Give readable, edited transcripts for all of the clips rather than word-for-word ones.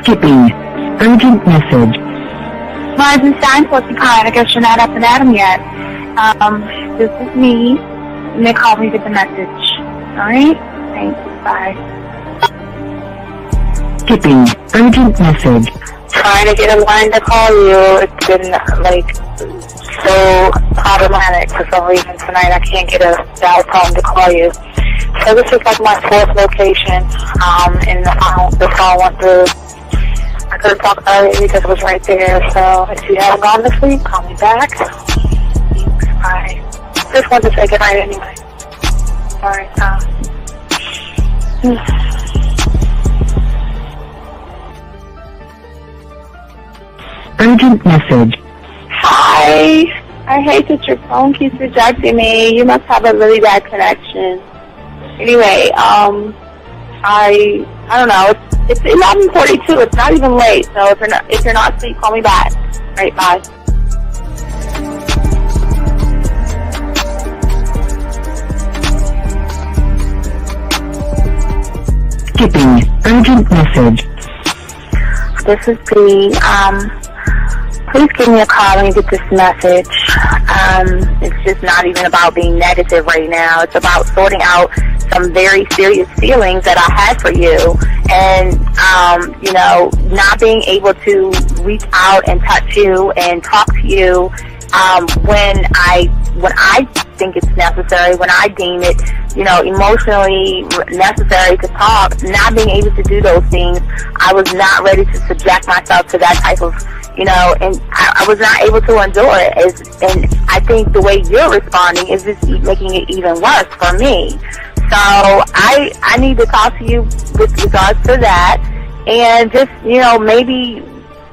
Skipping. Urgent message. Rising sign, fortune kind. I guess you're not up and at 'em yet. This is me. You may call me with the message. Alright? Thanks. Bye. Skipping. Urgent message. Trying to get a line to call you. It's been, so problematic for some reason tonight. I can't get a dial tone to call you. So this is my fourth location, and the phone went through. I couldn't talk earlier because it was right there, so if you haven't gone to sleep, call me back. Thanks, bye. Just wanted to say goodnight anyway. Alright, Urgent message. Hi. I hate that your phone keeps rejecting me. You must have a really bad connection. Anyway, I don't know. It's 11:42. It's not even late. So if you're not asleep, call me back. All right, bye. Skipping. Urgent message. This is B. Please give me a call when you get this message. It's just not even about being negative right now. It's about sorting out some very serious feelings that I had for you, and not being able to reach out and touch you and talk to you when I think it's necessary, when I deem it, emotionally necessary to talk. Not being able to do those things, I was not ready to subject myself to that type of, and I was not able to endure it. And I think the way you're responding is just making it even worse for me. So I need to talk to you with regards to that, and just, maybe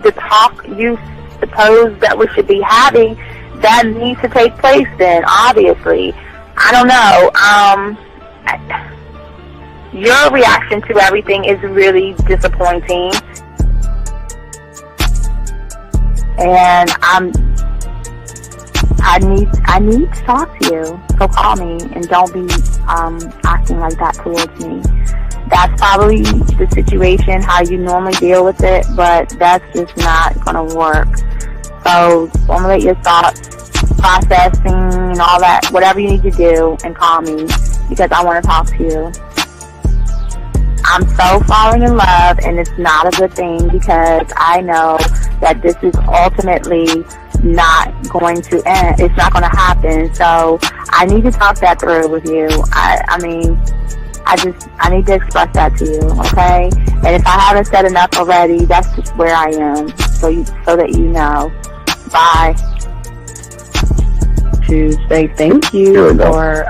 the talk you suppose that we should be having, that needs to take place then, obviously. I don't know. Your reaction to everything is really disappointing. And I need to talk to you. So call me and don't be acting like that towards me. That's probably the situation, how you normally deal with it, but that's just not gonna work. So formulate your thoughts, processing and all that, whatever you need to do, and call me because I want to talk to you. I'm so falling in love, and it's not a good thing because I know that this is ultimately not going to end. It's not going to happen. So I need to talk that through with you. I need to express that to you, okay? And if I haven't said enough already, that's just where I am, so that you know. Bye. To say thank you for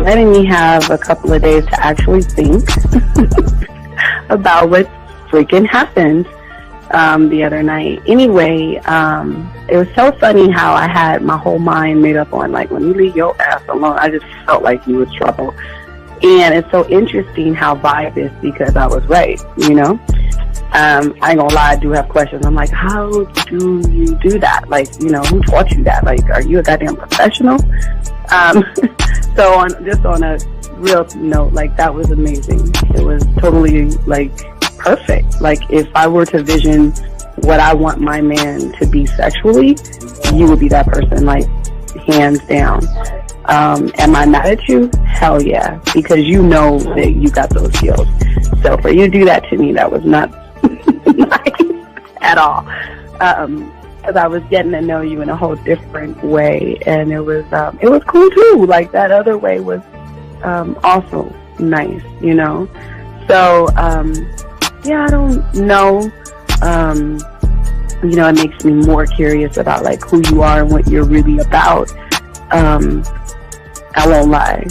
letting me have a couple of days to actually think about what freaking happened the other night. Anyway, it was so funny how I had my whole mind made up on, when you leave your ass alone, I just felt like you was trouble. And it's so interesting how vibe is, because I was right, I ain't gonna lie, I do have questions. I'm like, how do you do that? Who taught you that? Are you a goddamn professional? So on a real note, that was amazing. It was totally, perfect. If I were to vision what I want my man to be sexually, you would be that person, hands down. Am I mad at you? Hell yeah, because you know that you got those skills. So for you to do that to me, that was not nice at all. Because I was getting to know you in a whole different way, and it was cool too. That other way was also nice, So I don't know. It makes me more curious about who you are and what you're really about. I won't lie,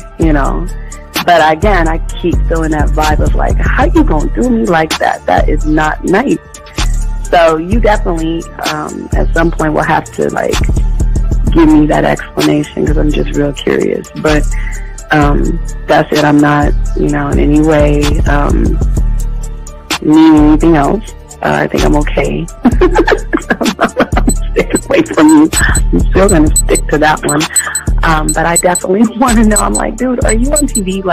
But again, I keep feeling that vibe of how you gonna do me like that? That is not nice. So you definitely, at some point, will have to give me that explanation, because I'm just real curious. But that's it. I'm not, in any way needing anything else. I think I'm okay. I'm staying away from you. I'm still gonna stick to that one. But I definitely want to know. I'm dude, are you on TV?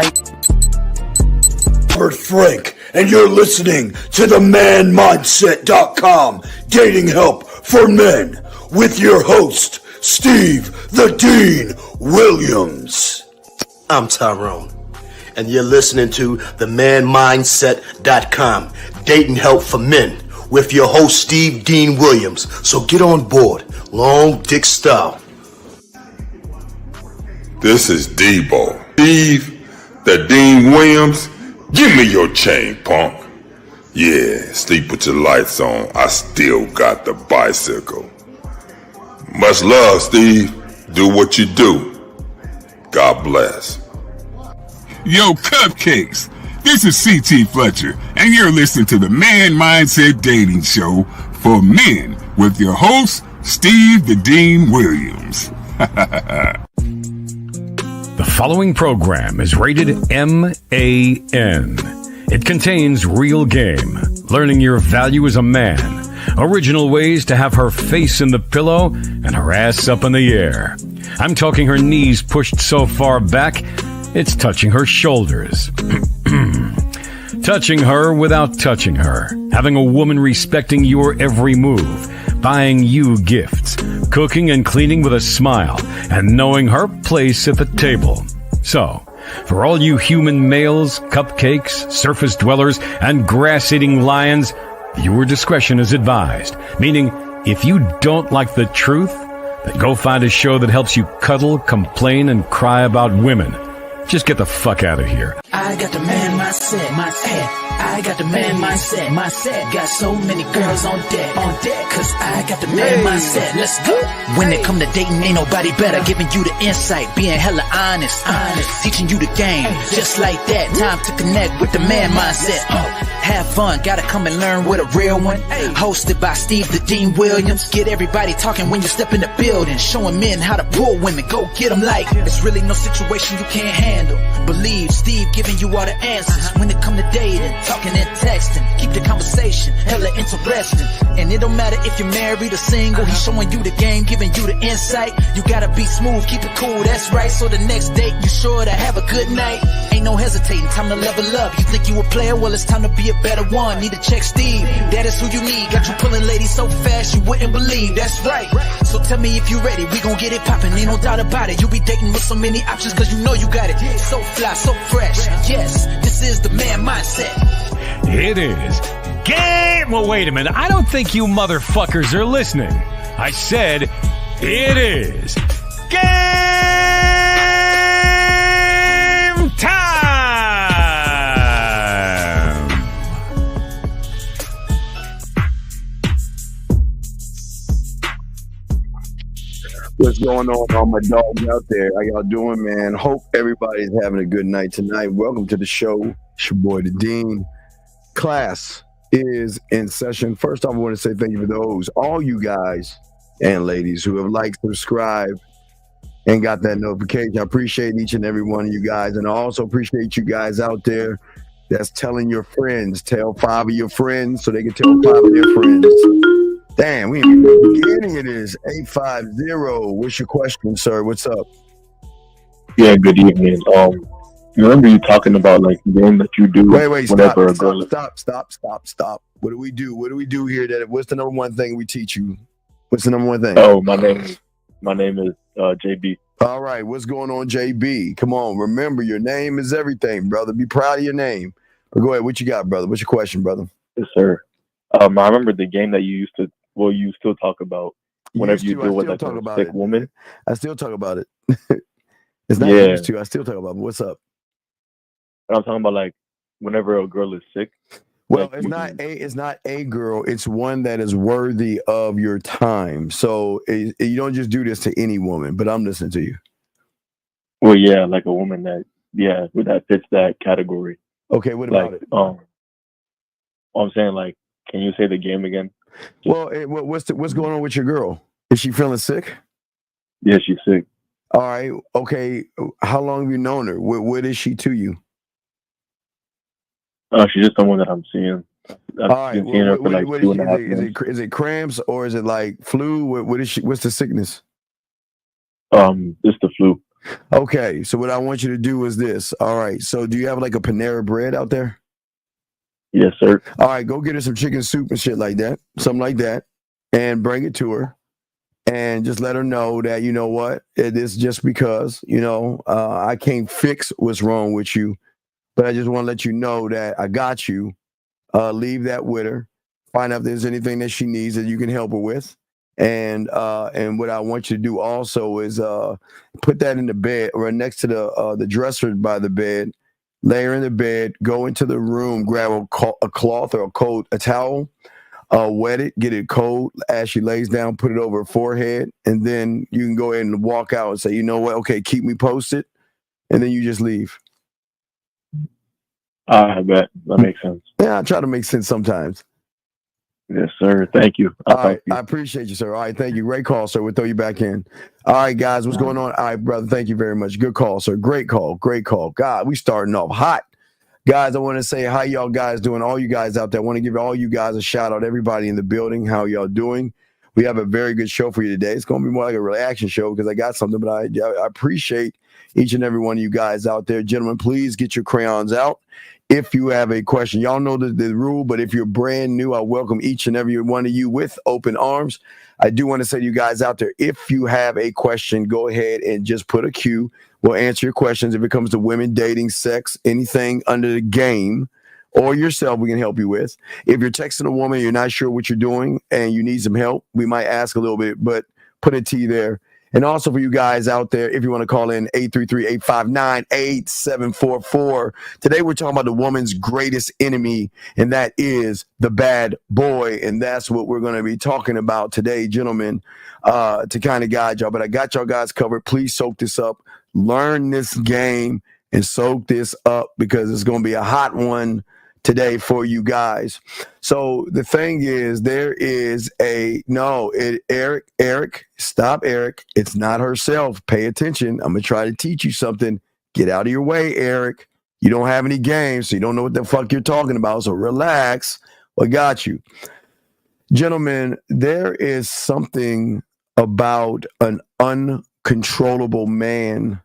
Robert Frank and you're listening to the manmindset.com dating help for men with your host, Steve the Dean Williams. I'm Tyrone, and you're listening to the manmindset.com dating help for men with your host, Steve Dean Williams. So get on board, long dick style. This is Debo. Steve the Dean Williams, give me your chain, punk. Yeah, sleep with your lights on. I still got the bicycle. Much love, Steve. Do what you do. God bless. Yo, cupcakes. This is C.T. Fletcher, and you're listening to the Man Mindset Dating Show for men with your host, Steve the Dean Williams. The following program is rated MAN. It contains real game, learning your value as a man, original ways to have her face in the pillow and her ass up in the air. I'm talking her knees pushed so far back, it's touching her shoulders. Touching her without touching her. Having a woman respecting your every move. Buying you gifts. Cooking and cleaning with a smile. And knowing her place at the table. So, for all you human males, cupcakes, surface dwellers, and grass-eating lions, viewer discretion is advised. Meaning, if you don't like the truth, then go find a show that helps you cuddle, complain, and cry about women. Just get the fuck out of here. I got the man mindset, I got the man mindset, got so many girls on deck, cause I got the man mindset, let's go. When it come to dating, ain't nobody better, giving you the insight, being hella honest, teaching you the game, just like that, time to connect with the man mindset. Have fun, gotta come and learn with a real one. Hosted by Steve the Dean Williams. Get everybody talking when you step in the building, showing men how to pull women, go get them like it's really no situation you can't handle. Believe Steve giving you all the answers when it come to dating, talking and texting. Keep the conversation hella interesting, and it don't matter if you're married or single. He's showing you the game, giving you the insight. You gotta be smooth, keep it cool, that's right. So the next date you sure to have a good night. Ain't no hesitating, time to level up. You think you a player? Well, it's time to be a better one. Need to check Steve, that is who you need. Got you pulling ladies so fast you wouldn't believe. That's right. So tell me if you ready, we gon' get it poppin'. Ain't no doubt about it. You be dating with so many options cause you know you got it. So fly, so fresh. Yes, this is the man mindset. It is game. Well, wait a minute. I don't think you motherfuckers are listening. I said it is game time. What's going on, all my dogs out there? How y'all doing, man? Hope everybody's having a good night tonight. Welcome to the show. It's your boy, the Dean. Class is in session. First off, I want to say thank you for those, all you guys and ladies who have liked, subscribed, and got that notification. I appreciate each and every one of you guys, and I also appreciate you guys out there that's telling your friends. Tell 5 of your friends so they can tell 5 of their friends. Damn, we ain't even beginning. It is 850. What's your question, sir? What's up? Yeah, good evening. Remember you talking about like the game that you do whenever a girl. Stop. What do we do? What do we do here? What's the number one thing we teach you? What's the number one thing? Oh, my name is JB. All right, what's going on, JB? Come on, remember your name is everything, brother. Be proud of your name. But go ahead, what you got, brother? What's your question, brother? Yes, sir. I remember the game that you used to. Well, you still talk about whenever you deal with like a sick woman. I still talk about it. It's not used to. I still talk about it. What's up? I'm talking about like whenever a girl is sick. Well, like, it's not a girl. It's one that is worthy of your time. So you don't just do this to any woman. But I'm listening to you. Well, yeah, like a woman that that fits that category. Okay, what about it? I'm saying, like, can you say the game again? Well, what's going on with your girl? Is she feeling sick? Yeah, she's sick. All right. Okay. How long have you known her? What is she to you? She's just someone that I'm seeing. I've been seeing her for like 2.5 years. Is it cramps or is it like flu? What is she? What's the sickness? It's the flu. Okay. So what I want you to do is this. All right. So do you have like a Panera Bread out there? Yes, sir. All right, go get her some chicken soup and shit like that, something like that, and bring it to her. And just let her know that, you know what, it is just because, I can't fix what's wrong with you, but I just want to let you know that I got you. Leave that with her. Find out if there's anything that she needs that you can help her with. And what I want you to do also is put that in the bed or next to the dresser by the bed. Lay her in the bed. Go into the room. Grab a cloth or a towel. Wet it, get it cold. As she lays down, put it over her forehead, and then you can go ahead and walk out and say, you know what? Okay, keep me posted, and then you just leave. I bet that makes sense. Yeah, I try to make sense sometimes. Yes, sir. Thank you. All right, I appreciate you, sir. All right, thank you. Great call, sir. We'll throw you back in. All right, guys, what's going on? All right, brother, thank you very much. Good call, sir. Great call. Great call. God, we starting off hot. Guys, I want to say how y'all guys doing. All you guys out there, I want to give all you guys a shout out. Everybody in the building, how y'all doing? We have a very good show for you today. It's going to be more like a reaction show because I got something, but I appreciate each and every one of you guys out there. Gentlemen, please get your crayons out. If you have a question, y'all know the rule, but if you're brand new, I welcome each and every one of you with open arms. I do want to say to you guys out there, if you have a question, go ahead and just put a Q. We'll answer your questions. If it comes to women, dating, sex, anything under the game, or yourself, we can help you with. If you're texting a woman, you're not sure what you're doing, and you need some help, we might ask a little bit, but put a T there. And also for you guys out there, if you want to call in 833-859-8744. Today we're talking about the woman's greatest enemy, and that is the bad boy. And that's what we're going to be talking about today, gentlemen, to kind of guide y'all. But I got y'all guys covered. Please soak this up. Learn this game and soak this up because it's going to be a hot one today for you guys. So the thing is, there is Eric, stop, Eric. It's not herself. Pay attention. I'm going to try to teach you something. Get out of your way, Eric. You don't have any games, so you don't know what the fuck you're talking about. So relax. I got you. Gentlemen, there is something about an uncontrollable man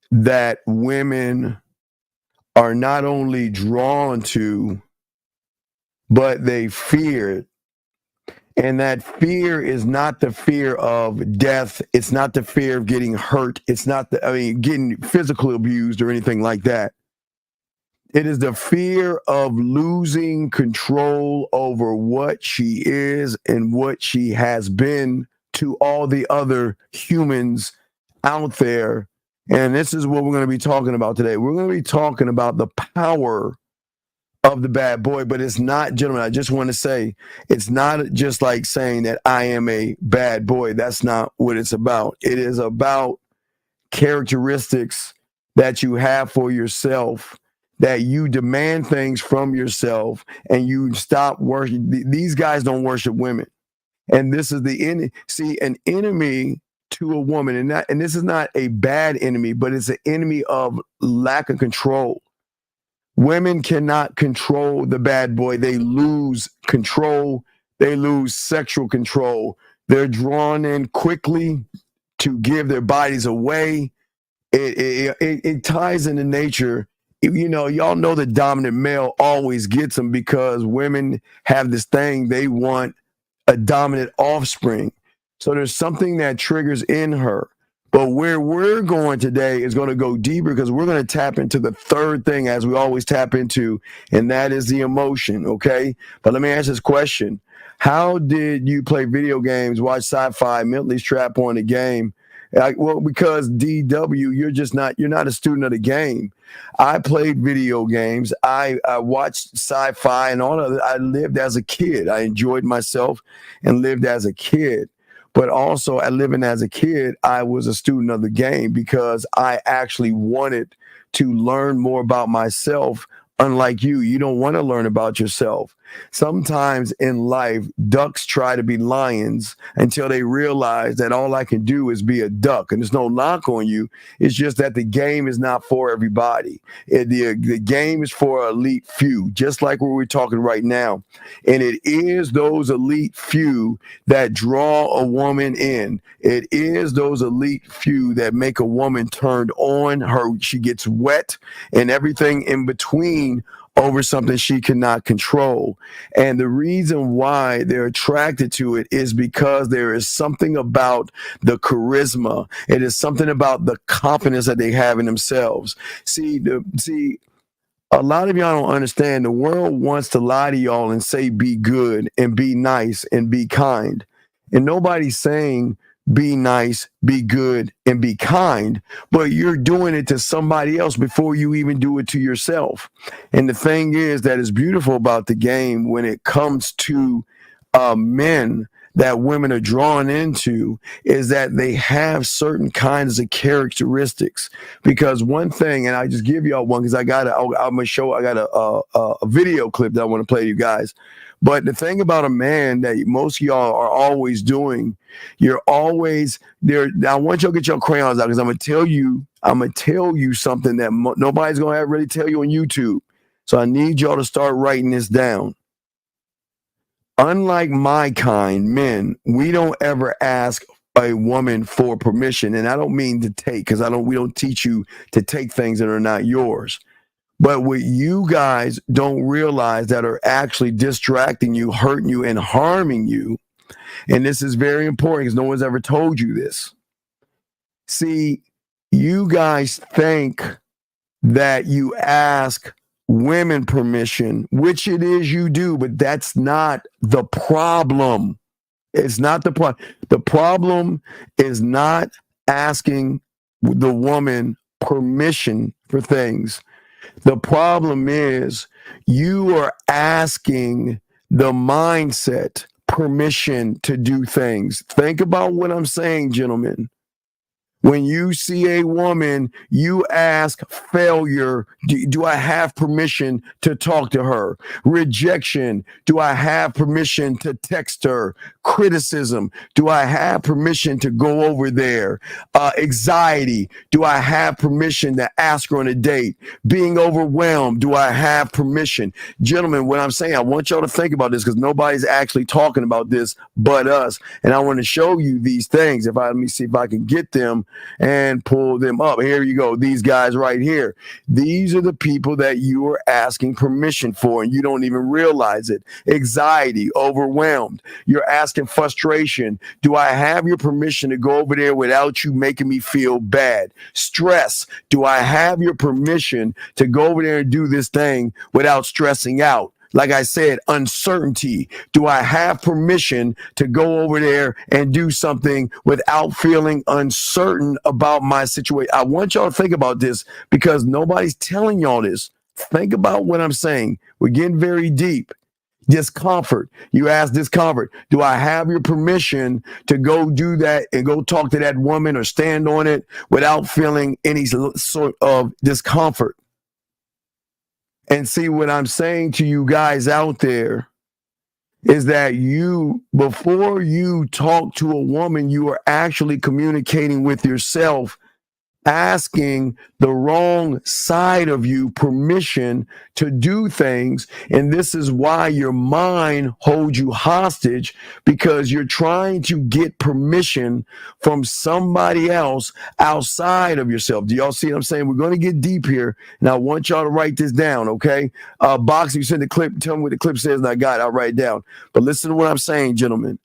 that women are not only drawn to, but they fear it. And that fear is not the fear of death. It's not the fear of getting hurt. It's not getting physically abused or anything like that. It is the fear of losing control over what she is and what she has been to all the other humans out there. And this is what we're going to be talking about today. We're going to be talking about the power of the bad boy, but it's not, gentlemen, I just want to say, it's not just like saying that I am a bad boy. That's not what it's about. It is about characteristics that you have for yourself, that you demand things from yourself and you stop worshiping. These guys don't worship women. And this is the enemy. See, an enemy to a woman, and this is not a bad enemy, but it's an enemy of lack of control. Women cannot control the bad boy. They lose control. They lose sexual control. They're drawn in quickly to give their bodies away. It ties into nature. You know, y'all know the dominant male always gets them because women have this thing. They want a dominant offspring. So there's something that triggers in her. But where we're going today is going to go deeper because we're going to tap into the third thing as we always tap into, and that is the emotion, okay? But let me ask this question. How did you play video games, watch sci-fi, mentally strap on the game? Well, because DW, you're not a student of the game. I played video games. I watched sci-fi and all of it. I lived as a kid. I enjoyed myself and lived as a kid. But also, at living as a kid, I was a student of the game because I actually wanted to learn more about myself. Unlike you don't want to learn about yourself. Sometimes in life, ducks try to be lions until they realize that all I can do is be a duck. And there's no knock on you. It's just that the game is not for everybody. The game is for an elite few, just like what we're talking right now. And it is those elite few that draw a woman in. It is those elite few that make a woman turned on. She gets wet and everything in between. over something she cannot control. And the reason why they're attracted to it is because there is something about the charisma. It is something about the confidence that they have in themselves. See, a lot of y'all don't understand. The world wants to lie to y'all and say be good and be nice and be kind. And nobody's saying be nice, be good, and be kind, but you're doing it to somebody else before you even do it to yourself. And the thing is that is beautiful about the game when it comes to men that women are drawn into is that they have certain kinds of characteristics. Because one thing, and I just give y'all one because I'm gonna show. I got a video clip that I want to play to you guys. But the thing about a man that most of y'all are always doing, you're always there. Now, I want y'all to get your crayons out because I'm gonna tell you something that nobody's gonna ever really tell you on YouTube. So I need y'all to start writing this down. Unlike my kind men, we don't ever ask a woman for permission, and I don't mean to take because we don't teach you to take things that are not yours. But what you guys don't realize that are actually distracting you, hurting you, and harming you, and this is very important because no one's ever told you this. See, you guys think that you ask women permission, which it is you do, but that's not the problem. It's not the problem. The problem is not asking the woman permission for things. The problem is you are asking the mindset permission to do things. Think about what I'm saying, gentlemen. When you see a woman, you ask failure, do I have permission to talk to her? Rejection, do I have permission to text her? Criticism, do I have permission to go over there? Anxiety, do I have permission to ask her on a date? Being overwhelmed, do I have permission? Gentlemen, what I'm saying, I want y'all to think about this because nobody's actually talking about this but us. And I want to show you these things. Let me see if I can get them and pull them up. Here you go. These guys right here. These are the people that you are asking permission for, and you don't even realize it. Anxiety, overwhelmed. You're asking frustration. Do I have your permission to go over there without you making me feel bad? Stress. Do I have your permission to go over there and do this thing without stressing out? Like I said, uncertainty. Do I have permission to go over there and do something without feeling uncertain about my situation? I want y'all to think about this because nobody's telling y'all this. Think about what I'm saying. We're getting very deep. Discomfort. You ask discomfort. Do I have your permission to go do that and go talk to that woman or stand on it without feeling any sort of discomfort? And see, what I'm saying to you guys out there is that before you talk to a woman, you are actually communicating with yourself, asking the wrong side of you permission to do things. And this is why your mind holds you hostage, because you're trying to get permission from somebody else outside of yourself. Do y'all see what I'm saying? We're going to get deep here. And I want y'all to write this down, okay? Box, you send the clip, tell me what the clip says, and I got it. I'll write it down. But listen to what I'm saying, gentlemen.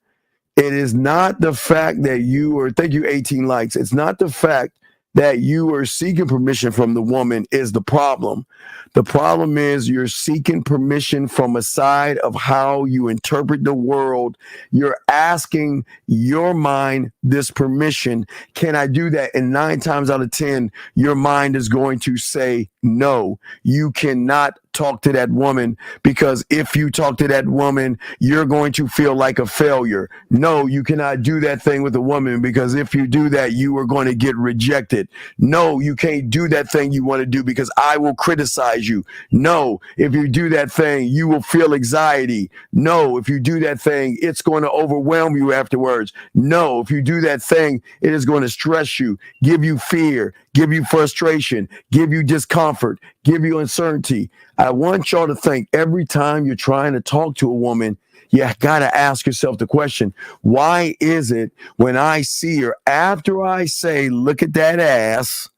It is not the fact that thank you, 18 likes. It's not the fact that you are seeking permission from the woman is the problem. The problem is you're seeking permission from a side of how you interpret the world. You're asking your mind this permission. Can I do that? And 9 times out of 10, your mind is going to say no. You cannot talk to that woman, because if you talk to that woman, you're going to feel like a failure. No, you cannot do that thing with a woman, because if you do that, you are going to get rejected. No, you can't do that thing you want to do because I will criticize you. No, if you do that thing, you will feel anxiety. No, if you do that thing, it's going to overwhelm you afterwards. No, if you do that thing, it is going to stress you, give you fear, give you frustration, give you discomfort, give you uncertainty. I want y'all to think every time you're trying to talk to a woman, you got to ask yourself the question, why is it when I see her, after I say, look at that ass,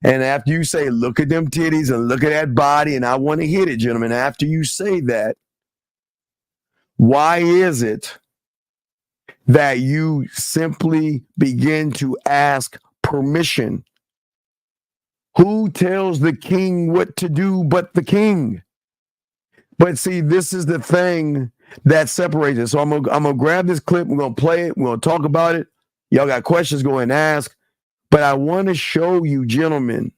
And after you say, look at them titties and look at that body, and I want to hit it, gentlemen, after you say that, why is it that you simply begin to ask permission? Who tells the king what to do but the king? But see, this is the thing that separates us. So I'm gonna grab this clip. We're gonna play it. We're gonna talk about it. Y'all got questions, go ahead and ask. But I want to show you, gentlemen,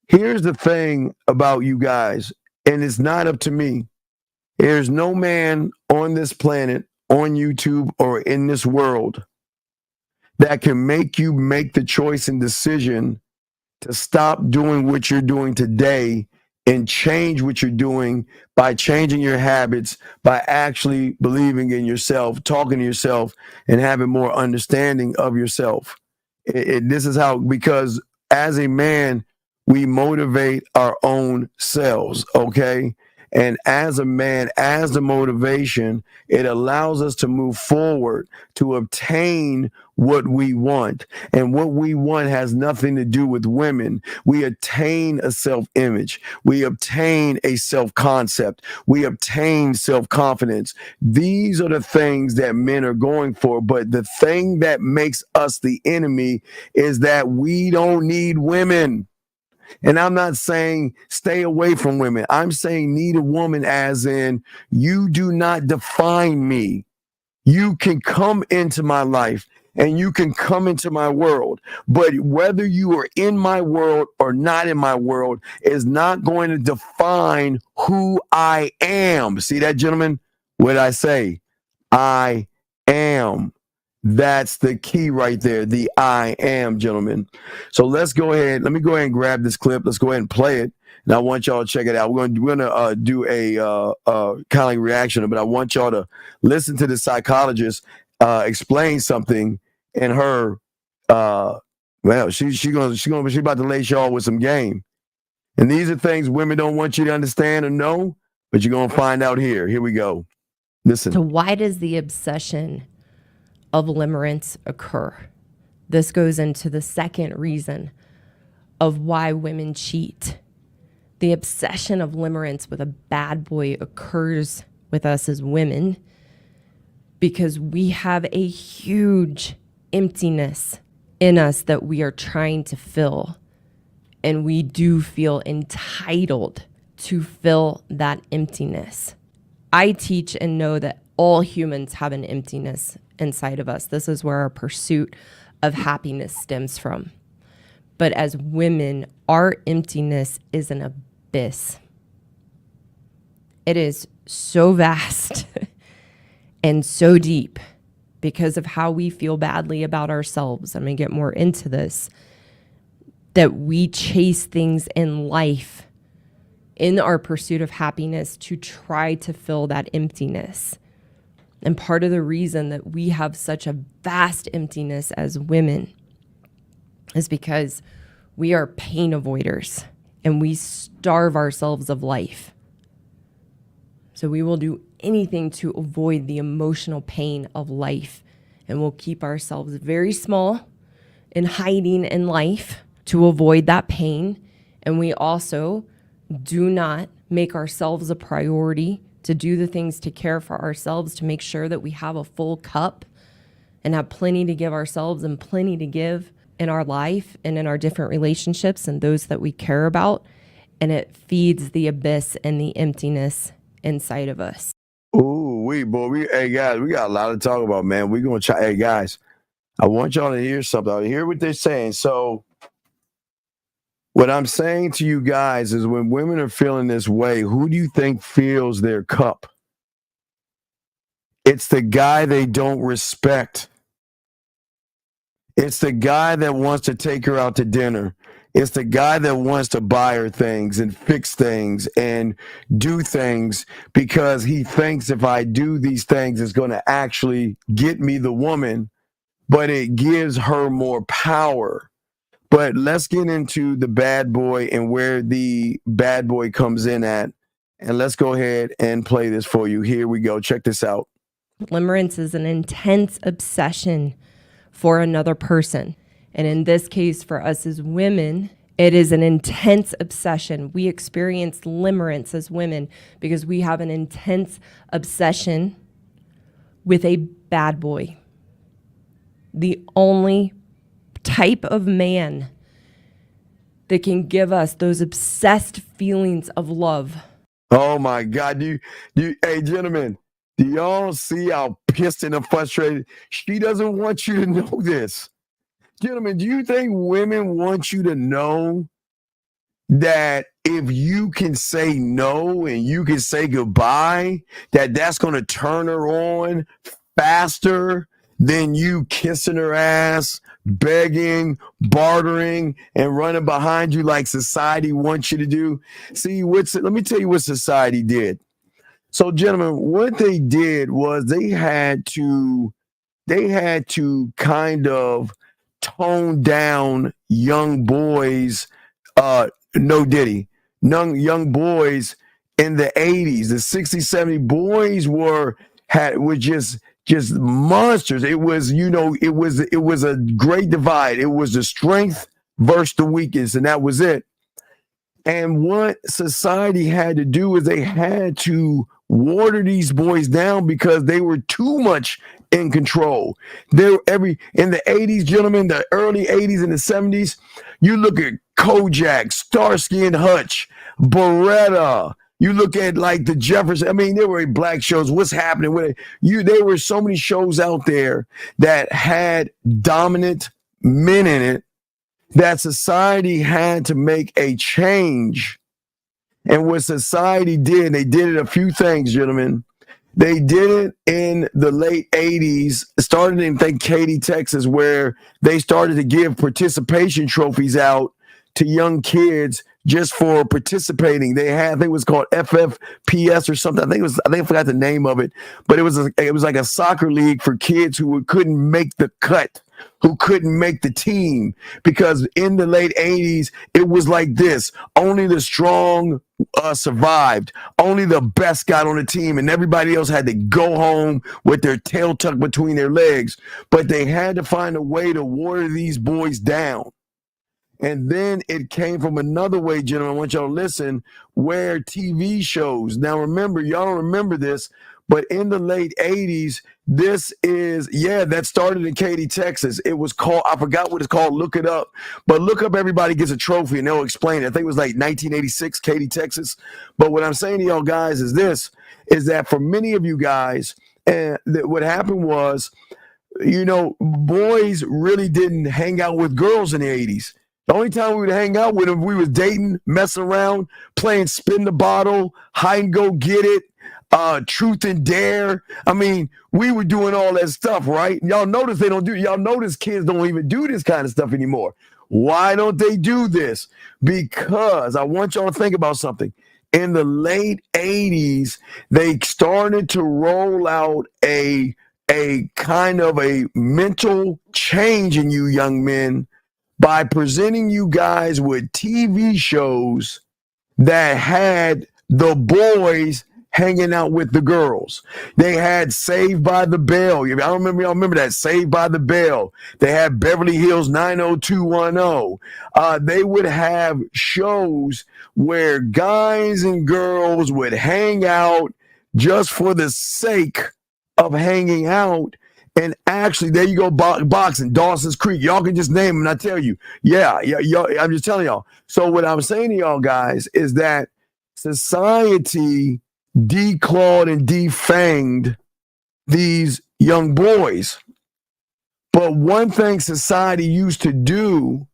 here's the thing about you guys, and it's not up to me. There's no man on this planet, on YouTube, or in this world that can make you make the choice and decision to stop doing what you're doing today and change what you're doing by changing your habits, by actually believing in yourself, talking to yourself, and having more understanding of yourself. This is how, because as a man, we motivate our own selves, okay? And as a man, as the motivation, it allows us to move forward to obtain what we want. And what we want has nothing to do with women. We attain a self-image. We obtain a self-concept. We obtain self-confidence. These are the things that men are going for. But the thing that makes us the enemy is that we don't need women. And I'm not saying stay away from women. I'm saying need a woman as in you do not define me. You can come into my life and you can come into my world. But whether you are in my world or not in my world is not going to define who I am. See that, gentlemen? What I say? I am. That's the key right there, the I am, gentlemen. So let's go ahead. Let me go ahead and grab this clip. Let's go ahead and play it. And I want y'all to check it out. We're gonna do a kind of like reaction, but I want y'all to listen to the psychologist explain something in her. Well, she's about to lace y'all with some game. And these are things women don't want you to understand or know, but you're gonna find out here. Here we go. Listen. So why does the obsession of limerence occur? This goes into the second reason of why women cheat. The obsession of limerence with a bad boy occurs with us as women because we have a huge emptiness in us that we are trying to fill. And we do feel entitled to fill that emptiness. I teach and know that all humans have an emptiness inside of us. This is where our pursuit of happiness stems from. But as women, our emptiness is an abyss. It is so vast and so deep because of how we feel badly about ourselves. I'm going to get more into this, that we chase things in life in our pursuit of happiness to try to fill that emptiness. And part of the reason that we have such a vast emptiness as women is because we are pain avoiders and we starve ourselves of life. So we will do anything to avoid the emotional pain of life, and we'll keep ourselves very small and hiding in life to avoid that pain. And we also do not make ourselves a priority to do the things to care for ourselves, to make sure that we have a full cup and have plenty to give ourselves and plenty to give in our life and in our different relationships and those that we care about. And it feeds the abyss and the emptiness inside of us. Ooh, hey guys, we got a lot to talk about, man. We're gonna try. Hey guys, I want y'all to hear something. I hear what they're saying. So what I'm saying to you guys is when women are feeling this way, who do you think fills their cup? It's the guy they don't respect. It's the guy that wants to take her out to dinner. It's the guy that wants to buy her things and fix things and do things because he thinks if I do these things, it's going to actually get me the woman, but it gives her more power. But let's get into the bad boy and where the bad boy comes in at. And let's go ahead and play this for you. Here we go. Check this out. Limerence is an intense obsession for another person. And in this case, for us as women, It is an intense obsession. We experience limerence as women because we have an intense obsession with a bad boy. The only type of man that can give us those obsessed feelings of love. Oh my God. Hey, gentlemen, do y'all see how pissed and frustrated? She doesn't want you to know this. Gentlemen, do you think women want you to know that if you can say no and you can say goodbye, that's going to turn her on faster than you kissing her ass, begging, bartering, and running behind you like society wants you to do? See, let me tell you what society did. So, gentlemen, what they did was they had to kind of tone down young boys, young boys in the 80s, the 60s, 70s. Boys were just monsters. It was a great divide. It was the strength versus the weakness, and that was it. And what society had to do is they had to water these boys down because they were too much in control. In the 80s, gentlemen, the early 80s and the 70s, you look at Kojak, Starsky and Hutch, Beretta. You look at like the Jefferson. I mean, there were black shows. What's happening with it? There were so many shows out there that had dominant men in it that society had to make a change. And what society did, they did it a few things, gentlemen. They did it in the late 80s, started in, Katy, Texas, where they started to give participation trophies out to young kids just for participating. They had, I think it was called FFPS or something. I forgot the name of it, but it was like a soccer league for kids who couldn't make the cut, who couldn't make the team, because in the late 80s, it was like this. Only the strong survived. Only the best got on the team, and everybody else had to go home with their tail tucked between their legs. But they had to find a way to water these boys down. And then it came from another way, gentlemen. I want y'all to listen, where TV shows. Now, remember, y'all don't remember this, but in the late 80s, that started in Katy, Texas. It was called, I forgot what it's called, look it up. But look up Everybody Gets a Trophy and they'll explain it. I think it was like 1986, Katy, Texas. But what I'm saying to y'all guys is that for many of you guys, what happened was, boys really didn't hang out with girls in the 80s. The only time we would hang out with them, we was dating, messing around, playing spin the bottle, hide and go get it, truth and dare. I mean, we were doing all that stuff, right? Y'all notice y'all notice kids don't even do this kind of stuff anymore. Why don't they do this? Because I want y'all to think about something. In the late 80s, they started to roll out a kind of a mental change in you young men by presenting you guys with TV shows that had the boys hanging out with the girls. They had Saved by the Bell. Y'all remember that, Saved by the Bell. They had Beverly Hills 90210. They would have shows where guys and girls would hang out just for the sake of hanging out. And actually, there you go, boxing, Dawson's Creek. Y'all can just name them, and I tell you, I'm just telling y'all. So what I'm saying to y'all guys is that society declawed and defanged these young boys. But one thing society used to do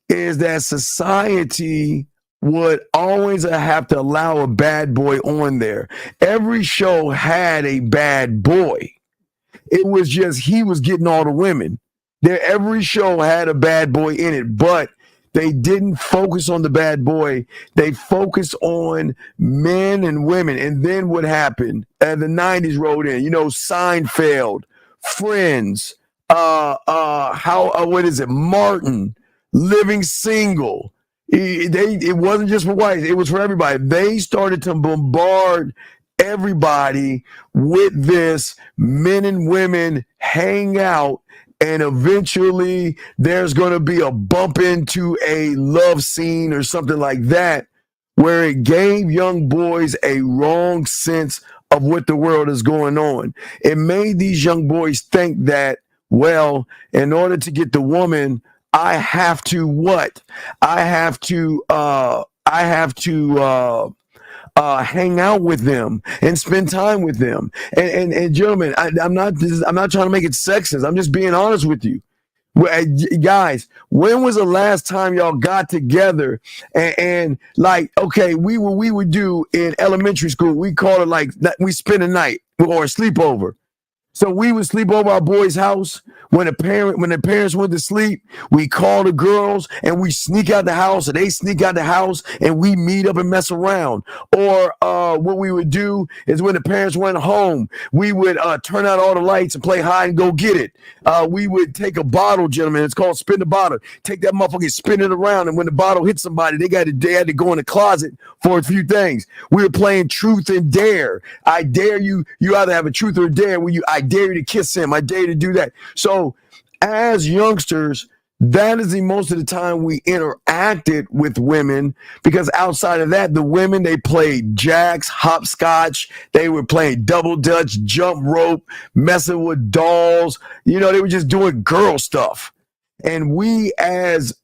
is that society would always have to allow a bad boy on there. Every show had a bad boy. It was just he was getting all the women. Every show had a bad boy in it, but they didn't focus on the bad boy. They focused on men and women. And then what happened? The 90s rolled in. Seinfeld, Friends, Martin, Living Single. It wasn't just for whites. It was for everybody. They started to bombard everybody with this men and women hang out and eventually there's going to be a bump into a love scene or something like that, where it gave young boys a wrong sense of what the world is going on. It made these young boys think that, well, in order to get the woman, I have to what? I have to hang out with them and spend time with them. And gentlemen, I'm not trying to make it sexist. I'm just being honest with you. Guys, when was the last time y'all got together and like, okay, we would do in elementary school, we call it like we spend a night or a sleepover. So we would sleep over our boy's house. When the parents went to sleep, we call the girls and we sneak out the house, or they sneak out the house, and we meet up and mess around. Or what we would do is when the parents went home, we would turn out all the lights and play hide and go get it. We would take a bottle, gentlemen. It's called spin the bottle. Take that motherfucker, spin it around, and when the bottle hit somebody, they had to go in the closet for a few things. We were playing truth and dare. I dare you. You either have a truth or a dare. I dare you to kiss him. I dare you to do that. So as youngsters, that is the most of the time we interacted with women, because outside of that, the women, they played jacks, hopscotch, they were playing double dutch, jump rope, messing with dolls. You know, they were just doing girl stuff. And we as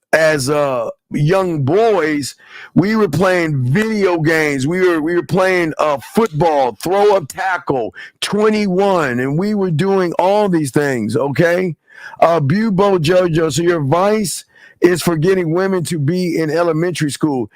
young boys, we were playing video games. We were playing football, throw up tackle, 21, and we were doing all these things. Okay, Bubo Jojo. So your advice is for getting women to be in elementary school.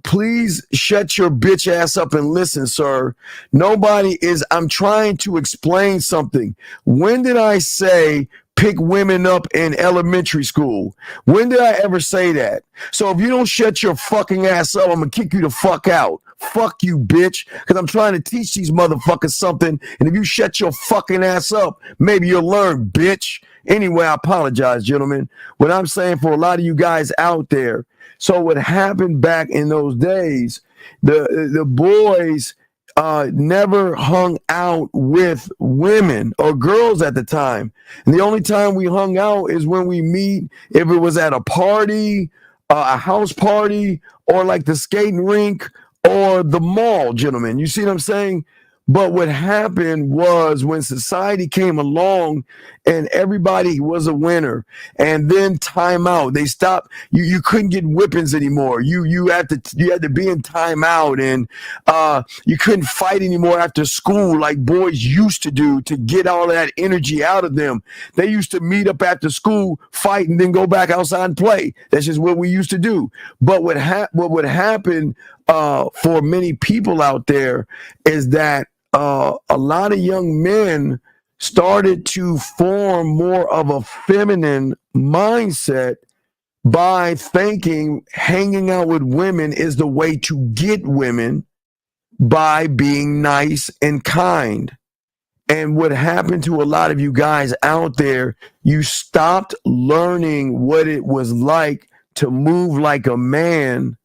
Please shut your bitch ass up and listen, sir. I'm trying to explain something. When did I say pick women up in elementary school? When did I ever say that? So if you don't shut your fucking ass up, I'm gonna kick you the fuck out. Fuck you, bitch. Because I'm trying to teach these motherfuckers something. And if you shut your fucking ass up, maybe you'll learn, bitch. Anyway, I apologize, gentlemen. What I'm saying for a lot of you guys out there. So what happened back in those days, the boys never hung out with women or girls at the time. And the only time we hung out is when we meet, if it was at a party, a house party, or like the skating rink or the mall, gentlemen. You see what I'm saying? But what happened was when society came along and everybody was a winner, and then timeout, they stopped. You couldn't get whippings anymore. You had to be in timeout, and you couldn't fight anymore after school like boys used to do to get all of that energy out of them. They used to meet up after school, fight, and then go back outside and play. That's just what we used to do. But what would happen for many people out there is that a lot of young men started to form more of a feminine mindset by thinking hanging out with women is the way to get women, by being nice and kind. And what happened to a lot of you guys out there, you stopped learning what it was like to move like a man.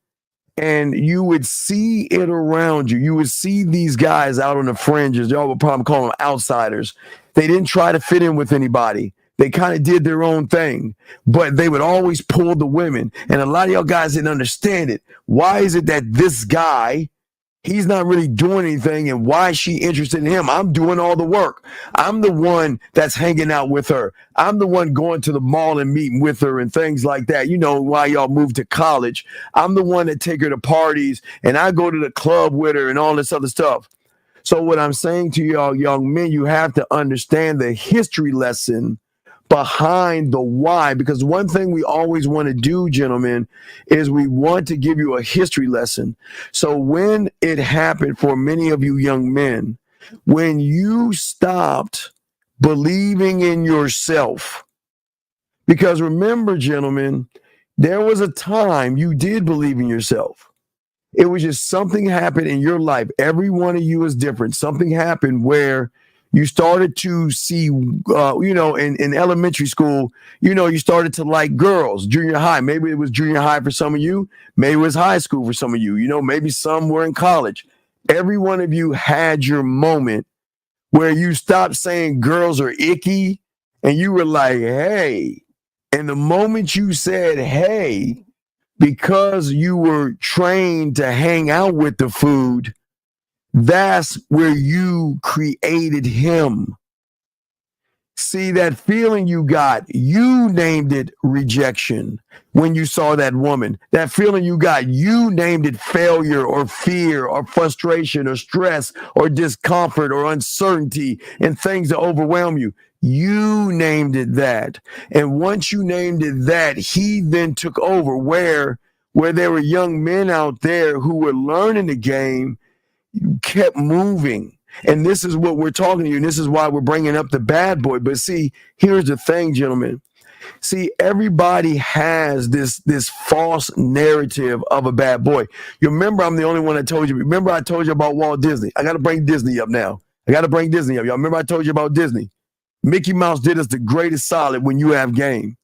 And you would see it around you. You would see these guys out on the fringes. Y'all would probably call them outsiders. They didn't try to fit in with anybody. They kind of did their own thing, but they would always pull the women. And a lot of y'all guys didn't understand it. Why is it that this guy, he's not really doing anything, and why is she interested in him? I'm doing all the work. I'm the one that's hanging out with her. I'm the one going to the mall and meeting with her and things like that. You know, why y'all moved to college. I'm the one that take her to parties, and I go to the club with her and all this other stuff. So what I'm saying to y'all young men, you have to understand the history lesson behind the why, because one thing we always want to do, gentlemen, is we want to give you a history lesson. So when it happened for many of you young men, when you stopped believing in yourself, because remember, gentlemen, there was a time you did believe in yourself. It was just something happened in your life. Every one of you is different. Something happened where you started to see, in elementary school, you started to like girls. Junior high, maybe it was junior high for some of you. Maybe it was high school for some of you. Maybe some were in college. Every one of you had your moment where you stopped saying girls are icky And you were like, hey. And the moment you said, hey, because you were trained to hang out with the food, that's where you created him. See, that feeling you got, you named it rejection when you saw that woman. That feeling you got, you named it failure or fear or frustration or stress or discomfort or uncertainty and things that overwhelm you. You named it that. And once you named it that, he then took over where there were young men out there who were learning the game, kept moving. And this is what we're talking to you, and this is why we're bringing up the bad boy. But see, here's the thing, gentlemen. See, everybody has this false narrative of a bad boy. You remember, I'm the only one that told you. Remember, I told you about Walt Disney. I got to bring Disney up now. Y'all remember I told you about Disney? Mickey Mouse did us the greatest solid when you have game.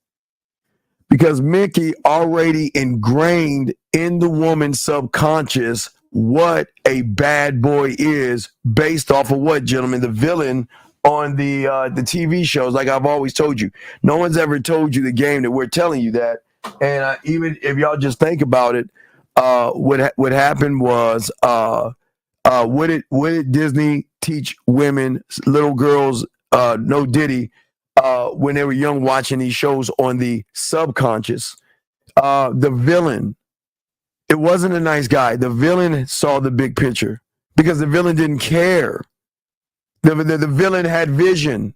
Because Mickey already ingrained in the woman's subconscious what a bad boy is based off of what, gentlemen? The villain on the TV shows, like I've always told you. No one's ever told you the game that we're telling you that. And even if y'all just think about it, what happened was, what did Disney teach women, little girls, no Diddy, when they were young watching these shows on the subconscious? The villain, it wasn't a nice guy. The villain saw the big picture because the villain didn't care. The villain had vision.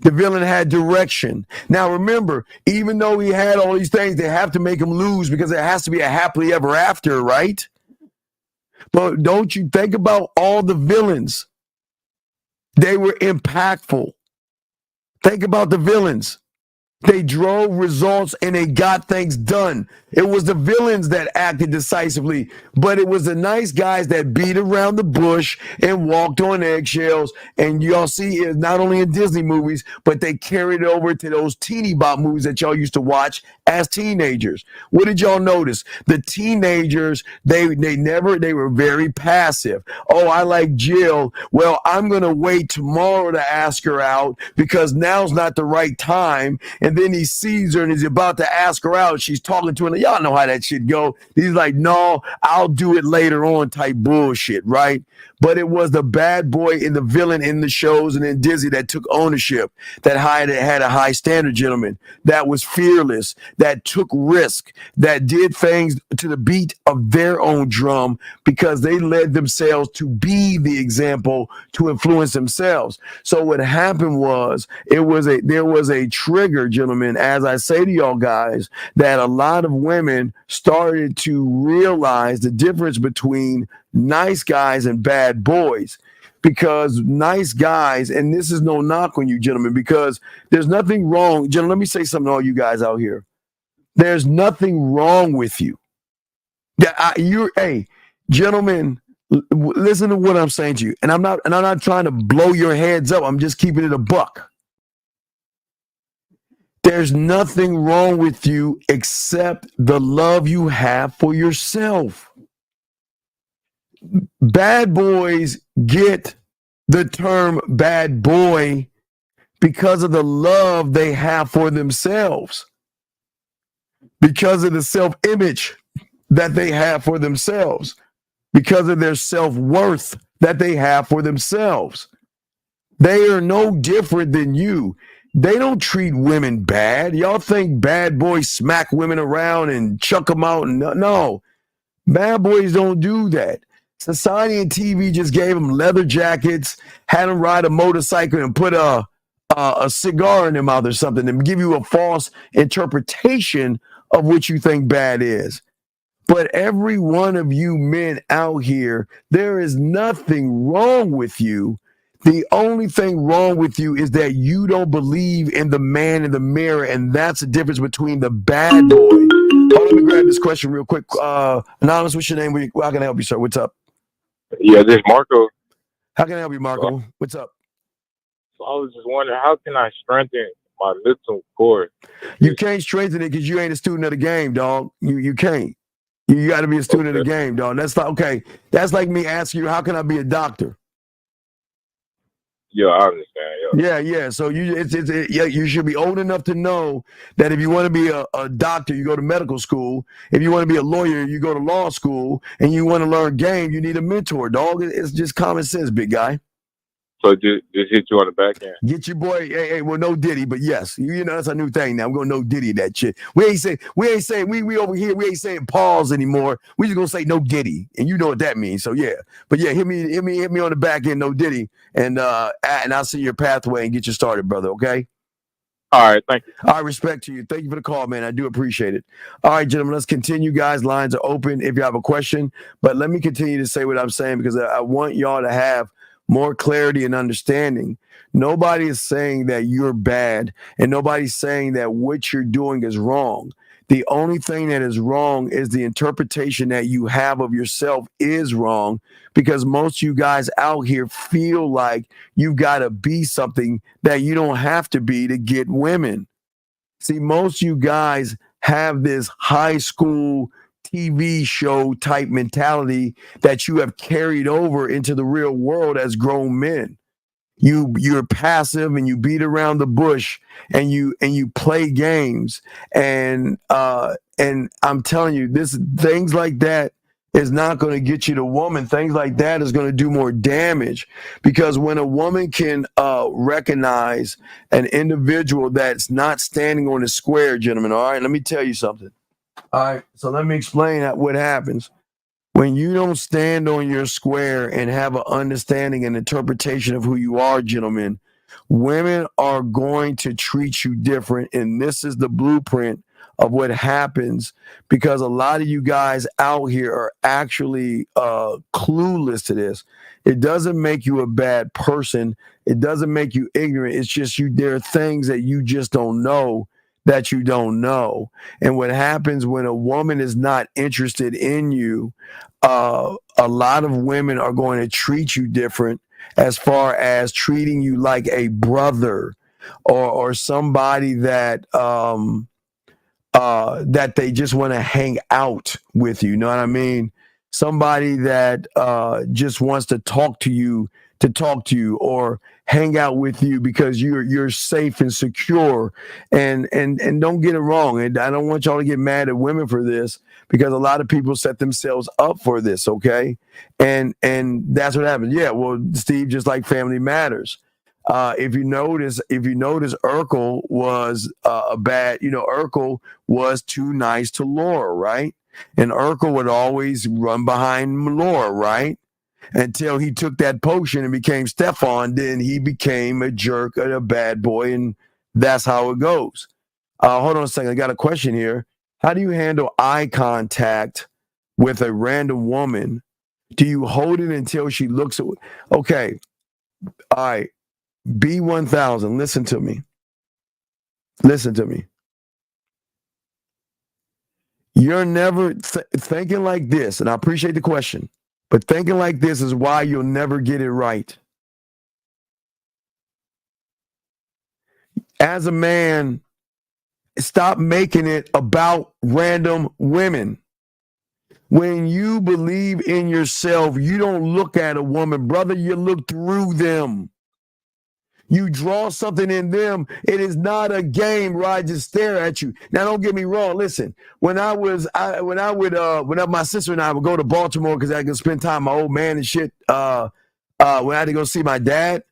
The villain had direction. Now remember, even though he had all these things, they have to make him lose because it has to be a happily ever after, right? But don't you think about all the villains? They were impactful. Think about the villains. They drove results and they got things done. It was the villains that acted decisively, but it was the nice guys that beat around the bush and walked on eggshells. And y'all see it not only in Disney movies, but they carried it over to those teeny bop movies that y'all used to watch as teenagers. What did y'all notice? The teenagers, they were very passive. Oh, I like Jill. Well, I'm going to wait tomorrow to ask her out because now's not the right time. And then he sees her and he's about to ask her out. She's talking to him. Y'all know how that shit go. He's like, no, I'll do it later on type bullshit, right? But it was the bad boy and the villain in the shows and in Disney that took ownership, that had a high standard, gentlemen, that was fearless, that took risk, that did things to the beat of their own drum because they led themselves to be the example to influence themselves. So what happened was there was a trigger, gentlemen, as I say to y'all guys, that a lot of women started to realize the difference between nice guys and bad boys. Because nice guys, and this is no knock on you, gentlemen, because there's nothing wrong. Gentlemen, let me say something to all you guys out here. There's nothing wrong with you. Hey, gentlemen, listen to what I'm saying to you. And I'm not trying to blow your heads up. I'm just keeping it a buck. There's nothing wrong with you except the love you have for yourself. Bad boys get the term bad boy because of the love they have for themselves, because of the self-image that they have for themselves, because of their self-worth that they have for themselves. They are no different than you. They don't treat women bad. Y'all think bad boys smack women around and chuck them out? No, bad boys don't do that. Society and TV just gave them leather jackets, had them ride a motorcycle and put a cigar in their mouth or something and give you a false interpretation of what you think bad is. But every one of you men out here, there is nothing wrong with you. The only thing wrong with you is that you don't believe in the man in the mirror, and that's the difference between the bad boy. Oh, let me grab this question real quick. Anonymous, what's your name? How can I help you, sir? What's up? Yeah, this is Marco. How can I help you, Marco? What's up? So I was just wondering, how can I strengthen my mental core? You can't strengthen it because you ain't a student of the game, dog. You can't. You got to be a student of the game, dog. That's like, okay. That's like me asking you, how can I be a doctor? Yeah, I understand. Yeah. So you should be old enough to know that if you want to be a doctor, you go to medical school. If you want to be a lawyer, you go to law school. And you want to learn game, you need a mentor, dog. It's just common sense, big guy. So just hit you on the back end. Get your boy, well, no Diddy, but yes, you know that's a new thing now. I'm gonna no Diddy that shit. We ain't saying we over here. We ain't saying pause anymore. We just gonna say no Diddy, and you know what that means. So yeah, but yeah, hit me on the back end, no Diddy, and I'll see your pathway and get you started, brother. Okay. All right, thank you. I respect you. Thank you for the call, man. I do appreciate it. All right, gentlemen, let's continue, guys. Lines are open if you have a question, but let me continue to say what I'm saying because I want y'all to have more clarity and understanding. Nobody is saying that you're bad, and nobody's saying that what you're doing is wrong. The only thing that is wrong is the interpretation that you have of yourself is wrong, because most of you guys out here feel like you've got to be something that you don't have to be to get women. See, most of you guys have this high school TV show type mentality that you have carried over into the real world as grown men. You're passive and you beat around the bush and you play games and I'm telling you, things like that is not going to get you the woman. Things like that is going to do more damage, because when a woman can recognize an individual that's not standing on the square, gentlemen, all right, let me tell you something. All right, so let me explain what happens. When you don't stand on your square and have an understanding and interpretation of who you are, gentlemen, women are going to treat you different. And this is the blueprint of what happens, because a lot of you guys out here are actually clueless to this. It doesn't make you a bad person. It doesn't make you ignorant. It's just there are things that you just don't know that you don't know. And what happens when a woman is not interested in you, a lot of women are going to treat you different, as far as treating you like a brother or somebody that that they just want to hang out with you. You know what I mean? Somebody that just wants to talk to you or hang out with you because you're safe and secure. And don't get it wrong. And I don't want y'all to get mad at women for this, because a lot of people set themselves up for this. Okay. And that's what happens. Yeah. Well, Steve, just like Family Matters. If you notice, Urkel was Urkel was too nice to Laura, right? And Urkel would always run behind Laura, right? Until he took that potion and became Stefan, then he became a jerk and a bad boy, and that's how it goes. Hold on a second, I got a question here. How do you handle eye contact with a random woman? Do you hold it until she looks at? Okay, all right. B1000, listen to me. You're never thinking like this, and I appreciate the question, but thinking like this is why you'll never get it right. As a man, stop making it about random women. When you believe in yourself, you don't look at a woman, brother, you look through them. You draw something in them. It is not a game where I just stare at you. Now, don't get me wrong. Listen, when my sister and I would go to Baltimore because I could spend time with my old man and shit. When I had to go see my dad,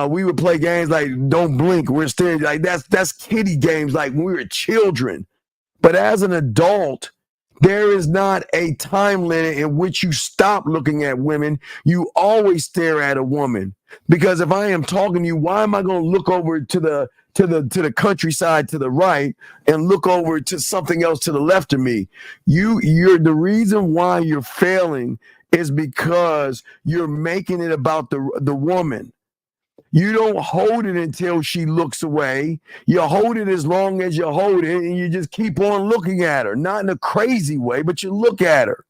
we would play games like Don't Blink. We're staring like that's kiddie games like when we were children. But as an adult, there is not a time limit in which you stop looking at women. You always stare at a woman. Because if I am talking to you, why am I going to look over to the countryside to the right and look over to something else to the left of me? You're the reason why you're failing is because you're making it about the woman. You don't hold it until she looks away. You hold it as long as you hold it, and you just keep on looking at her. Not in a crazy way, but you look at her.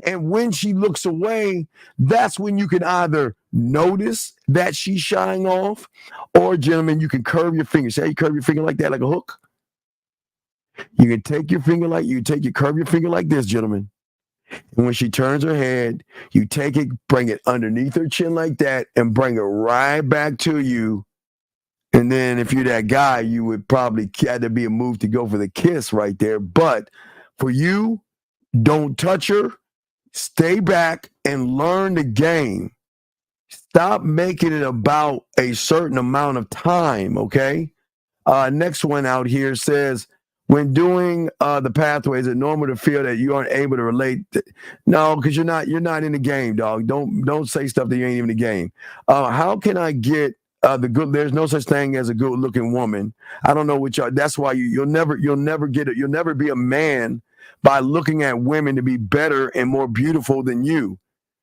And when she looks away, that's when you can either notice that she's shying off, or, gentlemen, you can curve your finger. See how you curve your finger like that, like a hook? You can take your finger curve your finger like this, gentlemen. And when she turns her head, you take it, bring it underneath her chin like that, and bring it right back to you. And then if you're that guy, you would probably had to be a move to go for the kiss right there. But for you, don't touch her. Stay back and learn the game. Stop making it about a certain amount of time, okay? Next one out here says, when doing the pathways, it's normal to feel that you aren't able to relate. No, because you're not in the game, dog. Don't say stuff that you ain't even in the game. How can I get the good? There's no such thing as a good-looking woman. I don't know what y'all. That's why you'll never get it. You'll never be a man by looking at women to be better and more beautiful than you.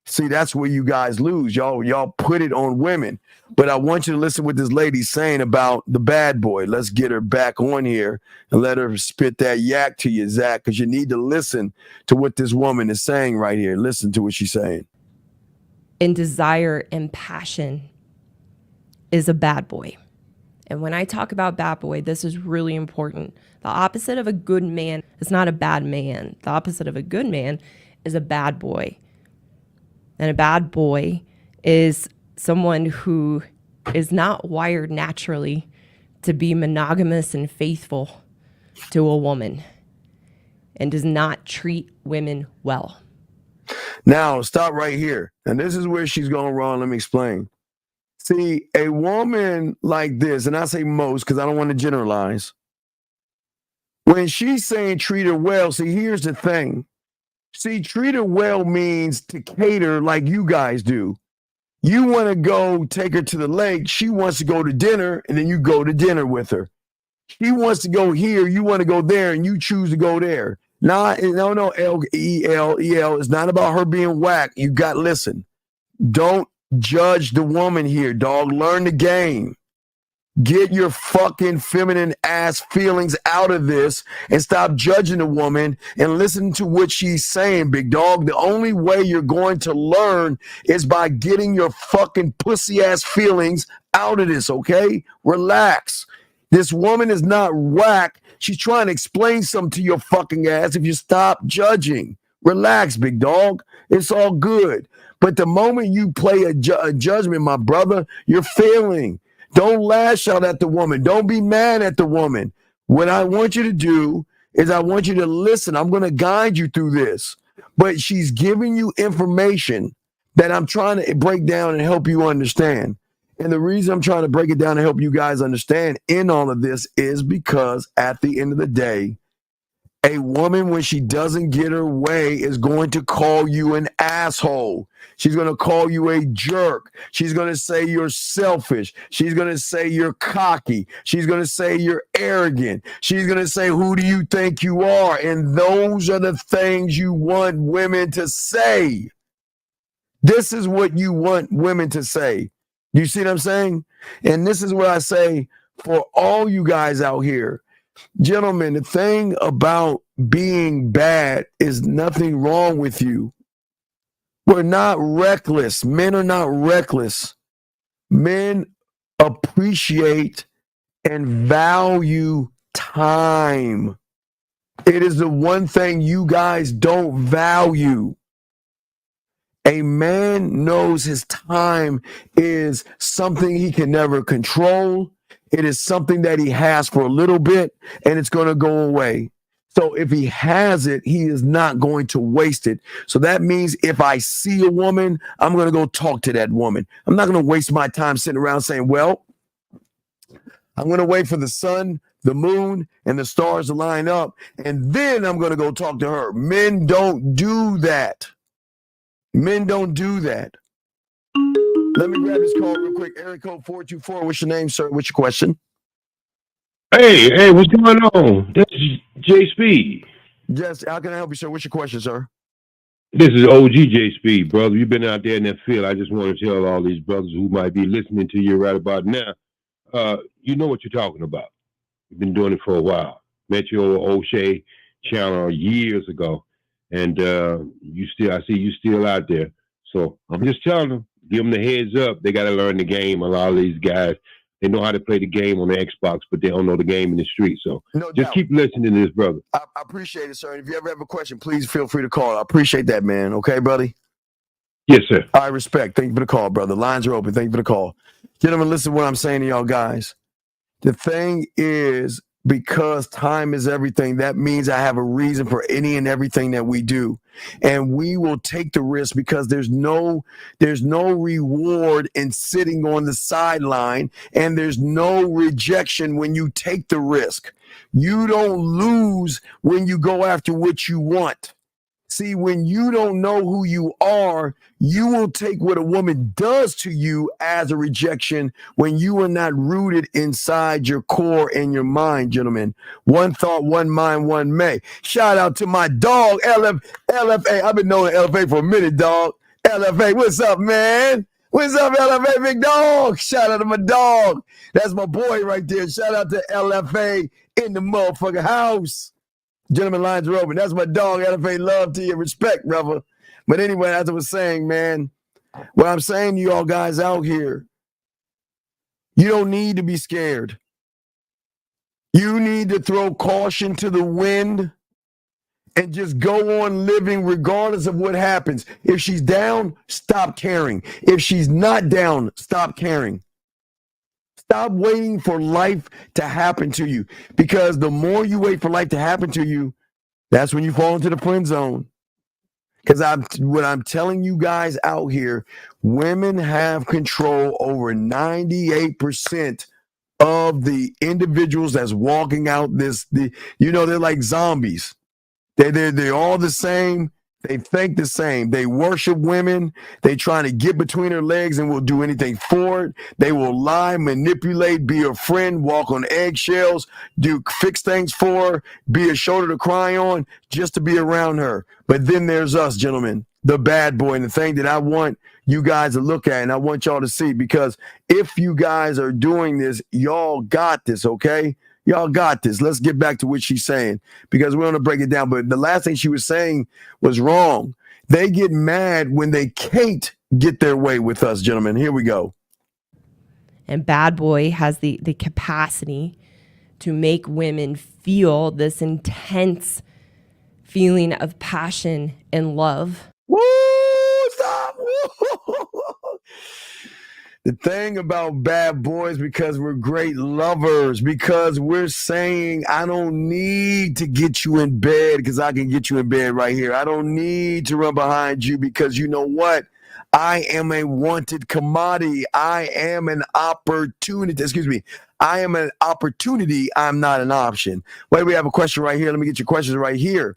See, that's where you guys lose. Y'all put it on women. But I want you to listen what this lady's saying about the bad boy. Let's get her back on here and let her spit that yak to you, Zach, because you need to listen to what this woman is saying right here. Listen to what she's saying. And desire and passion is a bad boy. And when I talk about bad boy, this is really important. The opposite of a good man is not a bad man. The opposite of a good man is a bad boy. And a bad boy is someone who is not wired naturally to be monogamous and faithful to a woman and does not treat women well. Now, stop right here. And this is where she's going wrong. Let me explain. See, a woman like this, and I say most because I don't want to generalize. When she's saying treat her well, see, here's the thing. See, treat her well means to cater like you guys do. You want to go take her to the lake. She wants to go to dinner, and then you go to dinner with her. She wants to go here. You want to go there, and you choose to go there. No, L-E-L. It's not about her being whack. You got, listen, don't judge the woman here, dog. Learn the game. Get your fucking feminine ass feelings out of this and stop judging the woman and listen to what she's saying, big dog. The only way you're going to learn is by getting your fucking pussy ass feelings out of this, okay? Relax. This woman is not whack. She's trying to explain something to your fucking ass if you stop judging. Relax, big dog. It's all good. But the moment you play a judgment, my brother, you're failing. Don't lash out at the woman. Don't be mad at the woman. What I want you to do is I want you to listen. I'm going to guide you through this. But she's giving you information that I'm trying to break down and help you understand. And the reason I'm trying to break it down and help you guys understand in all of this is because at the end of the day, a woman, when she doesn't get her way, is going to call you an asshole. She's going to call you a jerk. She's going to say you're selfish. She's going to say you're cocky. She's going to say you're arrogant. She's going to say, who do you think you are? And those are the things you want women to say. This is what you want women to say. You see what I'm saying? And this is what I say for all you guys out here. Gentlemen, the thing about being bad is nothing wrong with you. We're not reckless. Men are not reckless. Men appreciate and value time. It is the one thing you guys don't value. A man knows his time is something he can never control. It is something that he has for a little bit, and it's going to go away. So if he has it, he is not going to waste it. So that means if I see a woman, I'm going to go talk to that woman. I'm not going to waste my time sitting around saying, well, I'm going to wait for the sun, the moon, and the stars to line up, and then I'm going to go talk to her. Men don't do that. Men don't do that. Let me grab this call real quick. Area code 424. What's your name, sir? What's your question? Hey, what's going on? This is J Speed. Yes, how can I help you, sir? What's your question, sir? This is OG J Speed, brother. You've been out there in that field. I just want to tell all these brothers who might be listening to you right about now, you know what you're talking about. You've been doing it for a while. Met you on O'Shea channel years ago, and I see you still out there. So I'm just telling them, give them the heads up. They got to learn the game. A lot of these guys They know how to play the game on the Xbox, but they don't know the game in the street. So No just doubt. keep listening to this, brother. I appreciate it, sir. And if you ever have a question, please feel free to call. I appreciate that, man. Okay, buddy? Yes, sir. I respect. Thank you for the call, brother. Lines are open. Thank you for the call. Gentlemen, listen to what I'm saying to y'all guys. The thing is, because time is everything, that means I have a reason for any and everything that we do. And we will take the risk because there's no reward in sitting on the sideline, and there's no rejection when you take the risk. You don't lose when you go after what you want. See, when you don't know who you are, you will take what a woman does to you as a rejection when you are not rooted inside your core and your mind, gentlemen. One thought, one mind, one may. Shout out to my dog, LFA. I've been knowing LFA for a minute, dog. LFA, what's up, man? What's up, LFA, big dog? Shout out to my dog. That's my boy right there. Shout out to LFA in the motherfucking house. Gentlemen, lines are open. That's my dog, LFA. Love to you. Respect, brother. But anyway, as I was saying, man, what I'm saying to you all guys out here, you don't need to be scared. You need to throw caution to the wind and just go on living regardless of what happens. If she's down, stop caring. If she's not down, stop caring. Stop waiting for life to happen to you, because the more you wait for life to happen to you, that's when you fall into the friend zone. Because what I'm telling you guys out here, women have control over 98% of the individuals that's walking out they're like zombies. They're all the same. They think the same. They worship women. They trying to get between her legs and will do anything for it. They will lie, manipulate, be a friend, walk on eggshells, fix things for her, be a shoulder to cry on just to be around her. But then there's us, gentlemen, the bad boy. And the thing that I want you guys to look at and I want y'all to see, because if you guys are doing this, y'all got this, okay? Y'all got this. Let's get back to what she's saying, because we're going to break it down. But the last thing she was saying was wrong. They get mad when they can't get their way with us, gentlemen. Here we go. And bad boy has the capacity to make women feel this intense feeling of passion and love. Woo! Stop! Woo! The thing about bad boys, because we're great lovers, because we're saying, I don't need to get you in bed because I can get you in bed right here. I don't need to run behind you because you know what? I am a wanted commodity. I am an opportunity. Excuse me. I am an opportunity. I'm not an option. Wait, we have a question right here. Let me get your questions right here.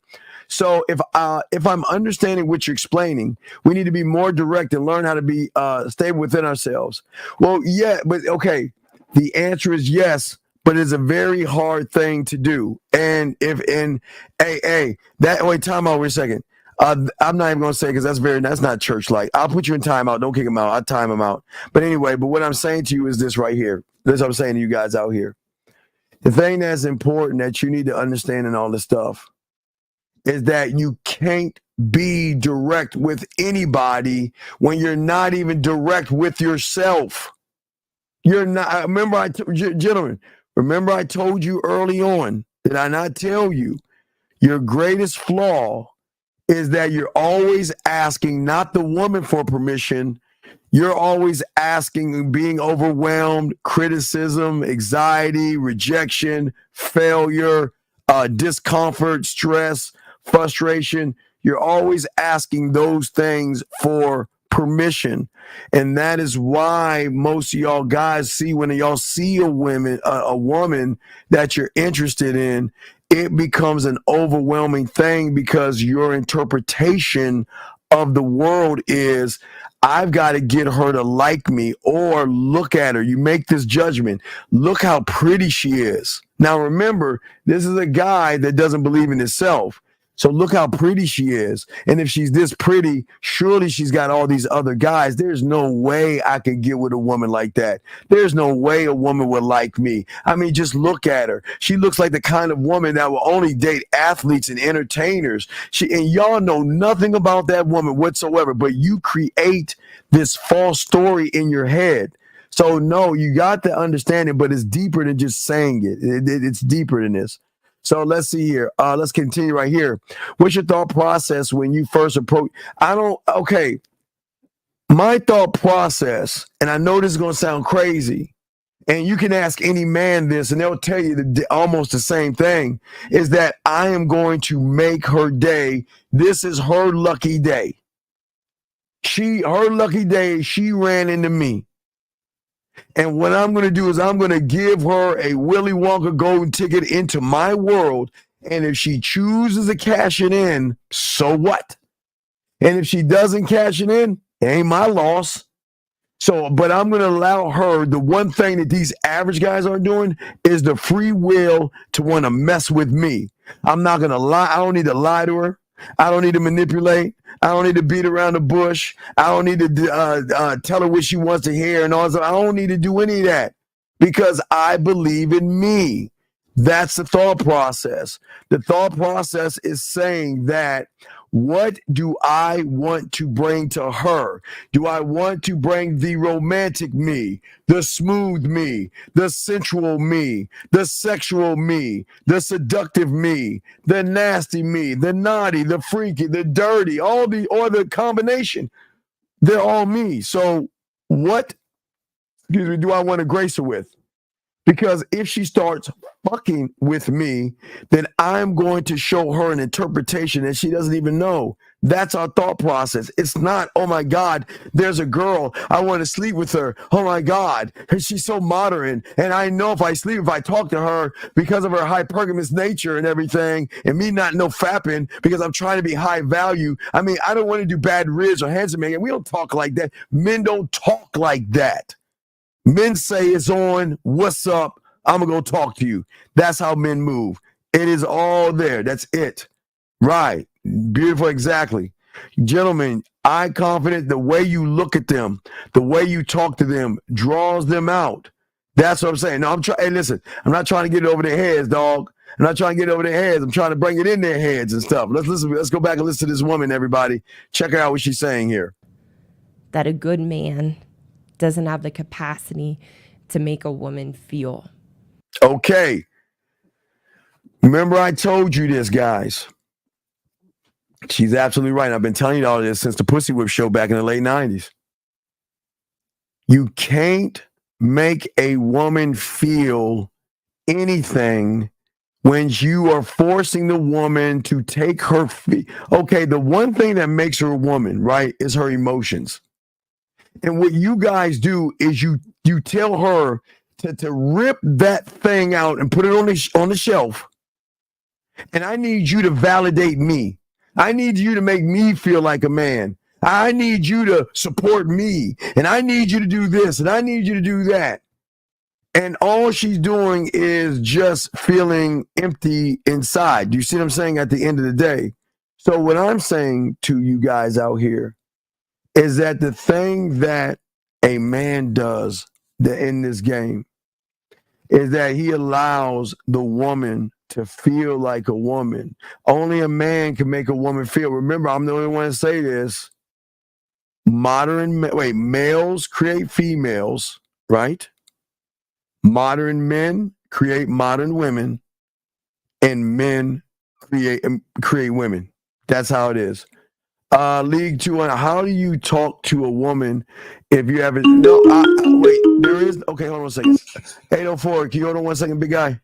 So if I'm understanding what you're explaining, we need to be more direct and learn how to be stable within ourselves. Well, yeah, but okay. The answer is yes, but it's a very hard thing to do. And wait, time out for a second. I'm not even going to say, because that's not church-like. I'll put you in timeout. Don't kick him out. I'll time him out. But anyway, what I'm saying to you is this right here. This is what I'm saying to you guys out here. The thing that's important that you need to understand in all this stuff is that you can't be direct with anybody when you're not even direct with yourself. You're not. Gentlemen, remember I told you early on, did I not tell you, your greatest flaw is that you're always asking not the woman for permission. You're always asking, being overwhelmed, criticism, anxiety, rejection, failure, discomfort, stress, frustration. You're always asking those things for permission. And that is why most of y'all guys see, when y'all see a woman that you're interested in, it becomes an overwhelming thing, because your interpretation of the world is, I've got to get her to like me, or look at her. You make this judgment. Look how pretty she is. Now, remember, this is a guy that doesn't believe in himself. So look how pretty she is. And if she's this pretty, surely she's got all these other guys. There's no way I could get with a woman like that. There's no way a woman would like me. I mean, just look at her. She looks like the kind of woman that will only date athletes and entertainers. And y'all know nothing about that woman whatsoever, but you create this false story in your head. So no, you got to understand it, but it's deeper than just saying it. It's deeper than this. So let's see here. Let's continue right here. What's your thought process when you first approach? My thought process, and I know this is going to sound crazy, and you can ask any man this, and they'll tell you almost the same thing, is that I am going to make her day. This is her lucky day. Her lucky day, she ran into me. And what I'm going to do is I'm going to give her a Willy Wonka golden ticket into my world. And if she chooses to cash it in, so what? And if she doesn't cash it in, it ain't my loss. So, but I'm going to allow her, the one thing that these average guys aren't doing is the free will to want to mess with me. I'm not going to lie. I don't need to lie to her. I don't need to manipulate. I don't need to beat around the bush. I don't need to tell her what she wants to hear and all that. I don't need to do any of that because I believe in me. That's the thought process. The thought process is saying that what do I want to bring to her? Do I want to bring the romantic me, the smooth me, the sensual me, the sexual me, the seductive me, the nasty me, the naughty, the freaky, the dirty, or the combination? They're all me. So what, do I want to grace her with? Because if she starts fucking with me, then I'm going to show her an interpretation that she doesn't even know. That's our thought process. It's not, oh my God, there's a girl, I want to sleep with her. Oh my God, she's so modern. And I know if I talk to her because of her hypergamous nature and everything, and me not no fapping because I'm trying to be high value. I mean, I don't want to do bad riz or handsome man. We don't talk like that. Men don't talk like that. Men say it's on, what's up, I'm going to go talk to you. That's how men move. It is all there. That's it. Right. Beautiful. Exactly. Gentlemen, I'm confident the way you look at them, the way you talk to them draws them out. That's what I'm saying. No, hey, listen, I'm not trying to get it over their heads, dog. I'm not trying to get it over their heads. I'm trying to bring it in their heads and stuff. Let's listen. Let's go back and listen to this woman, everybody. Check out what she's saying here. That a good man doesn't have the capacity to make a woman feel. Okay. Remember I told you this, guys. She's absolutely right. I've been telling you all this since the Pussy Whip show back in the late 90s. You can't make a woman feel anything when you are forcing the woman to take her okay, the one thing that makes her a woman, right, is her emotions. And what you guys do is you tell her to rip that thing out and put it on the shelf. And I need you to validate me. I need you to make me feel like a man. I need you to support me. And I need you to do this. And I need you to do that. And all she's doing is just feeling empty inside. Do you see what I'm saying at the end of the day? So what I'm saying to you guys out here is that the thing that a man does in this game is that he allows the woman to feel like a woman. Only a man can make a woman feel. Remember, I'm the only one to say this. Males create females, right? Modern men create modern women, and men create women. That's how it is. League 200. How do you talk to a woman if you haven't? No, wait. There is. Okay, hold on a second. 804. Can you hold on 1 second, big guy?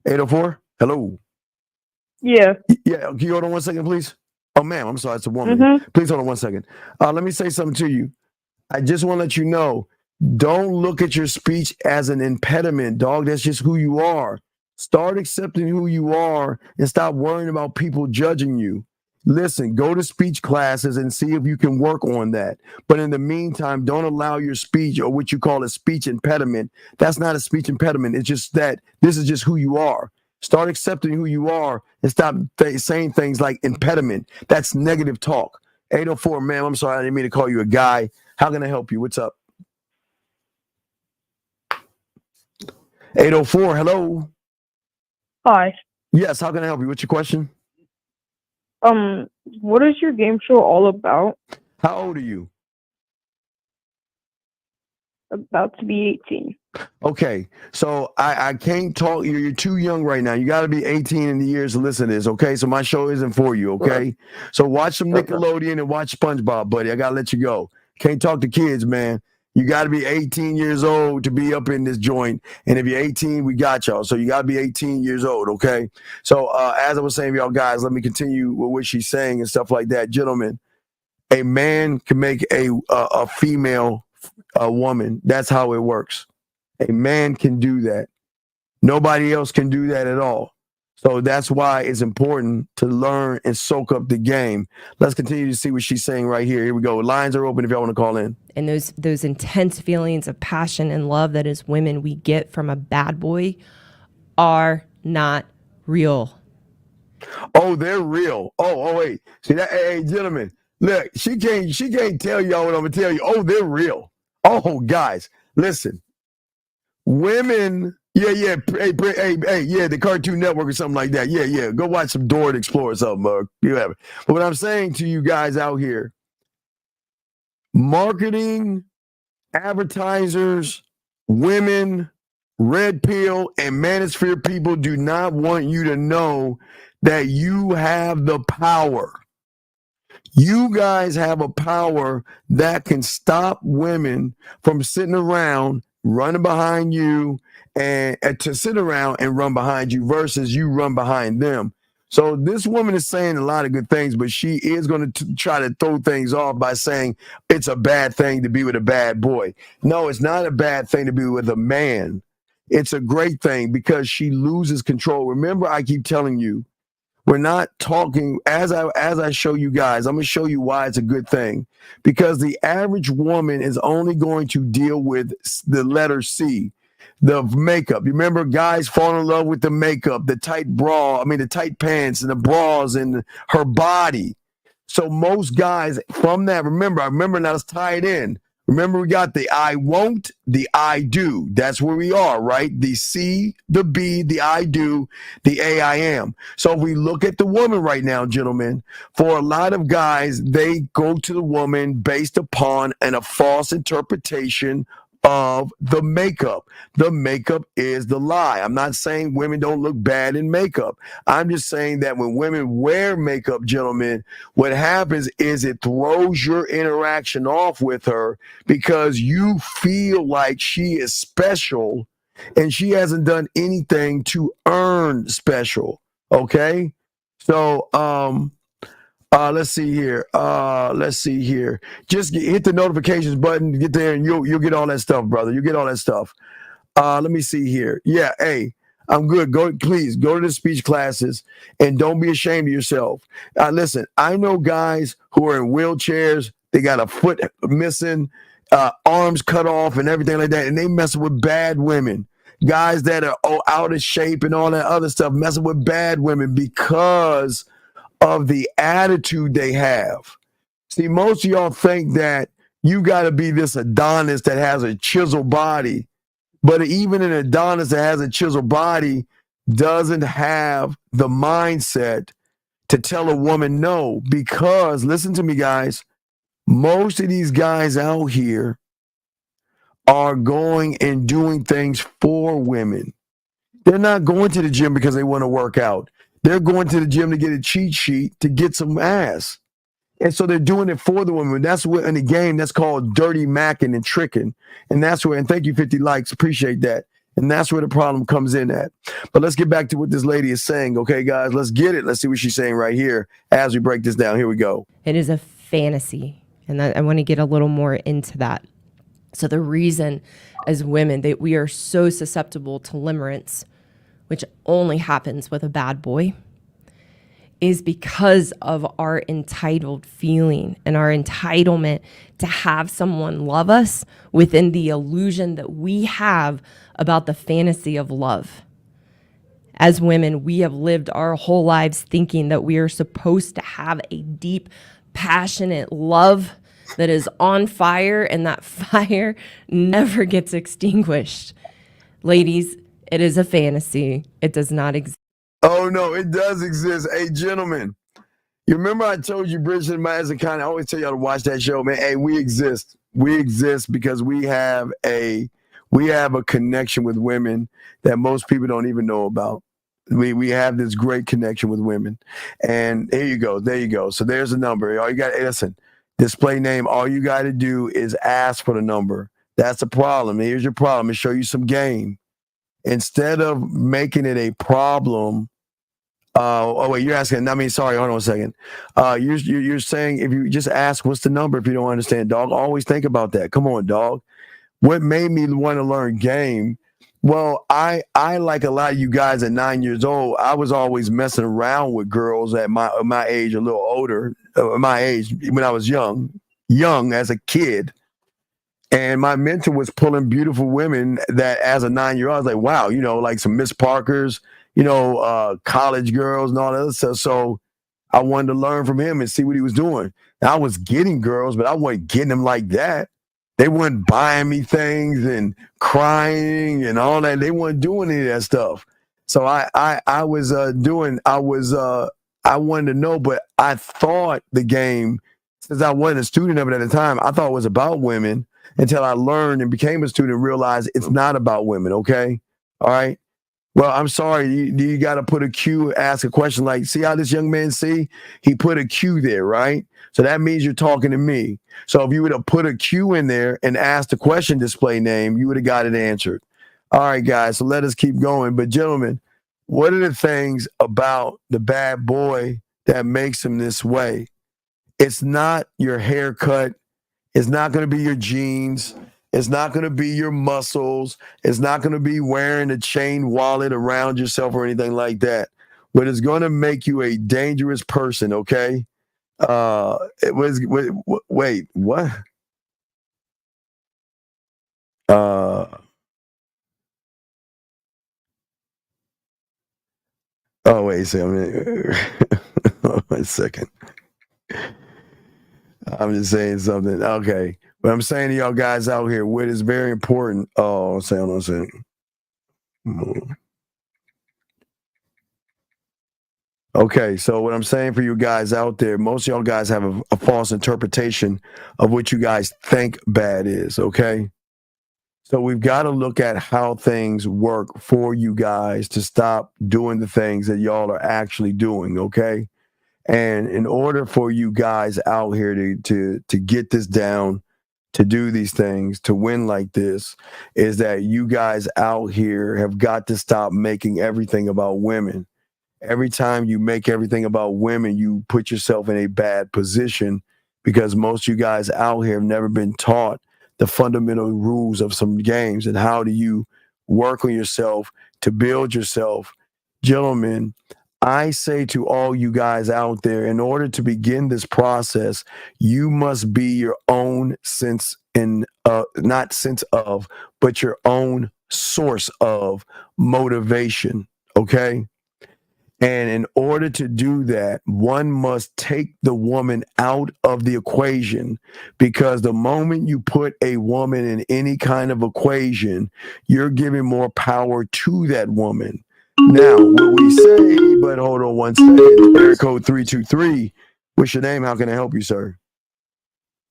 804. Hello. Yeah. Yeah. Can you hold on 1 second, please? Oh, ma'am. I'm sorry. It's a woman. Mm-hmm. Please hold on 1 second. Let me say something to you. I just want to let you know. Don't look at your speech as an impediment, dog. That's just who you are. Start accepting who you are and stop worrying about people judging you. Listen, go to speech classes and see if you can work on that. But in the meantime, don't allow your speech or what you call a speech impediment. That's not a speech impediment. It's just that this is just who you are. Start accepting who you are and stop saying things like impediment. That's negative talk. 804, ma'am, I'm sorry. I didn't mean to call you a guy. How can I help you? What's up? 804, hello. Hi. Yes, how can I help you? What's your question? What is your game show all about? How old are you? about to be 18. Okay, so I can't talk. You're too young right now. You got to be 18 in the years to listen to this, okay? So my show isn't for you, okay? Right. So watch some Nickelodeon and watch SpongeBob, buddy. I got to let you go. Can't talk to kids, man. You got to be 18 years old to be up in this joint. And if you're 18, we got y'all. So you got to be 18 years old, okay? So as I was saying, y'all guys, let me continue with what she's saying and stuff like that. Gentlemen, a man can make a female a woman. That's how it works. A man can do that. Nobody else can do that at all. So that's why it's important to learn and soak up the game. Let's continue to see what she's saying right here. Here we go. Lines are open if y'all want to call in. And those intense feelings of passion and love that as women we get from a bad boy are not real. Oh, they're real. Oh, wait. See that? Hey, gentlemen, look, she can't tell y'all what I'm gonna tell you. Oh, they're real. Oh, guys, listen. Women, yeah, yeah, the Cartoon Network or something like that. Yeah. Go watch some Dora the Explorer or something. You have it. But what I'm saying to you guys out here, marketing, advertisers, women, red pill, and manosphere people do not want you to know that you have the power. You guys have a power that can stop women from sitting around running behind you and to sit around and run behind you versus you run behind them. So this woman is saying a lot of good things, but she is going to try to throw things off by saying it's a bad thing to be with a bad boy. No, it's not a bad thing to be with a man. It's a great thing because she loses control. Remember, I keep telling you, we're not talking, as I show you guys, I'm going to show you why it's a good thing. Because the average woman is only going to deal with the letter C, the makeup. You remember guys fall in love with the makeup, the tight the tight pants and the bras and her body. So most guys from that, remember now, let's tie it in. Remember, we got the I won't, the I do. That's where we are, right? The C, the B, the I do, the A, I am. So if we look at the woman right now, gentlemen, for a lot of guys, they go to the woman based upon a false interpretation of the makeup. The makeup is the lie. I'm not saying women don't look bad in makeup. I'm just saying that when women wear makeup, gentlemen, what happens is it throws your interaction off with her because you feel like she is special and she hasn't done anything to earn special. Okay? So, let's see here. Just hit the notifications button, get there, and you'll get all that stuff, brother. You get all that stuff. Let me see here. Yeah, hey, I'm good. Please go to the speech classes and don't be ashamed of yourself. Listen, I know guys who are in wheelchairs. They got a foot missing, arms cut off, and everything like that, and they messing with bad women. Guys that are out of shape and all that other stuff, messing with bad women because of the attitude they have. See, most of y'all think that you got to be this Adonis that has a chiseled body, but even an Adonis that has a chiseled body doesn't have the mindset to tell a woman no, because listen to me, guys, most of these guys out here are going and doing things for women. They're not going to the gym because they want to work out. They're going to the gym to get a cheat sheet to get some ass. And so they're doing it for the women. That's what in the game that's called dirty macking and tricking. And that's where, and thank you, 50 likes, appreciate that. And that's where the problem comes in at. But let's get back to what this lady is saying. Okay, guys, let's get it. Let's see what she's saying right here as we break this down. Here we go. It is a fantasy. And I want to get a little more into that. So the reason as women that we are so susceptible to limerence, which only happens with a bad boy, is because of our entitled feeling and our entitlement to have someone love us within the illusion that we have about the fantasy of love. As women, we have lived our whole lives thinking that we are supposed to have a deep, passionate love that is on fire, and that fire never gets extinguished. Ladies, it is a fantasy. It does not exist. Oh, no, it does exist. Hey, gentlemen, you remember I told you Bridget and Mazzacon, I always tell y'all to watch that show, man. Hey, we exist. We exist because we have a connection with women that most people don't even know about. We have this great connection with women. And here you go. There you go. So there's a number. All you got, listen, display name, all you got to do is ask for the number. That's the problem. Here's your problem. I'll show you some game. Instead of making it a problem, oh wait, you're asking. I mean, sorry, hold on a second. You're saying if you just ask, what's the number? If you don't understand, dog, always think about that. Come on, dog. What made me want to learn game? Well, I like a lot of you guys at 9 years old. I was always messing around with girls at my age, a little older, my age when I was young as a kid. And my mentor was pulling beautiful women that as a 9-year-old, I was like, wow, like some Miss Parkers, college girls and all that other stuff. So I wanted to learn from him and see what he was doing. Now, I was getting girls, but I wasn't getting them like that. They weren't buying me things and crying and all that. They weren't doing any of that stuff. So I wanted to know, but I thought the game, since I wasn't a student of it at the time, I thought it was about women until I learned and became a student and realized it's not about women, okay? All right? Well, I'm sorry, you got to put a Q, ask a question like, see how this young man see? He put a Q there, right? So that means you're talking to me. So if you would have put a Q in there and asked the question display name, you would have got it answered. All right, guys, so let us keep going. But gentlemen, what are the things about the bad boy that makes him this way? It's not your haircut. It's not going to be your jeans. It's not going to be your muscles. It's not going to be wearing a chain wallet around yourself or anything like that. But it's going to make you a dangerous person, okay? Wait, what? Oh, wait, so one second. I'm just saying something. Okay. But I'm saying to y'all guys out here, what is very important. Oh, hold on a second. Okay, so what I'm saying for you guys out there, most of y'all guys have a false interpretation of what you guys think bad is, okay? So we've got to look at how things work for you guys to stop doing the things that y'all are actually doing, okay? And in order for you guys out here to get this down, to do these things, to win like this, is that you guys out here have got to stop making everything about women. Every time you make everything about women, you put yourself in a bad position because most of you guys out here have never been taught the fundamental rules of some games and how do you work on yourself to build yourself. Gentlemen, I say to all you guys out there, in order to begin this process, you must be your own not sense of, but your own source of motivation, okay? And in order to do that, one must take the woman out of the equation, because the moment you put a woman in any kind of equation, you're giving more power to that woman. Now, what we say, but hold on one second. Area code 323. What's your name? How can I help you, sir?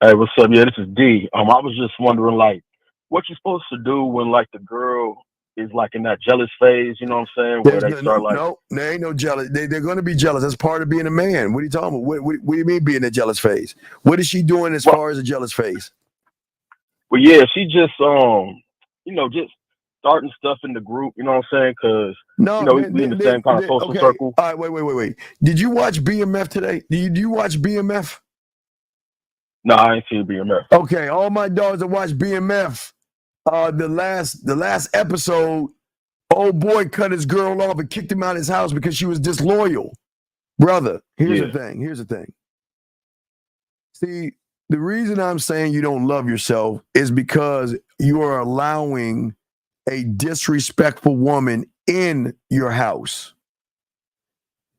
Hey, what's up? Yeah, this is D. I was just wondering, like, what you're supposed to do when, like, the girl is, like, in that jealous phase, you know what I'm saying? Where they start, like... No, there ain't no jealous. They're going to be jealous. That's part of being a man. What are you talking about? What do you mean being in a jealous phase? What is she doing as far as a jealous phase? Well, yeah, she just, just starting stuff in the group, you know what I'm saying? Because, we in the same kind of social circle. All right, wait. Did you watch BMF today? Did you watch BMF? No, I ain't seen BMF. Okay, all my dogs that watch BMF, the last episode, old boy cut his girl off and kicked him out of his house because she was disloyal. Brother, here's the thing. See, the reason I'm saying you don't love yourself is because you are allowing a disrespectful woman in your house.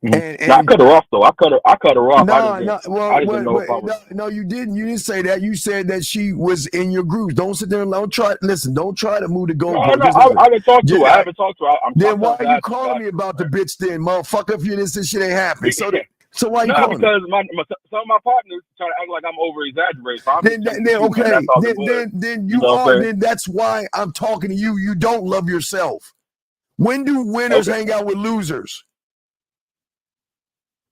And I cut her off though. I cut her off. No, you didn't. You didn't say that. You said that she was in your groups. Don't sit there and don't try to move the goalpost. I haven't talked to her. Then why are you calling me about the bitch then, motherfucker? If you didn't say shit ain't happened. So why you No, calling because some of my partners try to act like I'm over exaggerating. So I'm then, just then okay. okay, That's all it was. then You you know what I'm are. saying? Then that's why I'm talking to you. You don't love yourself. When do winners Okay. hang out with losers?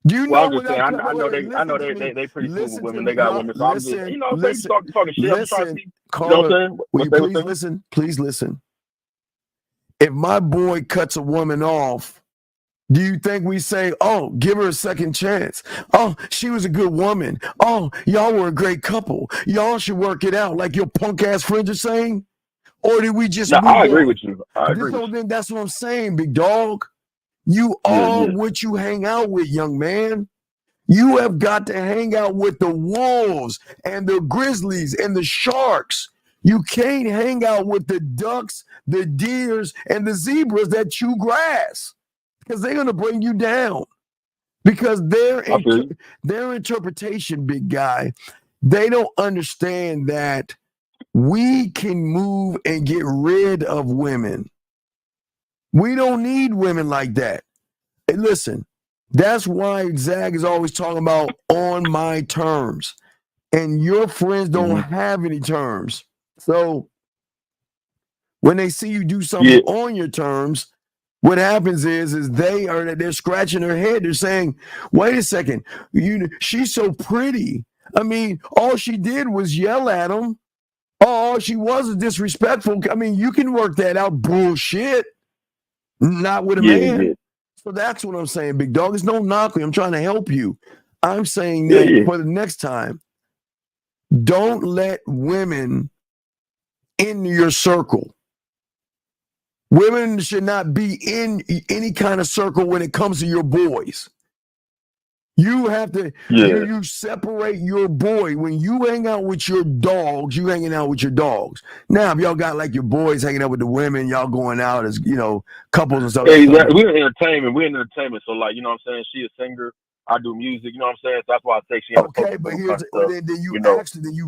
Do you Well, know I'm just when saying. I come I know over? they. I Listen know to me. they pretty smooth with Listen to women. me. They got women. So I'm just, you know what I'm saying? You talking shit. I'm just trying to see. You know what I'm saying? Will What you they were please saying? listen? Please listen. If my boy cuts a woman off, do you think we say, oh, give her a second chance? Oh, she was a good woman. Oh, y'all were a great couple. Y'all should work it out like your punk ass friends are saying? Or did we just No, move I agree on? with you. I agree with you. Then that's what I'm saying, big dog. You are what you hang out with, young man. You have got to hang out with the wolves and the grizzlies and the sharks. You can't hang out with the ducks, the deers, and the zebras that chew grass because they're going to bring you down. Because their interpretation, big guy, they don't understand that we can move and get rid of women. We don't need women like that. Hey, listen, that's why Zag is always talking about on my terms. And your friends don't have any terms. So when they see you do something on your terms, what happens is they're scratching their head. They're saying, wait a second, she's so pretty. I mean, all she did was yell at him. All she was disrespectful. I mean, you can work that out. Bullshit. Not with a man. Yeah. So that's what I'm saying, big dog. It's no knocking. I'm trying to help you. I'm saying that for the next time, don't let women in your circle. Women should not be in any kind of circle when it comes to your boys. You have to, you separate your boy. When you hang out with your dogs, you hanging out with your dogs. Now, if y'all got like your boys hanging out with the women, y'all going out as, couples and stuff. Yeah, exactly. We're in entertainment. So like, you know what I'm saying? She a singer. I do music. You know what I'm saying? So that's why I say she. Okay, but here's then you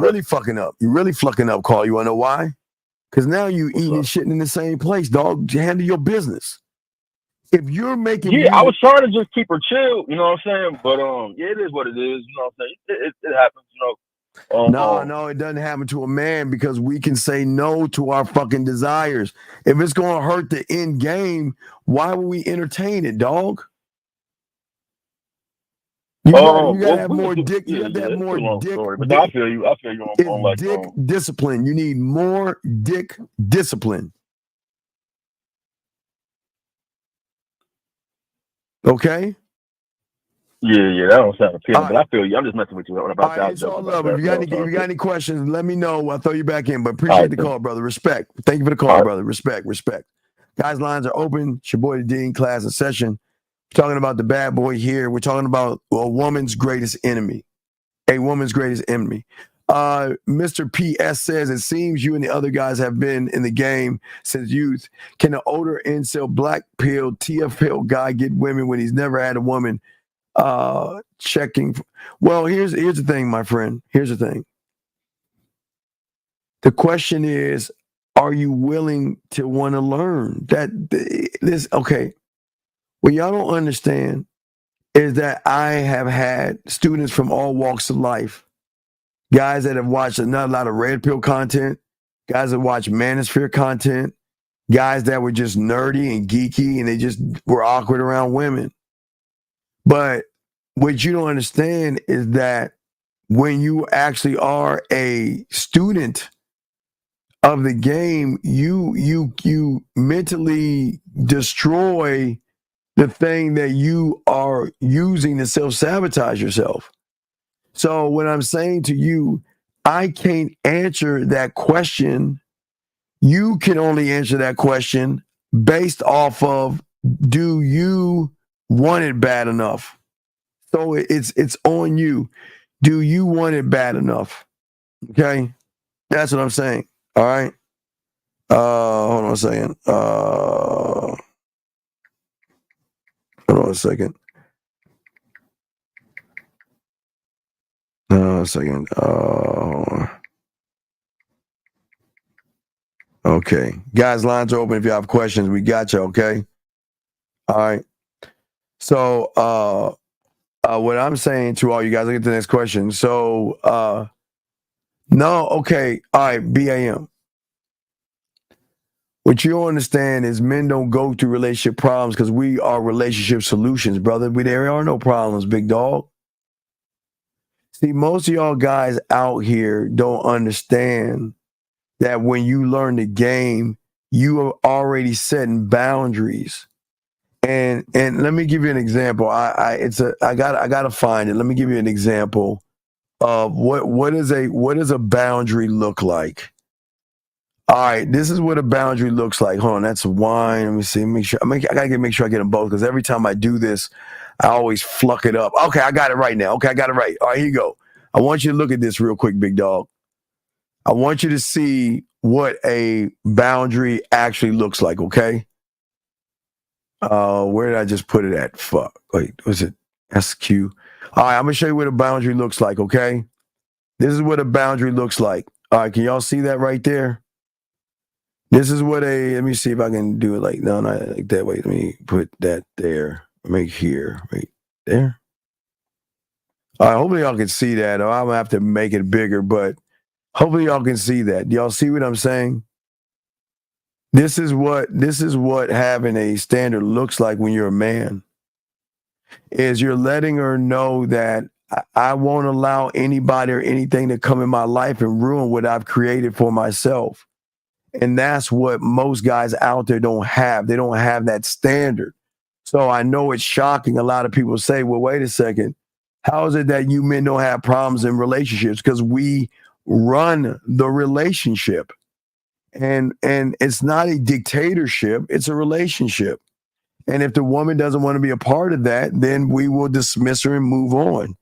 really fucking up. You really fucking up, Carl. You wanna know why? Because now you eating and shitting in the same place, dog. Handle your business. If you're making music, I was trying to just keep her chill, you know what I'm saying? But it is what it is, you know what I'm saying? It happens, you know. No, it doesn't happen to a man because we can say no to our fucking desires. If it's gonna hurt the end game, why would we entertain it, dog? You gotta have more dick. You got to have more dick. But I feel you. I feel you on like dick discipline. You need more dick discipline. Okay. Yeah, that don't sound appealing, but I feel you. I'm just messing with you about that. It's all love. If you got any questions, let me know. I'll throw you back in. But appreciate the call, brother. Respect. Thank you for the call, brother. Respect. Guys, lines are open. It's your boy, the Dean, class in session. We're talking about the bad boy here. We're talking about a woman's greatest enemy. A woman's greatest enemy. Mr. PS says, it seems you and the other guys have been in the game since youth. Can the older incel black pill TFL guy get women when he's never had a woman checking? Well, here's the thing, my friend. Here's the thing. The question is, are you willing to want to learn? Okay. What y'all don't understand is that I have had students from all walks of life. Guys that have watched not a lot of red pill content, guys that watch manosphere content, guys that were just nerdy and geeky and they just were awkward around women. But what you don't understand is that when you actually are a student of the game, you mentally destroy the thing that you are using to self-sabotage yourself. So what I'm saying to you, I can't answer that question. You can only answer that question based off of, do you want it bad enough? So it's on you. Do you want it bad enough? Okay? That's what I'm saying. All right? Hold on a second. Hold on a second. A second. Okay. Guys, lines are open if you have questions. We got you, okay? All right. So what I'm saying to all you guys, I'll get to the next question. So, no, okay, all right, BAM. What you don't understand is men don't go through relationship problems because we are relationship solutions, brother. There are no problems, big dog. See, most of y'all guys out here don't understand that when you learn the game, you are already setting boundaries. And let me give you an example. I gotta find it. Let me give you an example of what does a boundary look like. All right, this is what a boundary looks like. Hold on, that's wine. Let me see. Make sure I gotta make sure I get them both because every time I do this, I always fluck it up. Okay, I got it right now. Okay, I got it right. All right, here you go. I want you to look at this real quick, big dog. I want you to see what a boundary actually looks like, okay? Where did I just put it at? Fuck. Wait, was it SQ? All right, I'm going to show you what a boundary looks like, okay? This is what a boundary looks like. All right, can y'all see that right there? This is what let me see if I can do it like, no, not like that. Wait, let me put that there. Make here, right there. All right, hopefully y'all can see that. Or I'm going to have to make it bigger, but hopefully y'all can see that. Do y'all see what I'm saying? This is what having a standard looks like when you're a man. Is you're letting her know that I won't allow anybody or anything to come in my life and ruin what I've created for myself. And that's what most guys out there don't have. They don't have that standard. So I know it's shocking. A lot of people say, well, wait a second. How is it that you men don't have problems in relationships? Because we run the relationship. And it's not a dictatorship, it's a relationship. And if the woman doesn't want to be a part of that, then we will dismiss her and move on.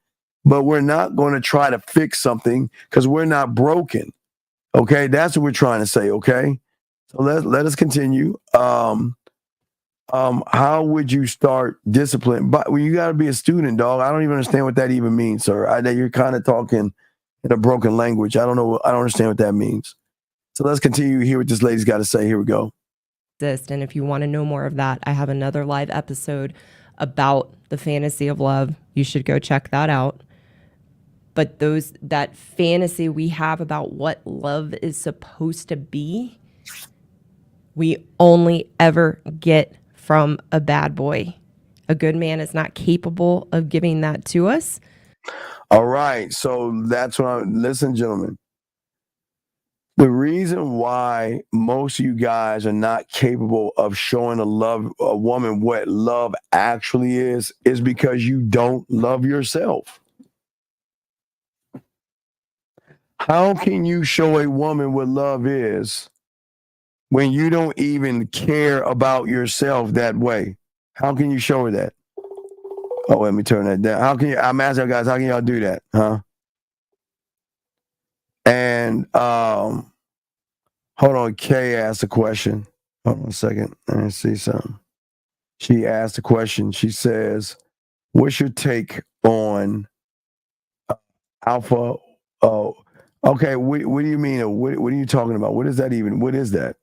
But we're not going to try to fix something because we're not broken. Okay, that's what we're trying to say, okay? So let us continue. How would you start discipline? But well, you got to be a student, dog. I don't even understand what that even means, sir. You're kind of talking in a broken language. I don't know. I don't understand what that means. So let's continue to hear what this lady's got to say. Here we go. And if you want to know more of that, I have another live episode about the fantasy of love. You should go check that out. But that fantasy we have about what love is supposed to be, we only ever get from a bad boy. A good man is not capable of giving that to us. All right. So that's what listen, gentlemen. The reason why most of you guys are not capable of showing a woman what love actually is because you don't love yourself. How can you show a woman what love is when you don't even care about yourself that way? How can you show her that? Oh, let me turn that down. I'm asking you guys, how can y'all do that? Huh? And hold on, Kay asked a question. Hold on a second. Let me see something. She asked a question. She says, what's your take on alpha? Oh, okay. What do you mean? What are you talking about? What is that even? What is that?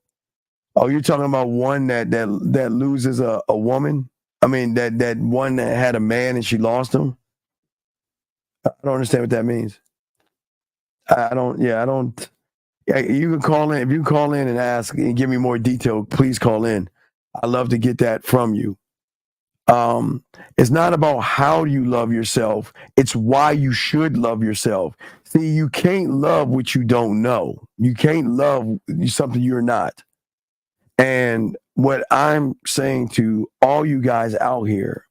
Oh, you're talking about one that loses a woman? I mean, that one that had a man and she lost him? I don't understand what that means. I don't. Yeah, you can call in. If you can call in and ask and give me more detail, please call in. I'd love to get that from you. It's not about how you love yourself. It's why you should love yourself. See, you can't love what you don't know. You can't love something you're not. And what I'm saying to all you guys out here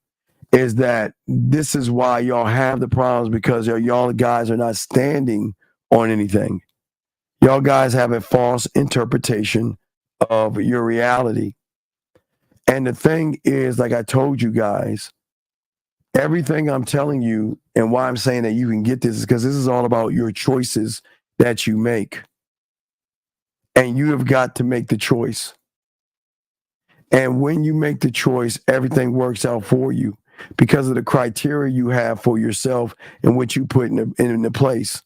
is that this is why y'all have the problems, because y'all guys are not standing on anything. Y'all guys have a false interpretation of your reality. And the thing is, like I told you guys, everything I'm telling you and why I'm saying that you can get this is because this is all about your choices that you make. And you have got to make the choice. And when you make the choice, everything works out for you because of the criteria you have for yourself and what you put into place.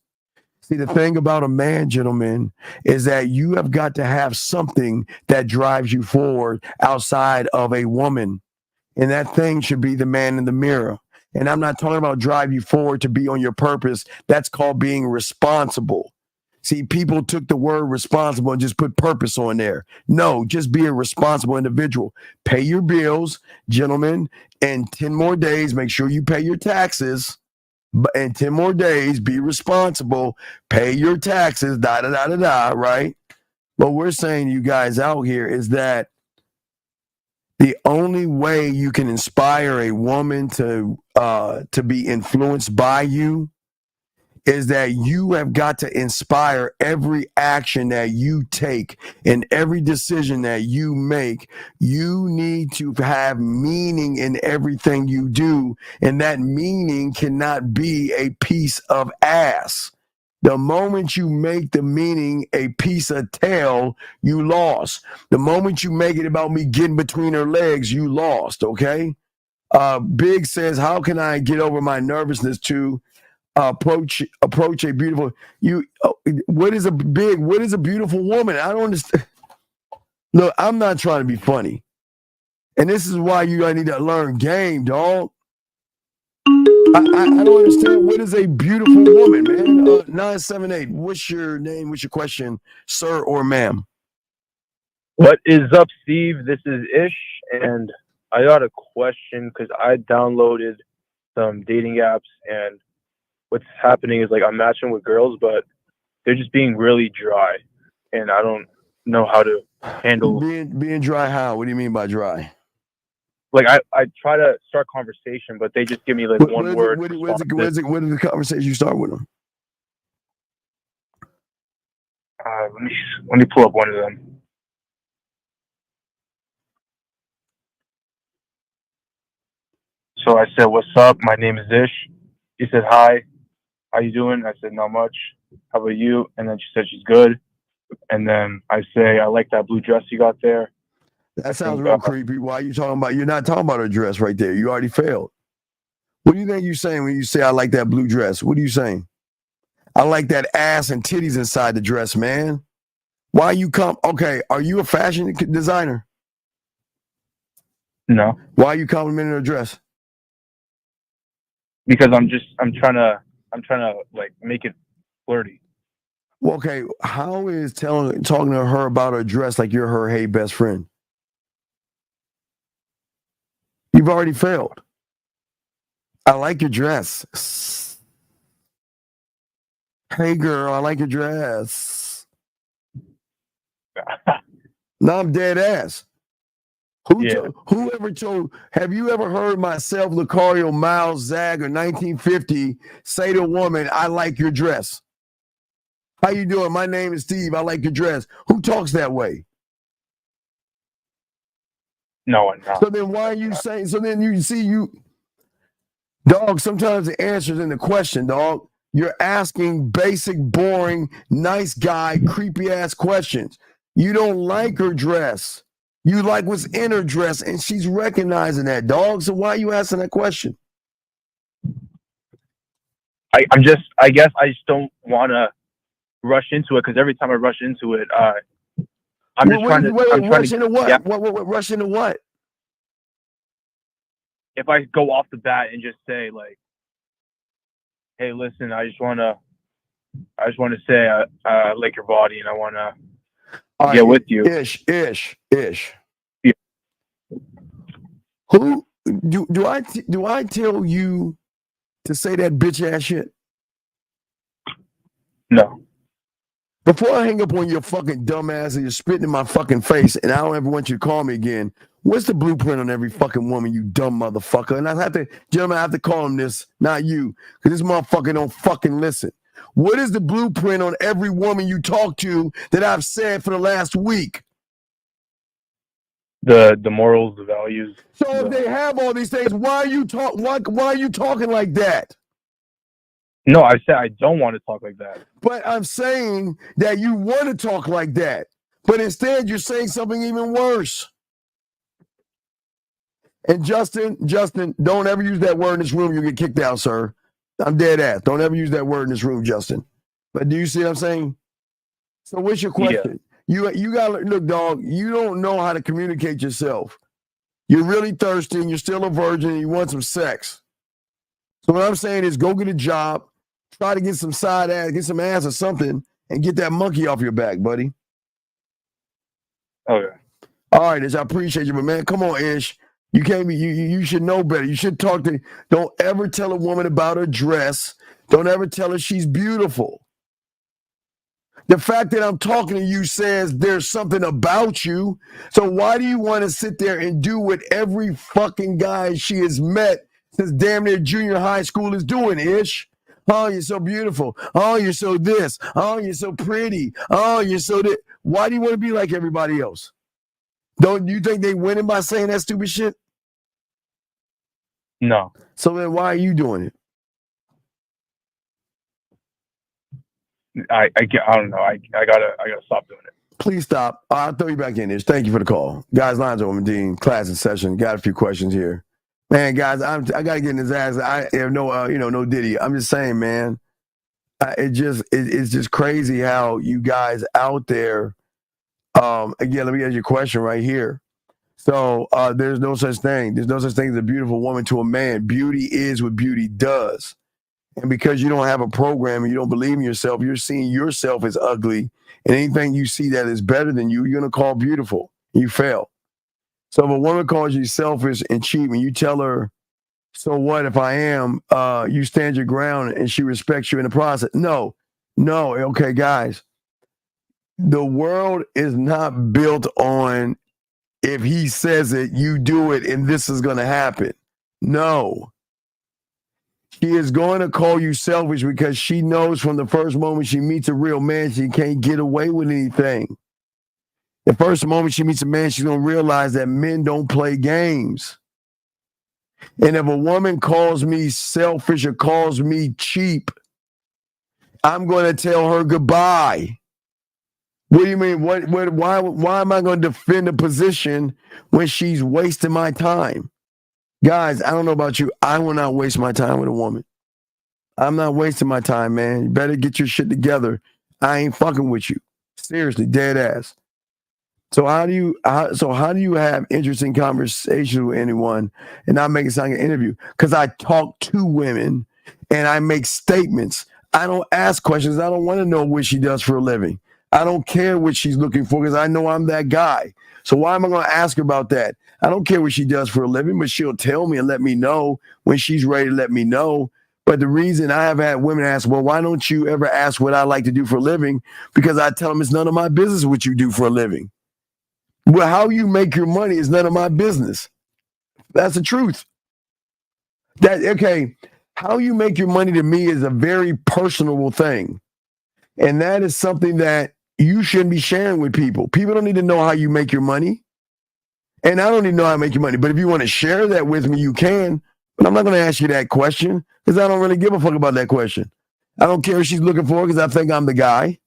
See, the thing about a man, gentlemen, is that you have got to have something that drives you forward outside of a woman. And that thing should be the man in the mirror. And I'm not talking about drive you forward to be on your purpose. That's called being responsible. See, people took the word responsible and just put purpose on there. No, just be a responsible individual. Pay your bills, gentlemen, and 10 more days, make sure you pay your taxes. And 10 more days, be responsible, pay your taxes, right? What we're saying to you guys out here is that the only way you can inspire a woman to be influenced by you is that you have got to inspire every action that you take and every decision that you make. You need to have meaning in everything you do, and that meaning cannot be a piece of ass. The moment you make the meaning a piece of tail, you lost. The moment you make it about me getting between her legs, you lost, okay? Big says, how can I get over my nervousness to approach a beautiful what is a beautiful woman? I don't understand. Look, I'm not trying to be funny, and this is why you need to learn game, dog. I don't understand. What is a beautiful woman, man? 978, what's your name, what's your question, sir or ma'am? What is up, Steve? This is Ish, and I got a question because I downloaded some dating apps, and what's happening is, like, I'm matching with girls, but they're just being really dry, and I don't know how to handle being dry. How? What do you mean by dry? Like, I try to start conversation, but they just give me like one word. What is the conversation you start with them? Let me pull up one of them. So I said, "What's up? My name is Ish." She said, "Hi. How you doing?" I said, "Not much. How about you?" And then she said she's good. And then I say, "I like that blue dress you got there." That sounds real creepy. Why are you talking about? You're not talking about a dress right there. You already failed. What do you think you're saying when you say, "I like that blue dress"? What are you saying? I like that ass and titties inside the dress, man. Why you come? Okay, are you a fashion designer? No. Why are you complimenting her dress? Because I'm trying to like make it flirty. Well, okay, how is talking to her about her dress like you're her hey best friend? You've already failed. I like your dress. Hey girl, I like your dress. No, I'm dead ass. Whoever told? Have you ever heard myself, Lucario, Miles, Zag, or 1950 say to a woman, "I like your dress"? How you doing? My name is Steve. I like your dress. Who talks that way? No one. No. So then why are you saying? So then you see dog. Sometimes the answer's in the question, dog. You're asking basic, boring, nice guy, creepy ass questions. You don't like her dress. You like what's in her dress, and she's recognizing that, dog. So why are you asking that question? I guess I just don't want to rush into it, because every time I rush into it, I'm just trying to. Rush into what? Yeah. What? Rush into what? If I go off the bat and just say, like, "Hey, listen, I just want to say I like your body and I want to get with you." Ish. Yeah. Who do I tell you to say that bitch ass shit? No. Before I hang up on your fucking dumb ass and you're spitting in my fucking face and I don't ever want you to call me again, what's the blueprint on every fucking woman, you dumb motherfucker? And I have to call him this, not you, because this motherfucker don't fucking listen. What is the blueprint on every woman you talk to that I've said for the last week? The morals, the values. So if they have all these things, why are you talking like that? No, I said I don't want to talk like that. But I'm saying that you want to talk like that. But instead, you're saying something even worse. And Justin, don't ever use that word in this room. You'll get kicked out, sir. I'm dead ass. Don't ever use that word in this room, Justin. But do you see what I'm saying? So what's your question? Yeah. You got to look, dog, you don't know how to communicate yourself. You're really thirsty and you're still a virgin and you want some sex. So what I'm saying is go get a job, try to get some side ass, get some ass or something, and get that monkey off your back, buddy. Okay. All right, Ish, I appreciate you, but man, come on, Ish. You can't be. You should know better. You should talk to. Don't ever tell a woman about her dress. Don't ever tell her she's beautiful. The fact that I'm talking to you says there's something about you. So why do you want to sit there and do what every fucking guy she has met since damn near junior high school is doing, Ish? Oh, you're so beautiful. Oh, you're so this. Oh, you're so pretty. Oh, you're so that. Why do you want to be like everybody else? Don't you think they winning by saying that stupid shit? No. So then why are you doing it? I don't know. I gotta stop doing it. Please stop. I'll throw you back in this. Thank you for the call. Guys, lines open, Dean. Class in session. Got a few questions here. Man, guys, I gotta get in his ass. I have no no Diddy. I'm just saying, man. It's just crazy how you guys out there. Again, let me get your question right here. So there's no such thing. There's no such thing as a beautiful woman to a man. Beauty is what beauty does. And because you don't have a program and you don't believe in yourself, you're seeing yourself as ugly. And anything you see that is better than you, you're going to call beautiful. You fail. So if a woman calls you selfish and cheap and you tell her, so what if I am, you stand your ground and she respects you in the process. No. Okay, guys. The world is not built on if he says it, you do it, and this is going to happen. No. She is going to call you selfish because she knows from the first moment she meets a real man, she can't get away with anything. The first moment she meets a man, she's going to realize that men don't play games. And if a woman calls me selfish or calls me cheap, I'm going to tell her goodbye. What do you mean? Why am I going to defend a position when she's wasting my time? Guys, I don't know about you. I will not waste my time with a woman. I'm not wasting my time, man. You better get your shit together. I ain't fucking with you. Seriously, dead ass. So how do you have interesting conversations with anyone and not make it sound like an interview? Because I talk to women and I make statements. I don't ask questions. I don't want to know what she does for a living. I don't care what she's looking for because I know I'm that guy. So why am I going to ask her about that? I don't care what she does for a living, but she'll tell me and let me know when she's ready to let me know. But the reason I have had women ask, well, why don't you ever ask what I like to do for a living? Because I tell them it's none of my business what you do for a living. Well, how you make your money is none of my business. That's the truth. How you make your money to me is a very personal thing. And that is something that you shouldn't be sharing with people. People don't need to know how you make your money. And I don't need to know how to make your money. But if you want to share that with me, you can. But I'm not going to ask you that question because I don't really give a fuck about that question. I don't care what she's looking for because I think I'm the guy.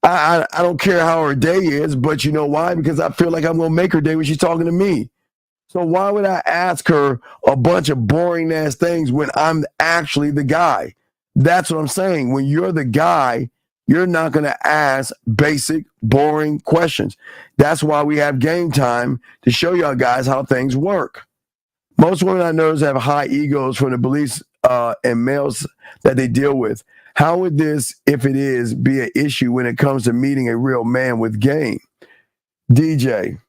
I don't care how her day is, but you know why? Because I feel like I'm going to make her day when she's talking to me. So why would I ask her a bunch of boring ass things when I'm actually the guy? That's what I'm saying. When you're the guy, you're not going to ask basic, boring questions. That's why we have game time to show y'all guys how things work. Most women I know have high egos from the beliefs and males that they deal with. How would this, if it is, be an issue when it comes to meeting a real man with game? DJ.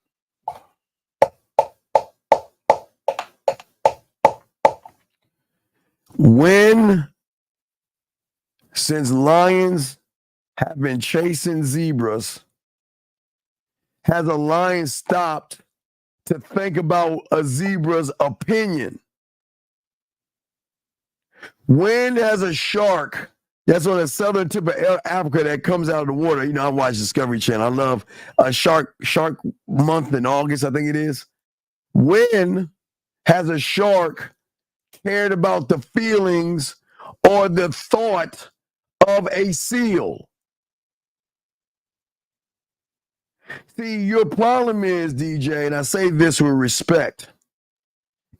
When, since lions have been chasing zebras, has a lion stopped to think about a zebra's opinion? When has a shark that's on the southern tip of Africa that comes out of the water? You know, I watch Discovery Channel. I love a Shark Month in August, I think it is. When has a shark cared about the feelings or the thought of a seal? See, your problem is, DJ, and I say this with respect,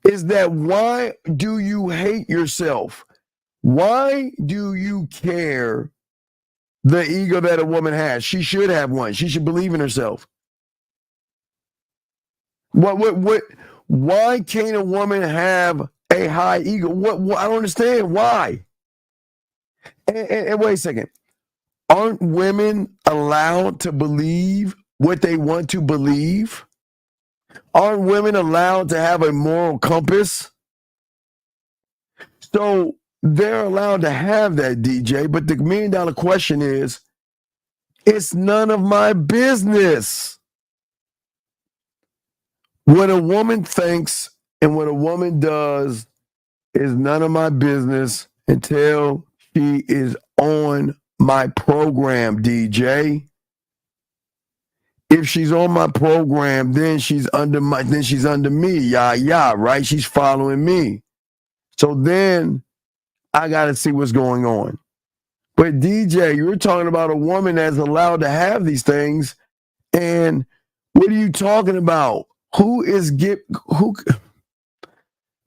is that why do you hate yourself? Why do you care the ego that a woman has? She should have one. She should believe in herself. Why can't a woman have a high ego. What I don't understand why. And wait a second. Aren't women allowed to believe what they want to believe? Aren't women allowed to have a moral compass? So they're allowed to have that, DJ. But the $1 million question is, it's none of my business. What a woman thinks and what a woman does is none of my business until she is on my program, DJ. If she's on my program, then she's under me. Yeah, right? She's following me. So then I got to see what's going on. But DJ, you're talking about a woman that's allowed to have these things. And what are you talking about?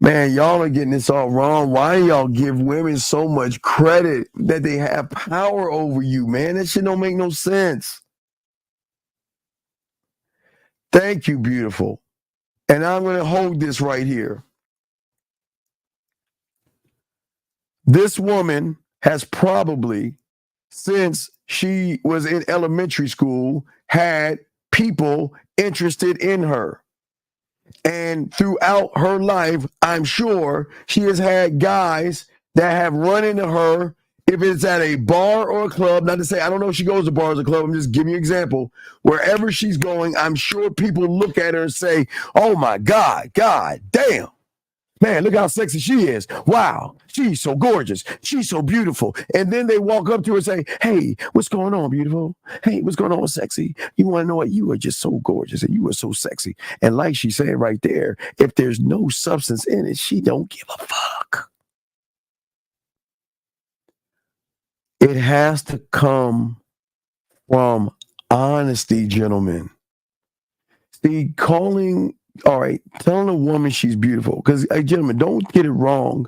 Man, y'all are getting this all wrong. Why do y'all give women so much credit that they have power over you, man? That shit don't make no sense. Thank you, beautiful. And I'm going to hold this right here. This woman has probably, since she was in elementary school, had people interested in her. And throughout her life, I'm sure she has had guys that have run into her, if it's at a bar or a club, not to say, I don't know if she goes to bars or clubs, I'm just giving you an example. Wherever she's going, I'm sure people look at her and say, oh my God, God damn. Man, look how sexy she is. Wow, she's so gorgeous. She's so beautiful. And then they walk up to her and say, hey, what's going on, beautiful? Hey, what's going on, sexy? You want to know what? You are just so gorgeous and you are so sexy. And like she said right there, if there's no substance in it, she don't give a fuck. It has to come from honesty, gentlemen. See, telling a woman she's beautiful, because, gentlemen, don't get it wrong.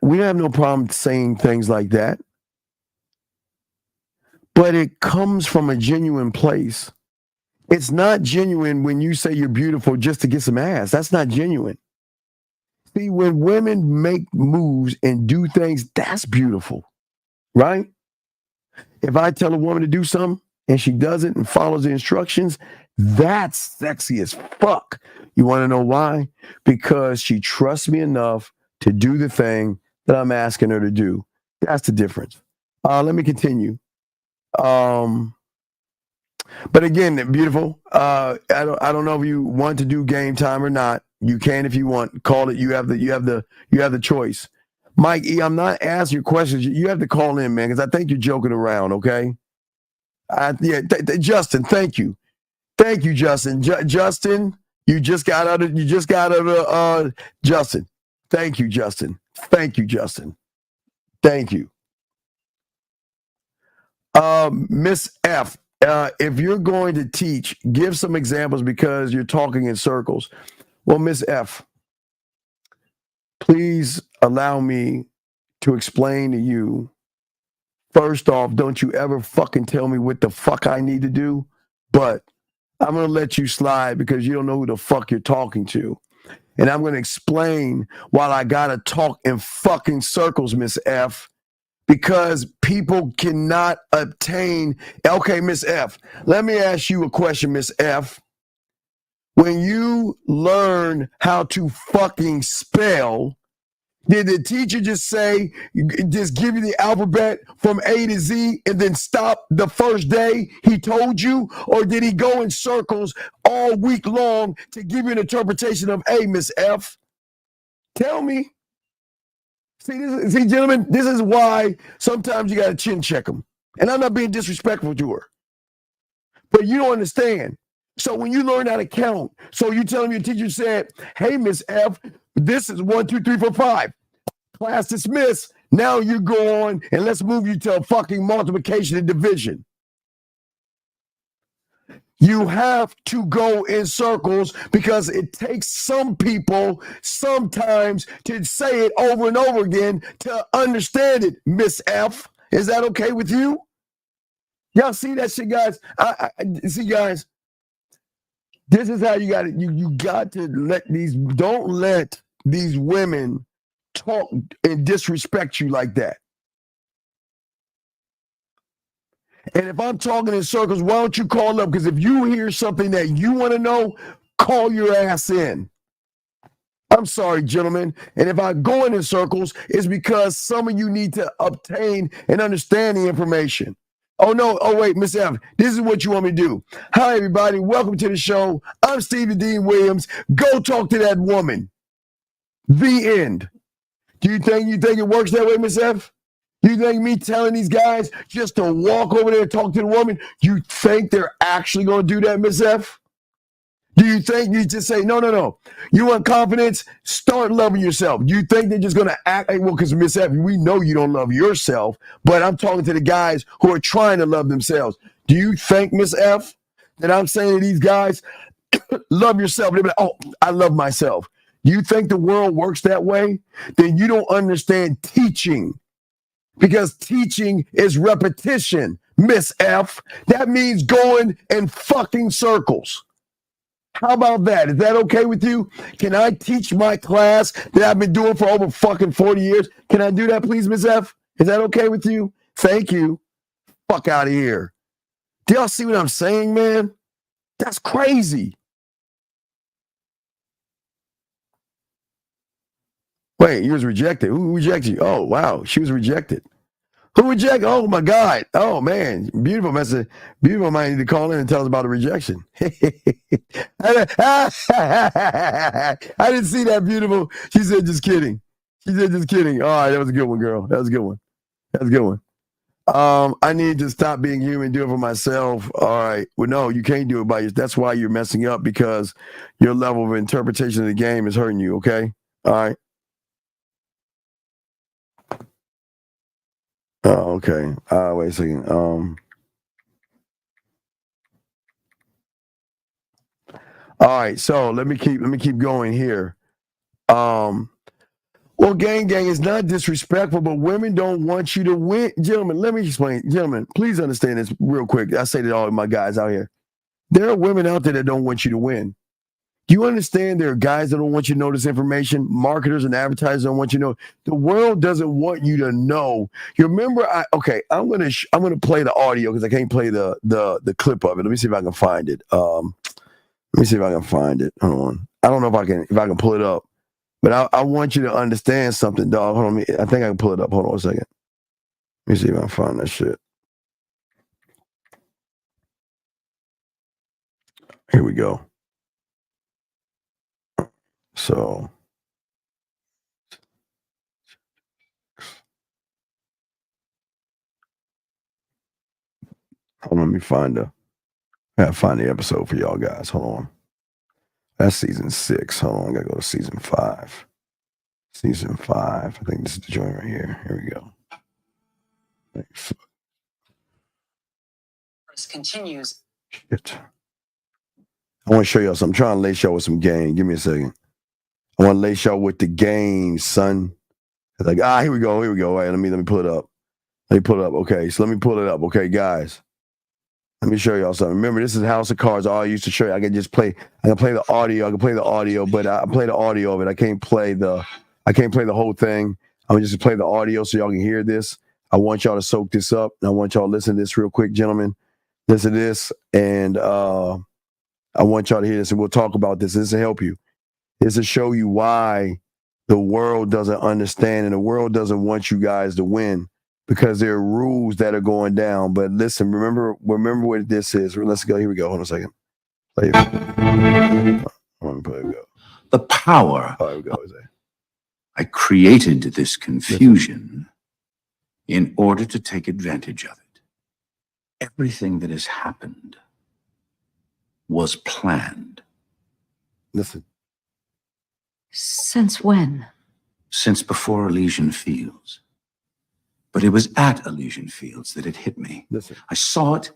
We have no problem saying things like that. But it comes from a genuine place. It's not genuine when you say you're beautiful just to get some ass. That's not genuine. See, when women make moves and do things, that's beautiful, right? If I tell a woman to do something and she does it and follows the instructions, that's sexy as fuck. You want to know why? Because she trusts me enough to do the thing that I'm asking her to do. That's the difference. Let me continue. But again, beautiful. I don't know if you want to do game time or not. You can if you want. Call it. You have the choice. Mike E, I'm not asking your questions. You have to call in, man, because I think you're joking around. Okay. Justin, thank you. Thank you, Justin. Justin, you just got out of Justin. Thank you, Justin. Thank you, Justin. Thank you. Miss F, if you're going to teach, give some examples because you're talking in circles. Well, Miss F, please allow me to explain to you. First off, don't you ever fucking tell me what the fuck I need to do, but I'm going to let you slide because you don't know who the fuck you're talking to. And I'm going to explain while I got to talk in fucking circles, Miss F, because people cannot obtain. Okay, Miss F, let me ask you a question, Miss F. When you learn how to fucking spell, did the teacher just give you the alphabet from A to Z and then stop the first day he told you? Or did he go in circles all week long to give you an interpretation of A, Miss F? Tell me. See, gentlemen, this is why sometimes you got to chin check them. And I'm not being disrespectful to her. But you don't understand. So when you learn how to count, so you tell them your teacher said, hey, Miss F, this is 1, 2, 3, 4, 5. Class dismissed. Now you go on and let's move you to fucking multiplication and division. You have to go in circles because it takes some people sometimes to say it over and over again to understand it, Miss F. Is that okay with you? Y'all see that shit, guys? See, guys, This is how you got it. You got to don't let these women talk and disrespect you like that. And if I'm talking in circles, why don't you call up? Because if you hear something that you want to know, call your ass in. I'm sorry, gentlemen. And if I go in circles, it's because some of you need to obtain and understand the information. Oh, no. Oh, wait, Miss F. This is what you want me to do. Hi, everybody. Welcome to the show. I'm Steve Dean Williams. Go talk to that woman. The end. Do you think it works that way, Miss F? You think me telling these guys just to walk over there and talk to the woman, you think they're actually going to do that, Miss F? Do you think you just say, no. You want confidence? Start loving yourself. You think they're just going to act like, well, because Miss F, we know you don't love yourself, but I'm talking to the guys who are trying to love themselves. Do you think, Miss F, that I'm saying to these guys, love yourself? They'll be like, oh, I love myself. You think the world works that way? Then you don't understand teaching. Because teaching is repetition, Miss F. That means going in fucking circles. How about that? Is that okay with you? Can I teach my class that I've been doing for over fucking 40 years? Can I do that, please, Miss F? Is that okay with you? Thank you. Fuck out of here. Do y'all see what I'm saying, man? That's crazy. Wait, you was rejected. Who rejected you? Oh, wow. She was rejected. Who rejected? Oh, my God. Oh, man. Beautiful message. Beautiful might need to call in and tell us about the rejection. I didn't see that, beautiful. She said, just kidding. She said, just kidding. All right, that was a good one, girl. That was a good one. That was a good one. I need to stop being human, do it for myself. All right. Well, no, you can't do it by yourself. That's why you're messing up, because your level of interpretation of the game is hurting you, okay? All right. Oh, okay. Wait a second. All right. So let me keep going here. Well, gang, it's not disrespectful, but women don't want you to win. Gentlemen, let me explain. Gentlemen, please understand this real quick. I say to all of my guys out here. There are women out there that don't want you to win. Do you understand there are guys that don't want you to know this information? Marketers and advertisers don't want you to know. The world doesn't want you to know. You remember, I'm gonna play the audio because I can't play the clip of it. Let me see if I can find it. Let me see if I can find it. Hold on. I don't know if I can pull it up. But I want you to understand something, dog. Hold on. I think I can pull it up. Hold on a second. Let me see if I can find that shit. Here we go. So, hold on, let me find the episode for y'all guys. Hold on. That's season 6. Hold on, I gotta go to season 5. Season 5. I think this is the joint right here. Here we go. Continues. Shit. I want to show y'all something. I'm trying to lace y'all with some game. Give me a second. I want to lace y'all with the game, son. It's like, here we go. All right, let me pull it up. Okay, so let me pull it up. Okay, guys. Let me show y'all something. Remember, this is House of Cards. All I used to show you. I can play the audio, but I play the audio of it. I can't play the whole thing. I'm just play the audio so y'all can hear this. I want y'all to soak this up. And I want y'all to listen to this real quick, gentlemen. Listen to this, and I want y'all to hear this, and we'll talk about this. This will help you. This will show you why the world doesn't understand and the world doesn't want you guys to win, because there are rules that are going down. But listen, remember what this is. Let's go. Here we go. Hold on a second. Let me go. The power. I created this confusion in order to take advantage of it. Everything that has happened was planned. Listen. Since when? Since before Elysian Fields. But it was at Elysian Fields that it hit me. Listen. I saw it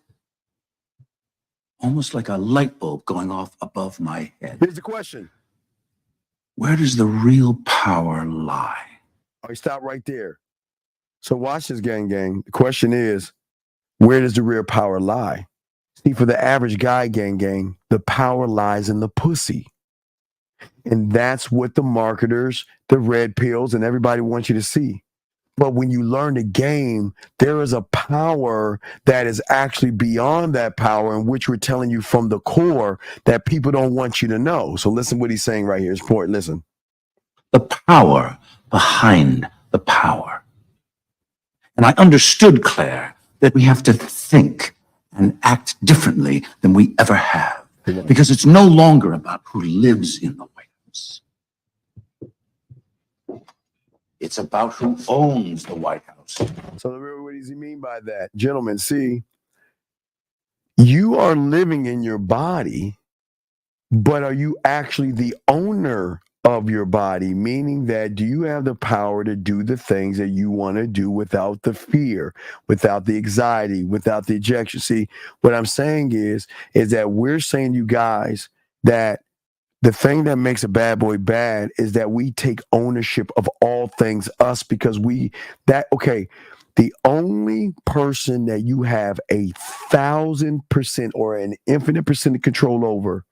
almost like a light bulb going off above my head. Here's the question. Where does the real power lie? All right, stop right there. So watch this, gang. The question is, where does the real power lie? See, for the average guy, gang, the power lies in the pussy. And that's what the marketers, the red pills, and everybody wants you to see. But when you learn the game, there is a power that is actually beyond that power, in which we're telling you from the core that people don't want you to know. So listen what he's saying right here. It's important. Listen. The power behind the power. And I understood, Claire, that we have to think and act differently than we ever have. Because it's no longer about who lives in the White House. It's about who owns the White House. So what does he mean by that? Gentlemen, see, you are living in your body, but are you actually the owner of your body? Meaning that, do you have the power to do the things that you want to do without the fear, without the anxiety, without the ejection? See, what I'm saying is that we're saying, you guys, that the thing that makes a bad boy bad is that we take ownership of all things us, because the only person that you have 1,000% or an infinite percent of control over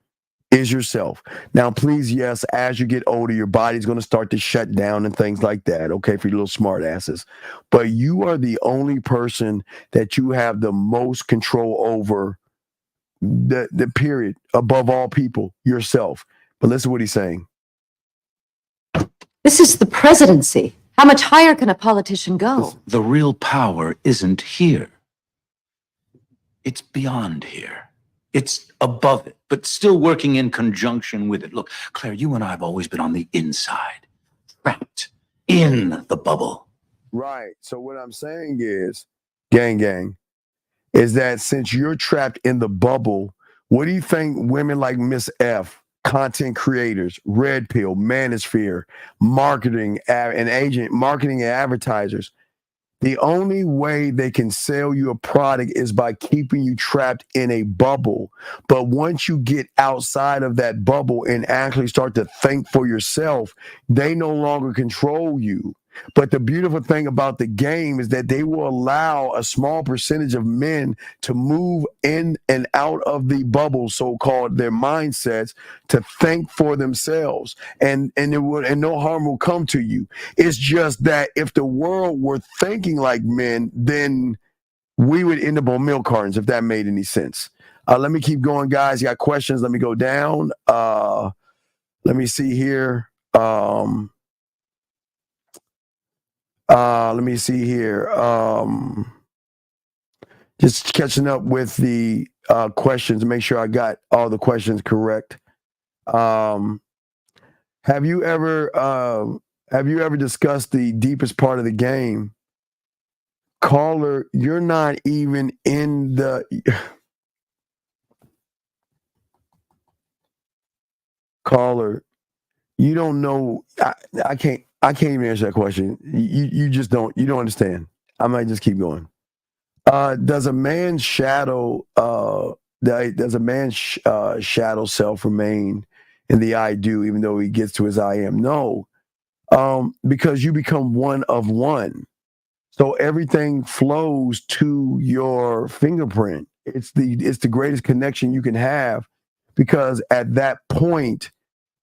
is yourself. Now, please, yes, as you get older, your body's going to start to shut down and things like that, okay, for your little smart asses. But you are the only person that you have the most control over, the period, above all people, yourself. But listen to what he's saying. This is the presidency. How much higher can a politician go? The real power isn't here. It's beyond here. It's above it, but still working in conjunction with it. Look, Claire, you and I have always been on the inside, trapped in the bubble. Right. So what I'm saying is, gang, is that since you're trapped in the bubble, what do you think women like Miss F, content creators, red pill, manosphere, marketing and advertisers, the only way they can sell you a product is by keeping you trapped in a bubble. But once you get outside of that bubble and actually start to think for yourself, they no longer control you. But the beautiful thing about the game is that they will allow a small percentage of men to move in and out of the bubble, so-called their mindsets, to think for themselves, and no harm will come to you. It's just that if the world were thinking like men, then we would end up on milk cartons, if that made any sense. Let me keep going, guys. You got questions? Let me go down. Let me see here. Let me see here. Just catching up with the questions to make sure I got all the questions correct. Have you ever discussed the deepest part of the game? Caller, you're not even in the caller. You don't know. I can't even answer that question. You just don't. You don't understand. I might just keep going. Does a man's shadow shadow self remain in the I do, even though he gets to his I am? No, because you become one of one. So everything flows to your fingerprint. It's the greatest connection you can have, because at that point,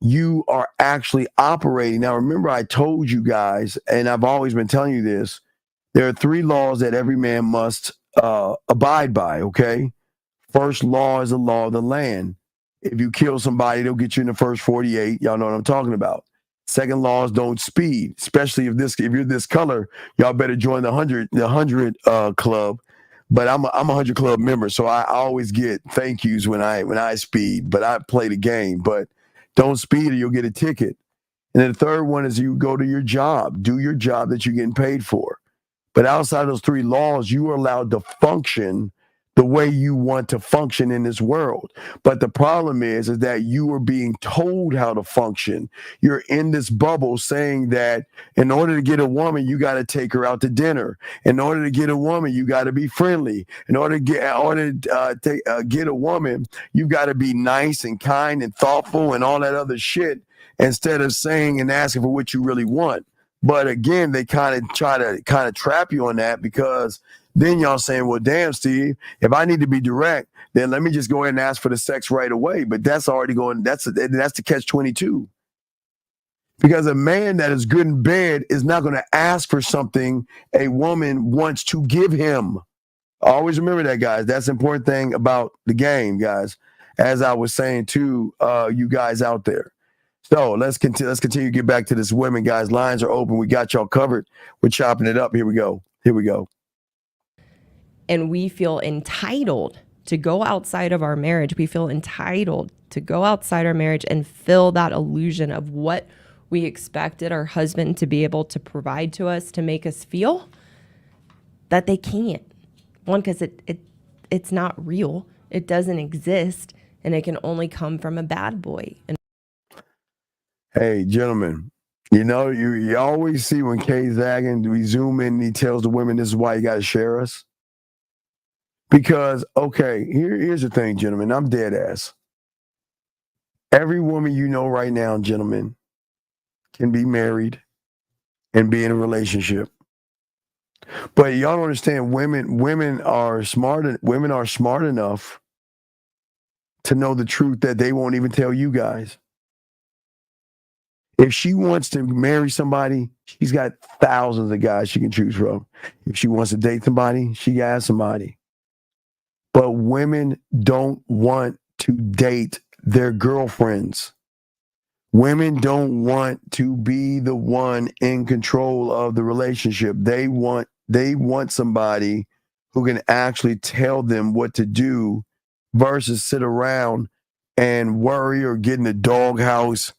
you are actually operating. Now, remember, I told you guys, and I've always been telling you this, there are 3 laws that every man must abide by, okay? First law is the law of the land. If you kill somebody, they'll get you in the first 48. Y'all know what I'm talking about. Second law is don't speed, especially if you're this color, y'all better join the 100 club. But I'm a 100 club member, so I always get thank yous when I speed, but I play the game. But don't speed or you'll get a ticket. And then the third one is you go to your job. Do your job that you're getting paid for. But outside of those 3 laws, you are allowed to function the way you want to function in this world. But the problem is that you are being told how to function. You're in this bubble saying that in order to get a woman, you got to take her out to dinner. In order to get a woman, you got to be friendly. In order to get a woman, you got to be nice and kind and thoughtful and all that other shit, instead of saying and asking for what you really want. But again, they kind of try to trap you on that, because then y'all saying, well, damn, Steve, if I need to be direct, then let me just go ahead and ask for the sex right away. But that's already going, that's the catch-22. Because a man that is good in bed is not going to ask for something a woman wants to give him. Always remember that, guys. That's the important thing about the game, guys. As I was saying to you guys out there. So let's continue to get back to this women, guys. Lines are open. We got y'all covered. We're chopping it up. Here we go. And we feel entitled to go outside of our marriage. We feel entitled to go outside our marriage and fill that illusion of what we expected our husband to be able to provide to us to make us feel that they can't. One, because it's not real. It doesn't exist. And it can only come from a bad boy. Hey, gentlemen, you always see when Kay's zagging, we zoom in and he tells the women, this is why you got to share us. Because, okay, here's the thing, gentlemen. I'm dead ass. Every woman you know right now, gentlemen, can be married and be in a relationship. But y'all don't understand, women are smart enough to know the truth that they won't even tell you guys. If she wants to marry somebody, she's got thousands of guys she can choose from. If she wants to date somebody, she got somebody. But women don't want to date their girlfriends. Women don't want to be the one in control of the relationship. They want somebody who can actually tell them what to do versus sit around and worry or get in the doghouse,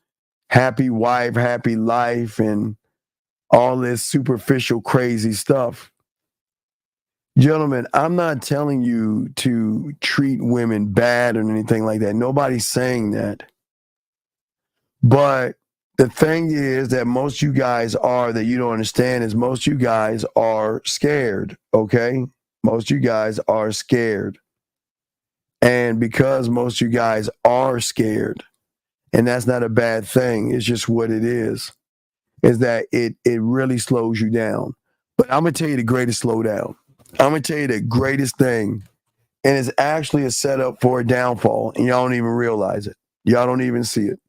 happy wife, happy life, and all this superficial crazy stuff. Gentlemen, I'm not telling you to treat women bad or anything like that. Nobody's saying that. But the thing is that most you guys that you don't understand is most you guys are scared, okay? Most you guys are scared. And because most you guys are scared, and that's not a bad thing, it's just what it is that it really slows you down. But I'm going to tell you the greatest slowdown. I'm going to tell you the greatest thing, and it's actually a setup for a downfall, and y'all don't even realize it. Y'all don't even see it.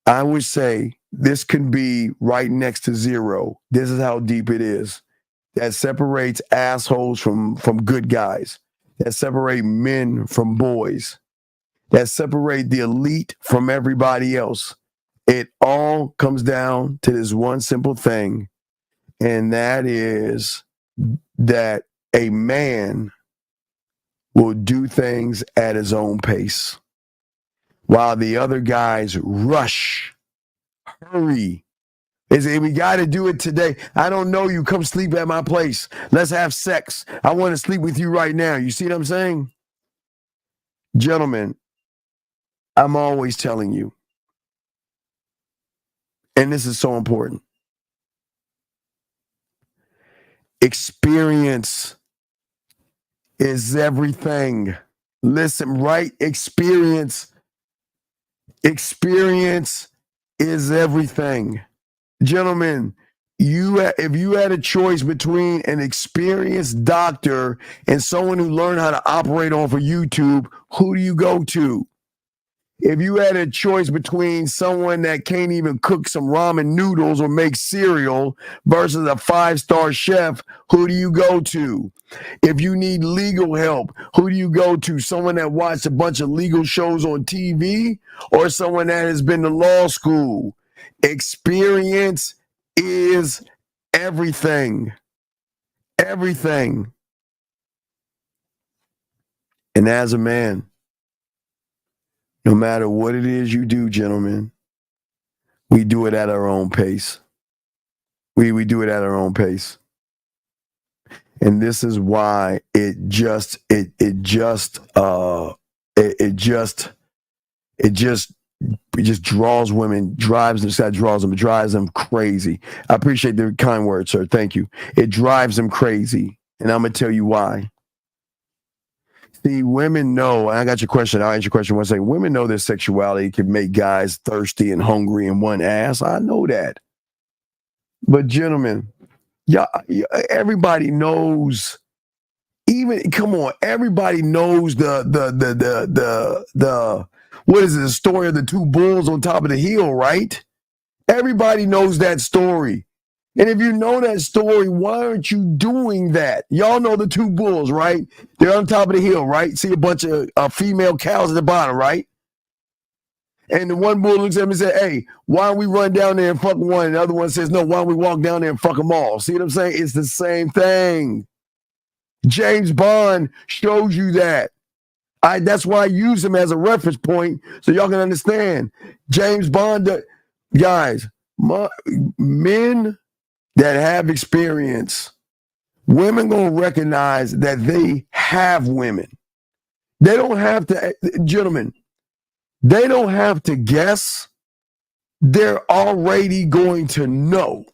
I would say this could be right next to zero. This is how deep it is. That separates assholes from good guys. That separate men from boys. That separate the elite from everybody else. It all comes down to this one simple thing, and that is that a man will do things at his own pace, while the other guys rush, hurry. They say, we got to do it today. I don't know you. Come sleep at my place. Let's have sex. I want to sleep with you right now. You see what I'm saying? Gentlemen, I'm always telling you, and this is so important, experience is everything. Listen, right? Experience is everything. Gentlemen, if you had a choice between an experienced doctor and someone who learned how to operate off of YouTube, who do you go to? If you had a choice between someone that can't even cook some ramen noodles or make cereal versus a 5-star chef, who do you go to? If you need legal help, who do you go to? Someone that watched a bunch of legal shows on TV or someone that has been to law school? Experience is everything. Everything. And as a man, no matter what it is you do, gentlemen, we do it at our own pace. We do it at our own pace. And this is why it just draws women, drives them crazy. I appreciate the kind words, sir. Thank you. It drives them crazy. And I'm going to tell you why. See, women know, and I got your question. I'll answer your question one second. Women know their sexuality can make guys thirsty and hungry in one ass. I know that. But gentlemen, everybody knows, even come on, everybody knows the what is it, the story of the two bulls on top of the hill, right? Everybody knows that story. And if you know that story, why aren't you doing that? Y'all know the two bulls, right? They're on top of the hill, right? See a bunch of female cows at the bottom, right? And the one bull looks at him and says, hey, why don't we run down there and fuck one? And the other one says, no, why don't we walk down there and fuck them all? See what I'm saying? It's the same thing. James Bond shows you that. That's why I use him as a reference point so y'all can understand. James Bond, guys, men that have experience, women gonna recognize that they have women. They don't have to, gentlemen, they don't have to guess. They're already going to know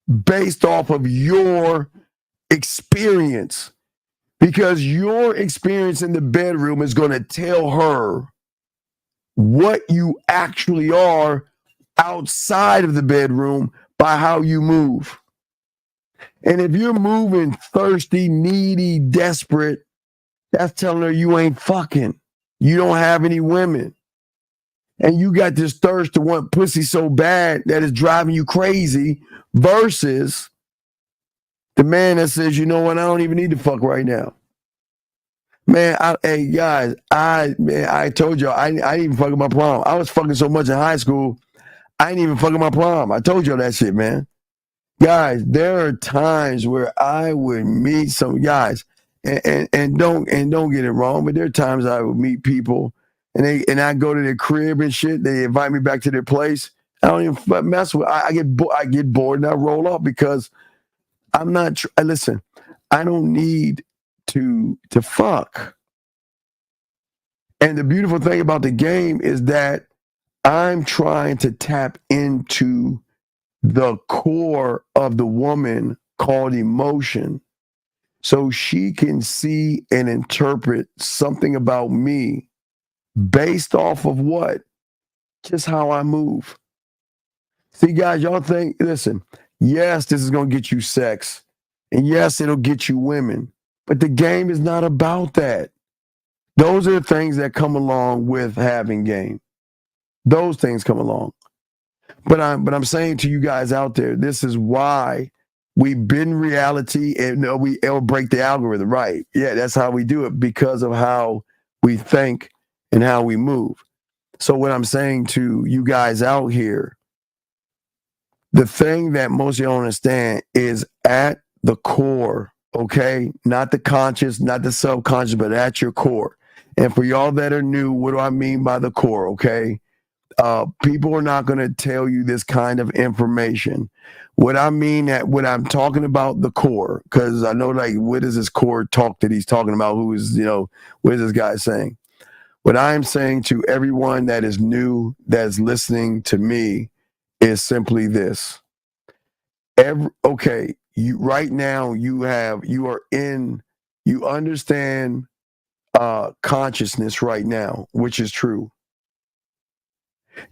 based off of your experience, because your experience in the bedroom is going to tell her what you actually are outside of the bedroom by how you move. And if you're moving thirsty, needy, desperate, that's telling her you ain't fucking. You don't have any women. And you got this thirst to want pussy so bad that it's driving you crazy, versus the man that says, you know what, I don't even need to fuck right now. Man, hey guys, I told y'all, I didn't even fuck my prom. I was fucking so much in high school, I ain't even fucking my prom. I told y'all that shit, man. Guys, there are times where I would meet some guys, and don't get it wrong, but there are times I would meet people, and I go to their crib and shit. They invite me back to their place. I don't even mess with. I get bored and I roll off, because I'm not. Listen, I don't need to fuck. And the beautiful thing about the game is that I'm trying to tap into the core of the woman called emotion, so she can see and interpret something about me based off of what? Just how I move. See, guys, y'all think, listen, yes, this is going to get you sex, and yes, it'll get you women, but the game is not about that. Those are the things that come along with having game. Those things come along. But I'm saying to you guys out there, this is why we bend reality and it'll break the algorithm, right? Yeah, that's how we do it, because of how we think and how we move. So what I'm saying to you guys out here, the thing that most of you don't understand is at the core, okay? Not the conscious, not the subconscious, but at your core. And for y'all that are new, what do I mean by the core, okay? People are not going to tell you this kind of information. What I mean that when I'm talking about the core, because I know, like, what is this core talk that he's talking about? Who is, what is this guy saying? What I'm saying to everyone that is new, that's listening to me, is simply this. You right now you understand consciousness right now, which is true.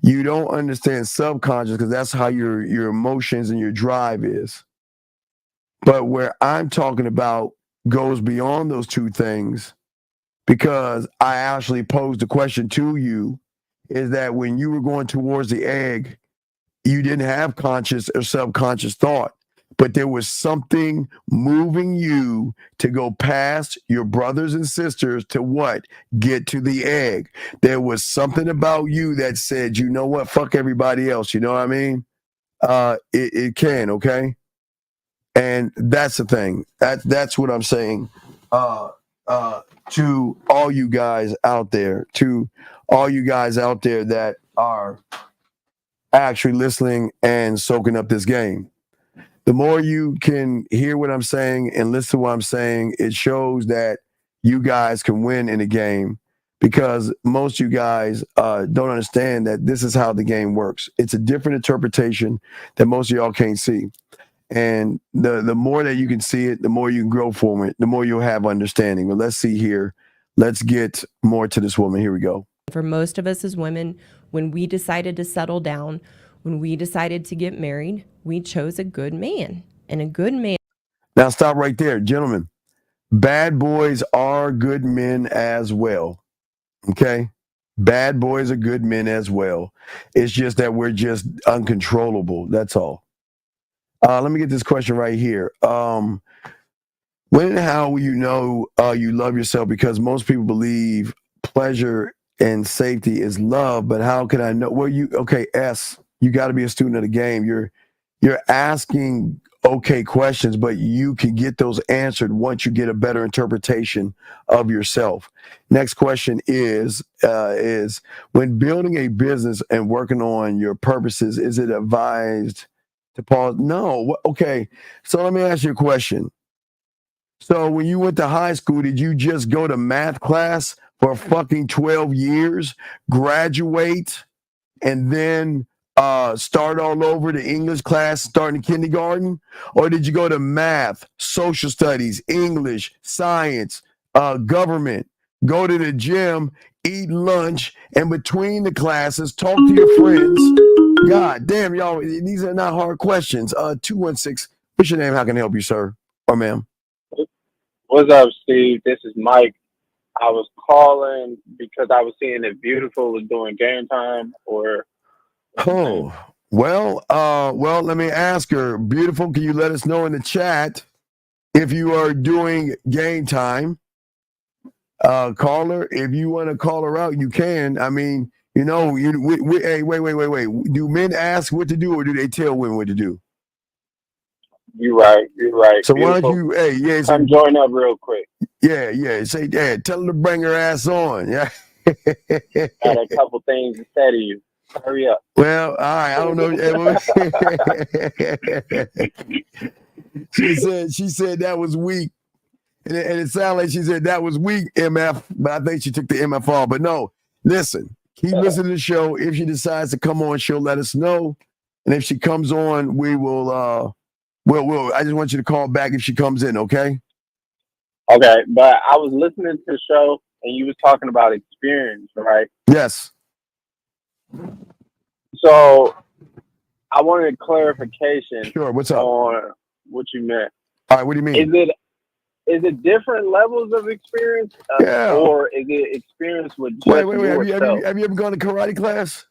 You don't understand subconscious, because that's how your emotions and your drive is. But where I'm talking about goes beyond those two things, because I actually posed the question to you, is that when you were going towards the egg, you didn't have conscious or subconscious thought, but there was something moving you to go past your brothers and sisters to what? Get to the egg. There was something about you that said, you know what? Fuck everybody else. You know what I mean? It can, okay? And that's the thing. That's what I'm saying. To all you guys out there, that are actually listening and soaking up this game. The more you can hear what I'm saying and listen to what I'm saying, it shows that you guys can win in the game, because most of you guys don't understand that this is how the game works. It's a different interpretation that most of y'all can't see. And the more that you can see it, the more you can grow from it, the more you'll have understanding. But let's see here. Let's get more to this woman. Here we go. For most of us as women, when we decided to settle down, when we decided to get married, we chose a good man. And a good man. Now stop right there, gentlemen. Bad boys are good men as well. Okay? Bad boys are good men as well. It's just that we're just uncontrollable. That's all. Let me get this question right here. When and how will you know you love yourself? Because most people believe pleasure and safety is love, but how can I know? Well, S, you got to be a student of the game. You're asking okay questions, but you can get those answered once you get a better interpretation of yourself. Next question is when building a business and working on your purposes, is it advised to pause? No. Okay. So let me ask you a question. So when you went to high school, did you just go to math class for fucking 12 years, graduate, and then start all over the English class starting kindergarten? Or did you go to math, social studies, English, science, government, go to the gym, eat lunch, and between the classes, talk to your friends? God damn, y'all, these are not hard questions. 216, what's your name? How can I help you, sir or ma'am? What's up, Steve? This is Mike. I was calling because I was seeing if Beautiful was doing game time or. Oh, well, let me ask her. Beautiful, can you let us know in the chat if you are doing game time? Call her. If you want to call her out, you can. I mean, hey, wait. Do men ask what to do or do they tell women what to do? You're right. So Beautiful. why don't you, come join up real quick. Yeah. Say, Dad, tell her to bring her ass on. Yeah. Got a couple things to say to you. Hurry up. Well, all right. I don't know. She said that was weak. And it sounded like she said that was weak, MF, but I think she took the MF off. But no, listen, keep listening to the show. If she decides to come on, she'll let us know. And if she comes on, we will, I just want you to call back if she comes in, okay? Okay, but I was listening to the show and you was talking about experience, right? Yes. So I wanted clarification. Sure, what's up? On what you meant. All right, what do you mean? Is it different levels of experience, or is it experience with just wait? yourself? Have you ever gone to karate class?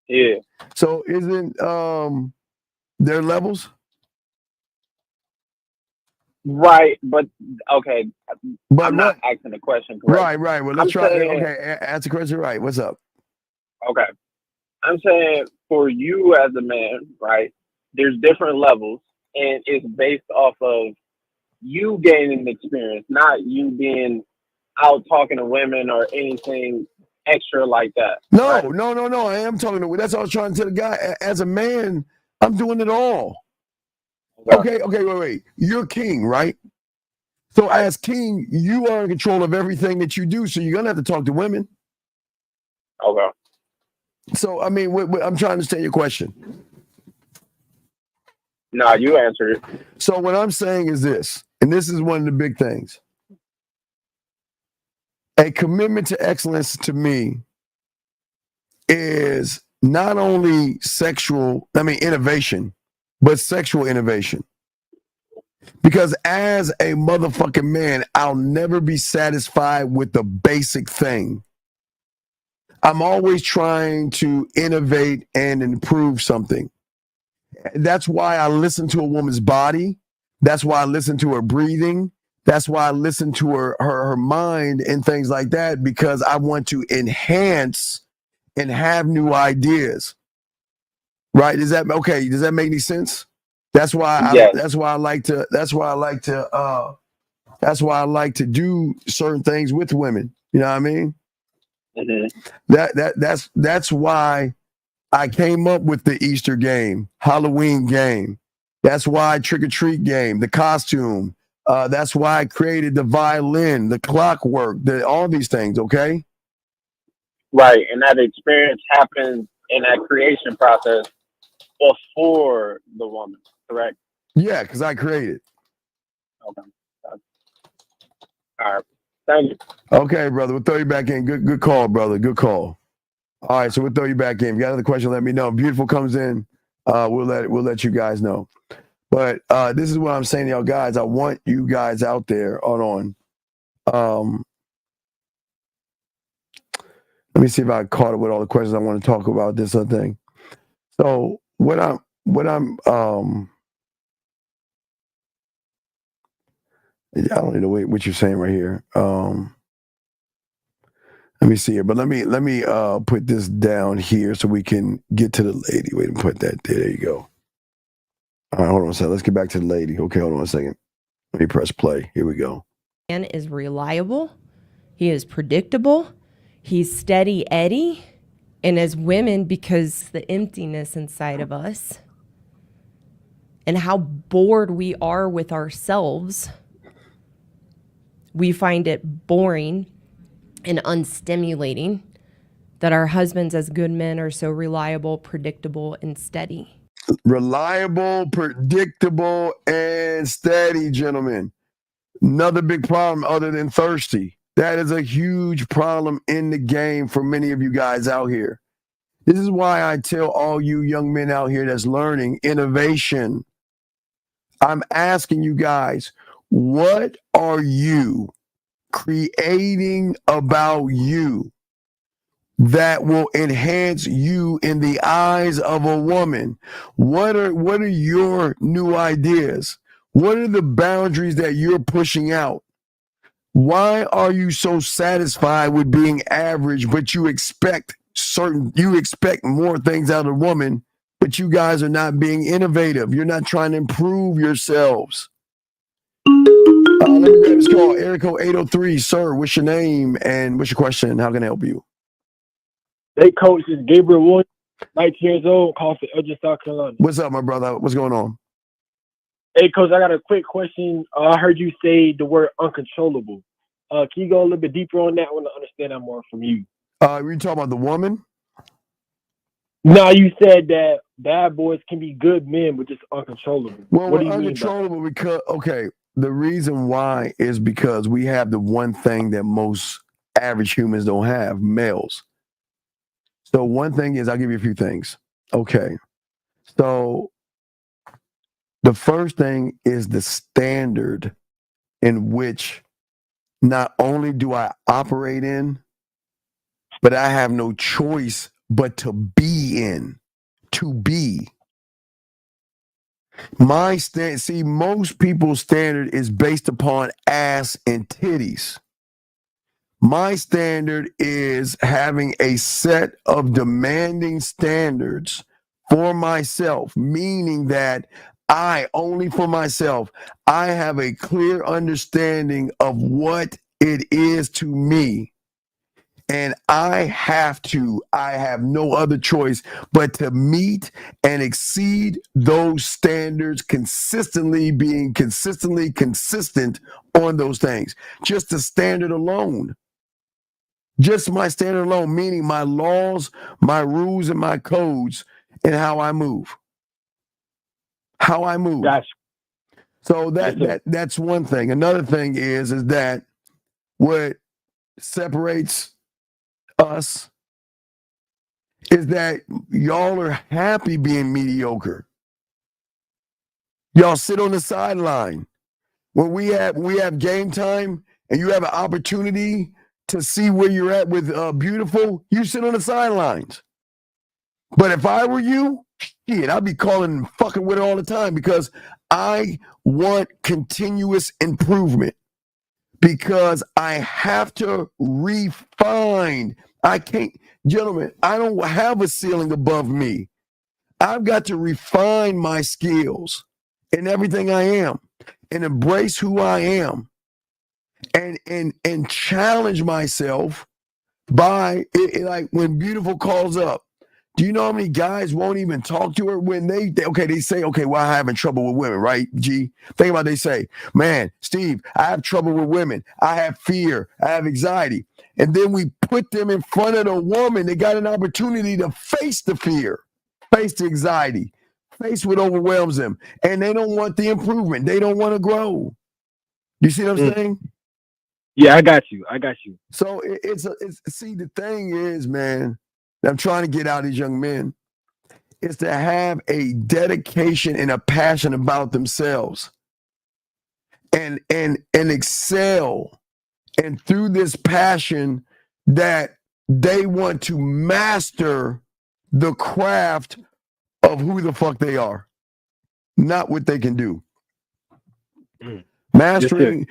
Yeah. So isn't there levels? Right, but okay. But I'm not asking the question correctly. Right. Well, let's try. Okay, ask the question right. What's up? Okay. I'm saying for you as a man, right, there's different levels, and it's based off of you gaining experience, not you being out talking to women or anything extra like that. No. Right? I am talking to. That's what I was trying to tell the guy. As a man, I'm doing it all. Okay, wait. You're king, right? So as king, you are in control of everything that you do. So you're gonna have to talk to women. Okay. So I mean, I'm trying to understand your question. No, you answered it. So what I'm saying is this, and this is one of the big things. A commitment to excellence to me is not only innovation, but sexual innovation. Because as a motherfucking man, I'll never be satisfied with the basic thing. I'm always trying to innovate and improve something. That's why I listen to a woman's body. That's why I listen to her breathing. That's why I listen to her mind and things like that, because I want to enhance and have new ideas. Right? Does that make any sense? That's why I like to do certain things with women. You know what I mean? Mm-hmm. That's why I came up with the Easter game, Halloween game. That's why trick or treat game, the costume. That's why I created the violin, the clockwork, all these things. Okay. Right, and that experience happens in that creation process before the woman, correct? Yeah, because I created. Okay. All right. Thank you. Okay, brother. We'll throw you back in. Good call, brother. Good call. All right, so we'll throw you back in. If you got another question, let me know. Beautiful comes in. We'll let you guys know. But this is what I'm saying to y'all guys. I want you guys out there. Hold on. Let me see if I caught up with all the questions I want to talk about this other thing. So what I'm I don't know what you're saying right here. Let me see here, but let me put this down here so we can get to the lady. Wait and put that there. There you go. All right, hold on a second. Let's get back to the lady. Okay, hold on a second. Let me press play. Here we go. Man is reliable. He is predictable. He's steady Eddie. And as women, because the emptiness inside of us and how bored we are with ourselves, we find it boring and unstimulating that our husbands as good men are so reliable, predictable, and steady. Reliable, predictable, and steady, gentlemen. Another big problem other than thirsty. That is a huge problem in the game for many of you guys out here. This is why I tell all you young men out here that's learning innovation. I'm asking you guys, what are you creating about you that will enhance you in the eyes of a woman? What are your new ideas? What are the boundaries that you're pushing out? Why are you so satisfied with being average, but you expect more things out of a woman, but you guys are not being innovative? You're not trying to improve yourselves. Let me grab this call. Area code 803. Sir, what's your name and what's your question? How can I help you? Hey, coach, this is Gabriel Williams, 19 years old, calling from Edgewood, South Carolina. What's up, my brother? What's going on? Hey, coach, I got a quick question. I heard you say the word uncontrollable. Can you go a little bit deeper on that? I want to understand that more from you. Were you talking about the woman? No, you said that bad boys can be good men, but just uncontrollable. Well, what do we're you uncontrollable because, the reason why is because we have the one thing that most average humans don't have, males. So one thing is, I'll give you a few things. Okay. So the first thing is the standard in which not only do I operate in, but I have no choice but to be in, to be. Most people's standard is based upon ass and titties. My standard is having a set of demanding standards for myself, meaning that only for myself, I have a clear understanding of what it is to me. And I have no other choice but to meet and exceed those standards, being consistently consistent on those things. Just the standard alone. Just my standard alone, meaning my laws, my rules, and my codes, and how I move. Gotcha. So that's one thing. Another thing is that what separates us is that y'all are happy being mediocre. Y'all sit on the sideline. When we have game time and you have an opportunity to see where you're at with beautiful, you sit on the sidelines. But if I were you, I'd be calling and fucking with it all the time because I want continuous improvement. Because I have to refine. Gentlemen, I don't have a ceiling above me. I've got to refine my skills in everything I am and embrace who I am and challenge myself by it, like when beautiful calls up. Do you know how many guys won't even talk to her when they say, well, I'm having trouble with women, right, G? Think about it, they say, man, Steve, I have trouble with women. I have fear. I have anxiety. And then we put them in front of the woman. They got an opportunity to face the fear, face the anxiety, face what overwhelms them. And they don't want the improvement. They don't want to grow. You see what I'm saying? Yeah, I got you. So it's the thing is, man, I'm trying to get out of these young men is to have a dedication and a passion about themselves and excel. And through this passion that they want to master the craft of who the fuck they are, not what they can do. Master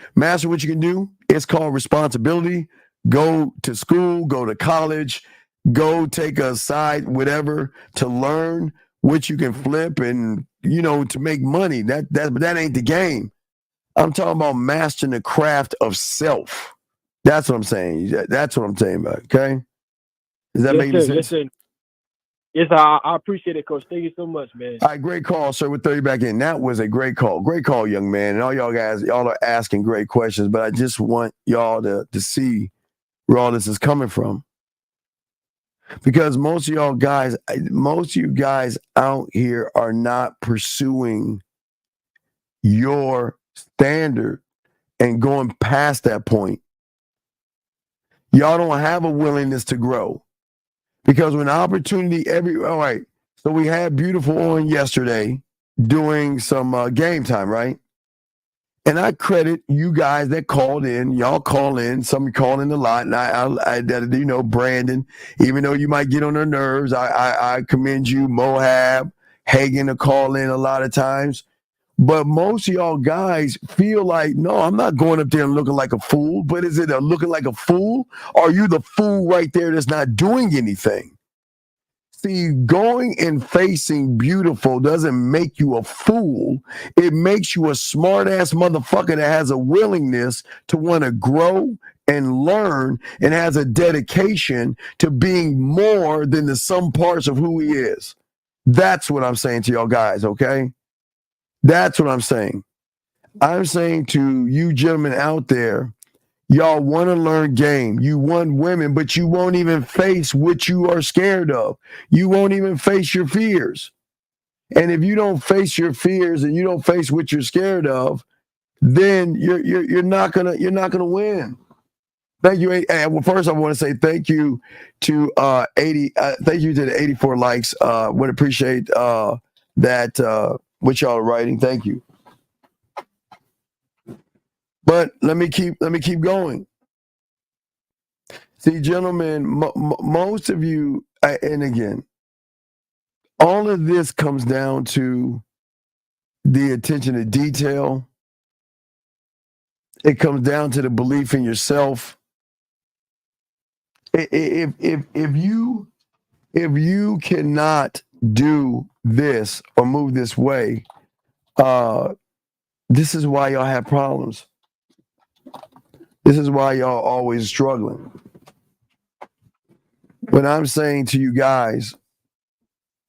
what you can do. It's called responsibility. Go to school, go to college, go take a side, whatever, to learn what you can flip and, to make money. But that ain't the game. I'm talking about mastering the craft of self. That's what I'm saying. That's what I'm saying about. Okay. Does that make sense? Yes, I appreciate it, Coach. Thank you so much, man. All right, great call, sir. We'll throw you back in. That was a great call. Great call, young man. And all y'all guys, y'all are asking great questions, but I just want y'all to see where all this is coming from. Because most of you guys out here are not pursuing your standard and going past that point. Y'all don't have a willingness to grow. Because when opportunity all right, so we had Beautiful on yesterday doing some game time, right? And I credit you guys that called in. Y'all call in. Some call in a lot. And I Brandon, even though you might get on their nerves, I commend you. Mohab, Hagen to call in a lot of times. But most of y'all guys feel like, no, I'm not going up there and looking like a fool. But is it looking like a fool? Or are you the fool right there that's not doing anything? See, going and facing Beautiful doesn't make you a fool. It makes you a smart-ass motherfucker that has a willingness to want to grow and learn and has a dedication to being more than the sum parts of who he is. That's what I'm saying to y'all guys, okay? That's what I'm saying. I'm saying to you gentlemen out there, y'all want to learn game. You want women, but you won't even face what you are scared of. You won't even face your fears. And if you don't face your fears and you don't face what you're scared of, then you're not gonna win. Thank you. Well, first I want to say thank you to 80. Thank you to the 84 likes. Would appreciate that. What y'all are writing. Thank you. But let me keep going. See, gentlemen, most of you, and again, all of this comes down to the attention to detail. It comes down to the belief in yourself. If you cannot do this or move this way, this is why y'all have problems. This is why y'all always struggling. But I'm saying to you guys,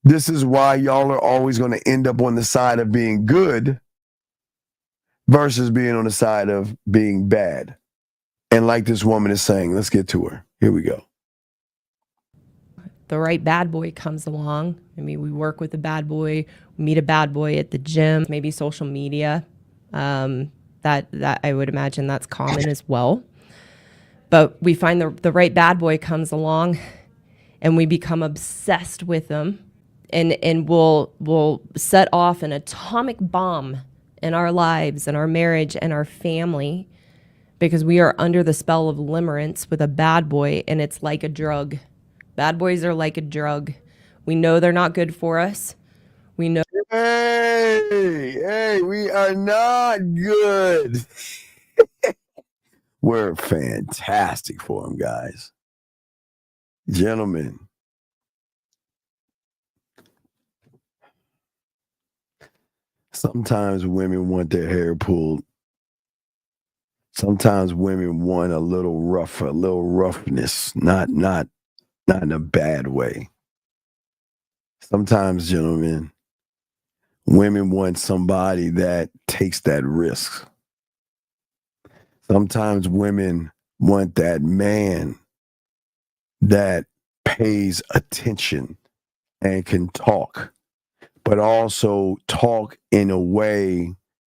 this is why y'all are always going to end up on the side of being good versus being on the side of being bad. And like this woman is saying, let's get to her. Here we go. The right bad boy comes along. I mean, we work with a bad boy, we meet a bad boy at the gym, maybe social media. That I would imagine that's common as well. But we find the right bad boy comes along and we become obsessed with them and we'll set off an atomic bomb in our lives and our marriage and our family because we are under the spell of limerence with a bad boy, and it's like a drug. Bad boys are like a drug. We know they're not good for us. We know. Hey, we are not good. We're fantastic for them, guys. Gentlemen. Sometimes women want their hair pulled. Sometimes women want a little rougher, a little roughness, not in a bad way. Sometimes, gentlemen, women want somebody that takes that risk. Sometimes women want that man that pays attention and can talk, but also talk in a way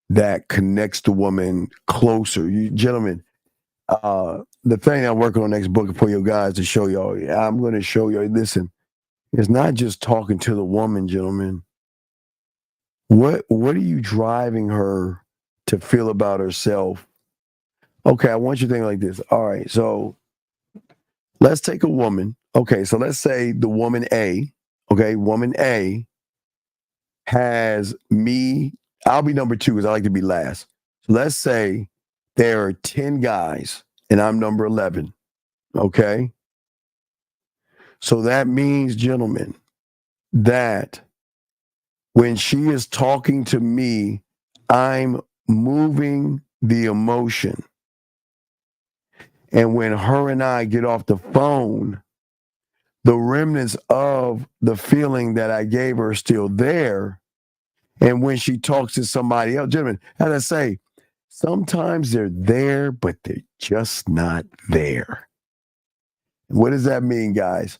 that connects the woman closer. You gentlemen, the thing I'm working on next book for you guys to show y'all, I'm going to show you, listen, It's not just talking to the woman, gentlemen. What are you driving her to feel about herself? Okay, I want you to think like this. All right, so let's take a woman. Okay, so let's say the woman A, okay, woman A has me. I'll be number 2 because I like to be last. So let's say there are 10 guys and I'm number 11, okay? So that means, gentlemen, that when she is talking to me, I'm moving the emotion. And when her and I get off the phone, the remnants of the feeling that I gave her are still there. And when she talks to somebody else, gentlemen, as I say, sometimes they're there, but they're just not there. What does that mean, guys?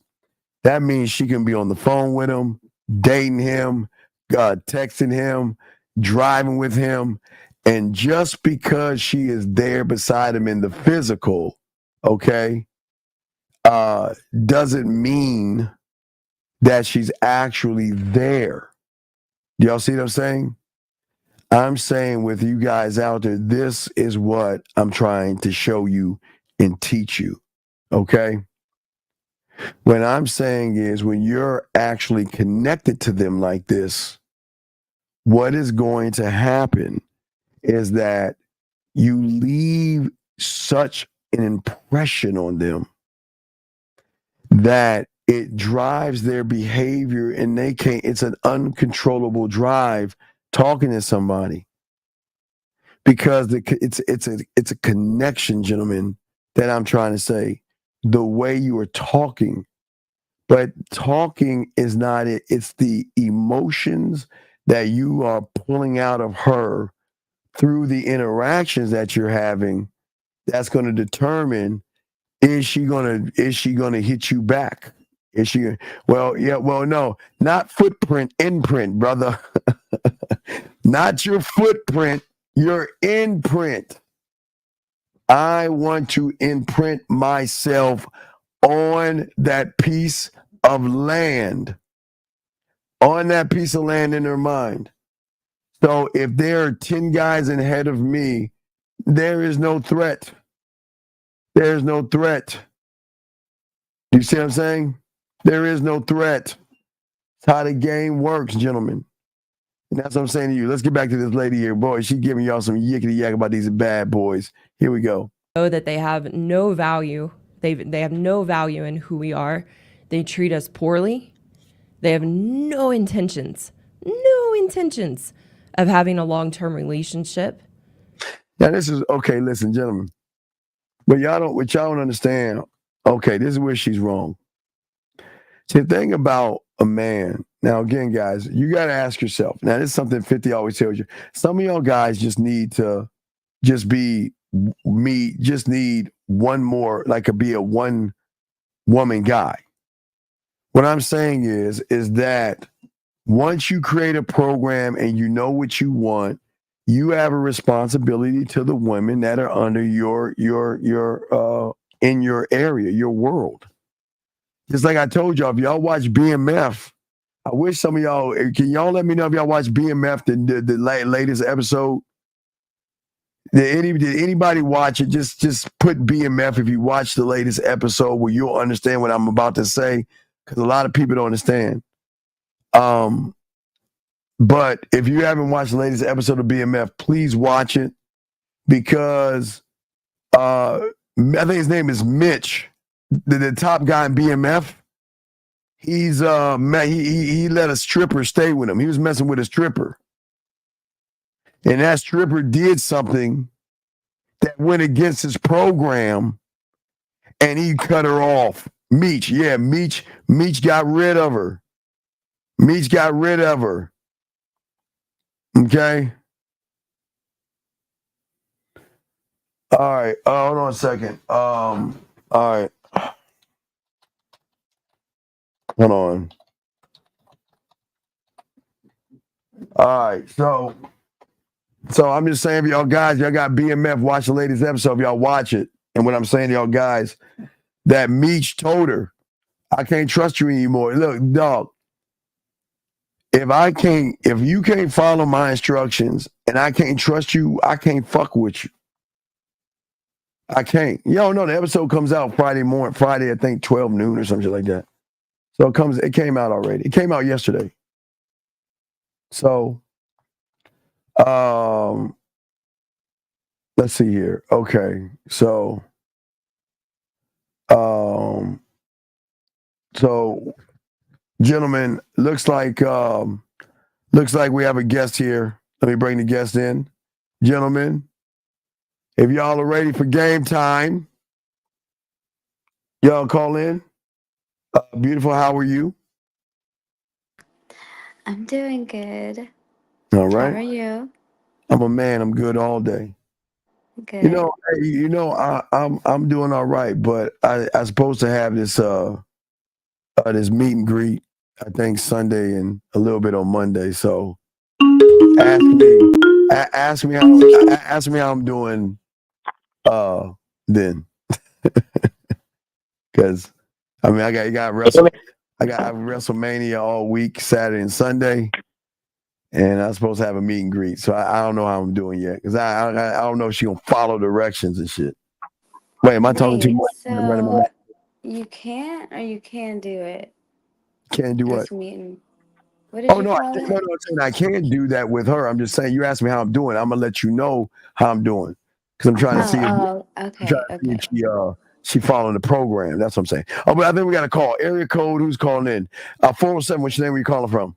That means she can be on the phone with him, dating him, texting him, driving with him. And just because she is there beside him in the physical, okay, doesn't mean that she's actually there. Do y'all see what I'm saying? I'm saying with you guys out there, this is what I'm trying to show you and teach you, okay? What I'm saying is when you're actually connected to them like this, what is going to happen is that you leave such an impression on them that it drives their behavior and they can't, it's an uncontrollable drive talking to somebody. Because it's a connection, gentlemen, that I'm trying to say. The way you are talking, but talking is not it. It's the emotions that you are pulling out of her through the interactions that you're having. That's going to determine is she gonna hit you back? Is she? Well, yeah. Well, no, not footprint, imprint, brother. Not your footprint. Your imprint. I want to imprint myself on that piece of land, on that piece of land in her mind. So if there are 10 guys ahead of me, there is no threat. There is no threat. You see what I'm saying? There is no threat. It's how the game works, gentlemen. And that's what I'm saying to you. Let's get back to this lady here. Boy, she's giving y'all some yickety yak about these bad boys. Here we go. Know that they have no value. They have no value in who we are. They treat us poorly. They have no intentions of having a long-term relationship. Now this is okay. Listen, gentlemen, what y'all don't understand. Okay, this is where she's wrong. See, the thing about a man. Now, again, guys, you got to ask yourself. Now, this is something 50 always tells you. Some of y'all guys just need to just be me. Just need one more, be a one woman guy. What I'm saying is that once you create a program and you know what you want, you have a responsibility to the women that are under your in your area, your world. Just like I told y'all, if y'all watch BMF, I wish some of y'all, can y'all let me know if y'all watch BMF, the latest episode? Did anybody watch it? Just put BMF if you watch the latest episode where you'll understand what I'm about to say, because a lot of people don't understand. But if you haven't watched the latest episode of BMF, please watch it, because I think his name is Mitch, the top guy in BMF. He's he let a stripper stay with him. He was messing with a stripper, and that stripper did something that went against his program, and he cut her off. Meech got rid of her. Meech got rid of her. Okay. All right. Hold on a second. All right. Hold on. All right. So I'm just saying, if y'all guys, y'all got BMF, watch the latest episode. If y'all watch it, and what I'm saying to y'all guys, that Meech told her, I can't trust you anymore. Look, dog. If you can't follow my instructions and I can't trust you, I can't fuck with you. I can't. Yo, no, the episode comes out Friday, I think 12 noon or something like that. So it came out already. It came out yesterday. So, let's see here. Okay. So, gentlemen, looks like we have a guest here. Let me bring the guest in. Gentlemen, if y'all are ready for game time, y'all call in. Beautiful, how are you? I'm doing good. All right. How are you? I'm a man. I'm good all day. Good. I'm doing all right, but I supposed to have this this meet and greet. I think Sunday and a little bit on Monday. So ask me how I'm doing. Then, because I mean I got WrestleMania all week, Saturday and Sunday. And I'm supposed to have a meet and greet. So I don't know how I'm doing yet. Because I don't know if she's going to follow directions and shit. Wait, am I talking too much? So you can't or you can do it? Can't do what? This meeting. What did you call it? I can't do that with her. I'm just saying, you asked me how I'm doing. I'm going to let you know how I'm doing. Because I'm trying to see if she following the program. That's what I'm saying. Oh, but I think we got a call. Area code, who's calling in? 407, what's your name? Where you calling from?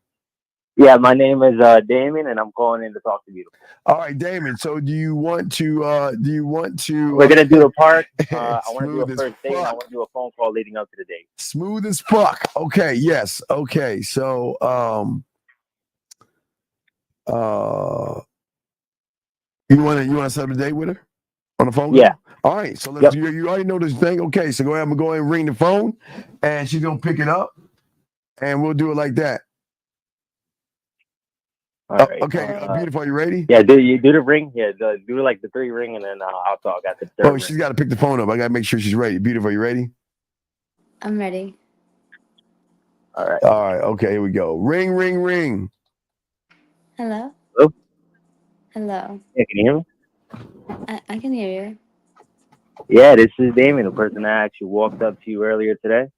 Yeah, my name is Damon, and I'm calling in to talk to you. All right, Damon. So do you want to? We're gonna do the part. I want to do a first date, and I want to do a phone call leading up to the date. Smooth as fuck. Okay. Yes. Okay. So you want to set up a date with her on the phone? Yeah. All right. So let's. You already know this thing. Okay. So go ahead. I'm gonna go ahead and ring the phone, and she's gonna pick it up, and we'll do it like that. All right. Okay, beautiful. Are you ready? Yeah, do the ring. Yeah, do like the 3 ring, and then I'll talk at the 3rd. Oh, she's got to pick the phone up. I got to make sure she's ready. Beautiful. Are you ready? I'm ready. All right. All right. Okay, here we go. Ring, ring, ring. Hello? Hello? Hello. Yeah, can you hear me? I can hear you. Yeah, this is Damon, the person that actually walked up to you earlier today.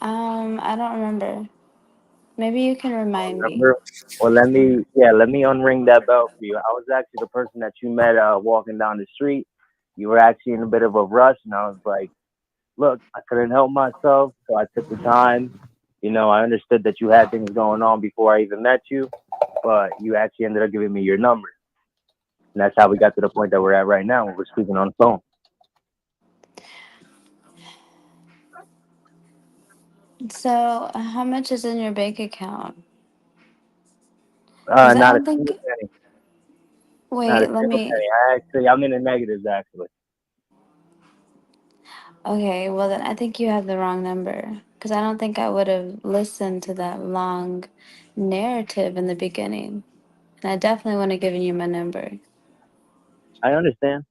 I don't remember. Maybe you can remind me. Well, let me unring that bell for you. I was actually the person that you met walking down the street. You were actually in a bit of a rush, and I was like, look, I couldn't help myself, so I took the time. You know, I understood that you had things going on before I even met you, but you actually ended up giving me your number. And that's how we got to the point that we're at right now when we're speaking on the phone. So, how much is in your bank account? Not a think... single penny. Wait, Not a let single me... penny. I'm in the negatives, actually. Okay, well then I think you have the wrong number. Because I don't think I would have listened to that long narrative in the beginning. And I definitely wouldn't have given you my number. I understand.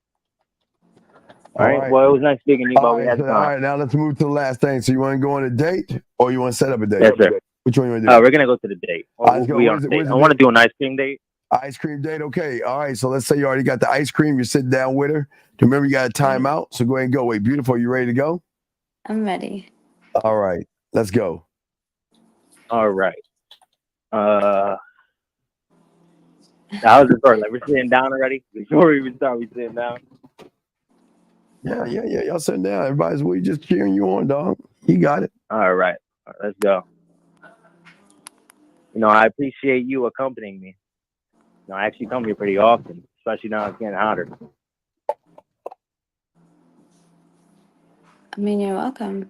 All right. Well, it was nice speaking to you, but we had time. All right, now let's move to the last thing. So you want to go on a date or you want to set up a date? Yes, sir. Which one you want to do? We're going to go to the date. We'll be on a date. I want to do an ice cream date. Ice cream date, okay. All right, so let's say you already got the ice cream. You're sitting down with her. Remember, you got a time out, so go ahead and go. Wait, beautiful, you ready to go? I'm ready. All right, let's go. All right. How's it start? Like, we're sitting down already? Before we even start, we sitting down? Yeah. Y'all sitting down. Everybody's just cheering you on, dog. You got it. All right, let's go. You know, I appreciate you accompanying me. You know, I actually come here pretty often, especially now it's getting hotter. I mean, you're welcome.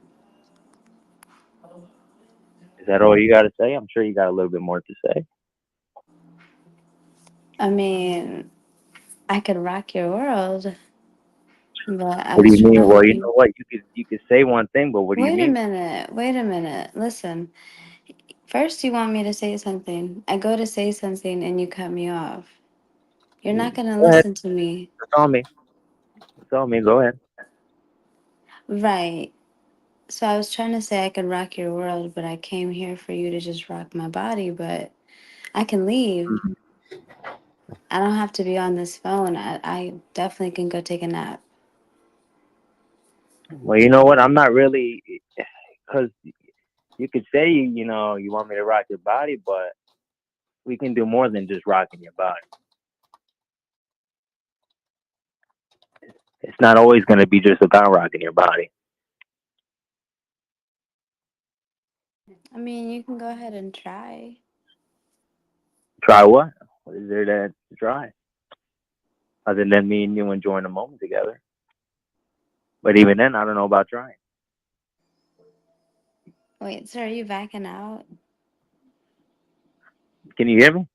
Is that all you got to say? I'm sure you got a little bit more to say. I mean, I could rock your world. But What do you mean? Well, you know what? You could say one thing, but what do you mean? Wait a minute. Listen. First, you want me to say something. I go to say something and you cut me off. You're not going to listen to me. Tell me. Go ahead. Right. So I was trying to say I could rock your world, but I came here for you to just rock my body, but I can leave. Mhm. I don't have to be on this phone. I definitely can go take a nap. Well, you know what? I'm not really, because you could say, you know, you want me to rock your body, but we can do more than just rocking your body. It's not always going to be just about rocking your body. I mean, you can go ahead and try. Try what? What is there to try? Other than me and you enjoying the moment together. But even then, I don't know about trying. Wait, so are you backing out? Can you hear me?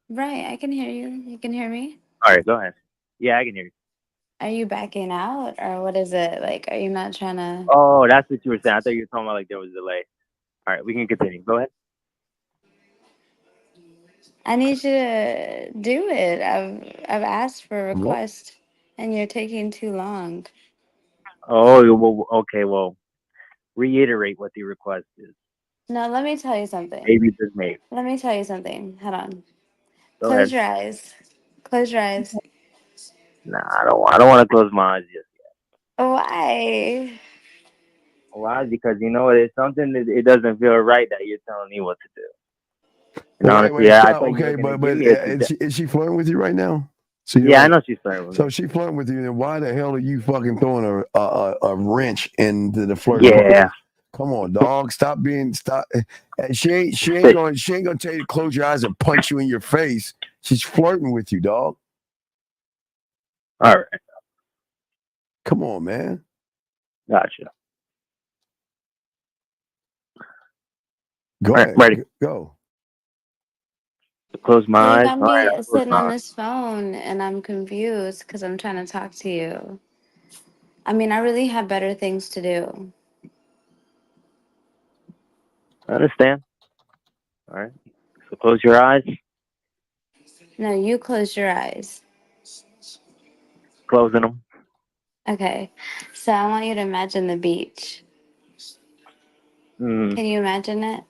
Right, I can hear you. You can hear me? All right, go ahead. Yeah, I can hear you. Are you backing out or what is it? Like, are you not trying to? Oh, that's what you were saying. I thought you were talking about like there was a delay. All right, we can continue. Go ahead. I need you to do it. I've asked for a What? request and you're taking too long. Oh, well, okay. Well, reiterate what the request is. No, let me tell you something. Maybe just maybe. Let me tell you something. Hold on. Go Close ahead. your eyes. Close your eyes. Nah, I don't. I don't want to close my eyes yet. Why? Why? Because you know what? It's something that it doesn't feel right that you're telling me what to do. And Wait, honestly, I stop. thought you were Okay, gonna but give me a is she flirting with you right now? So Yeah, I know she's flirting with me. So she flirting with you. Then why the hell are you fucking throwing a wrench into the flirt? Yeah. Come on, dog. Stop. She ain't gonna tell you to close your eyes and punch you in your face. She's flirting with you, dog. All right. Come on, man. Gotcha. Go All right, ahead. ready. Go. Close my Like eyes. I'm All right, be close sitting my on eyes. this phone and I'm confused because I'm trying to talk to you. I mean, I really have better things to do. I understand. All right. So close your eyes. No, you close your eyes. Closing them. Okay. So I want you to imagine the beach. Mm. Can you imagine it?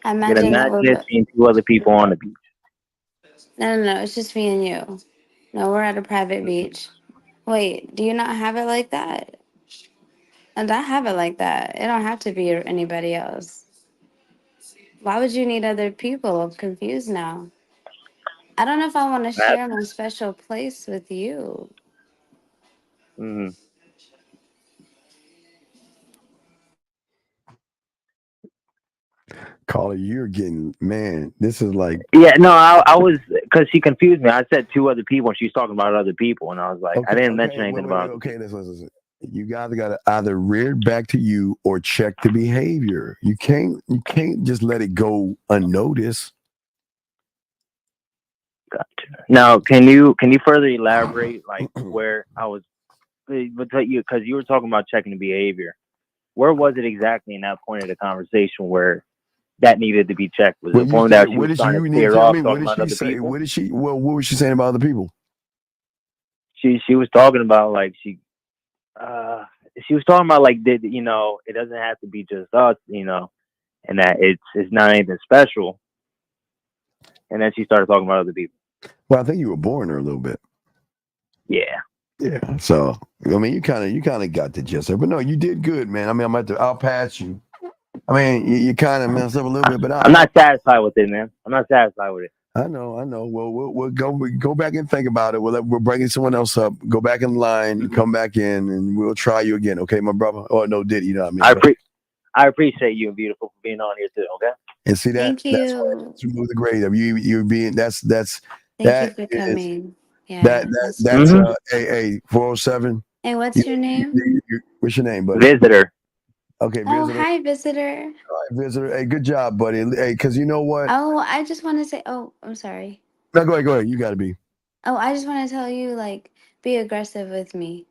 I can Imagine that imagine it we're seeing two other people on the beach. no, it's just me and you. No, we're at a private beach. Wait, do you not have it like that? And I have it like that. It don't have to be anybody else. Why would you need other people? I'm confused now. I don't know if I want to share my special place with you. Mm. Carla, you're getting, man, this is like. Yeah, no, I was, because she confused me. I said two other people, and she's talking about other people, and I was like, I didn't mention anything about. Okay, listen. You guys got to either rear it back to you or check the behavior. You can't just let it go unnoticed. Gotcha. Now, can you further elaborate, like where I was, because you were talking about checking the behavior. Where was it exactly in that point of the conversation where that needed to be checked? Was the point that she was trying to clear off talking about other people? What was she saying about other people? She was talking about like she was talking about like it doesn't have to be just us, and that it's not anything special. And then she started talking about other people. Well, I think you were boring her a little bit. Yeah. Yeah. So I mean, you kind of got the gist of it, but no, you did good, man. I mean, I'll pass you. I mean, you kind of messed up a little bit, but I'm not satisfied with it, man. I'm not satisfied with it. I know. Well, we'll go back and think about it. We're bringing someone else up. Go back in line, come back in, and we'll try you again. Okay, my brother. Oh no, Diddy, you know what I mean. I appreciate you and Beautiful for being on here too. Okay. And see that? Thank That's why you. you move the grade of you being. Thank you for coming. Yeah. That's Mm-hmm. AA 407. Hey, what's your name? What's your name, buddy? Visitor. Okay, Oh, visitor. hi, visitor. All right, visitor. Hey, good job, buddy. Hey, because you know what? Oh, I just want to say. Oh, I'm sorry. No, go ahead. You got to be. Oh, I just want to tell you, like, be aggressive with me.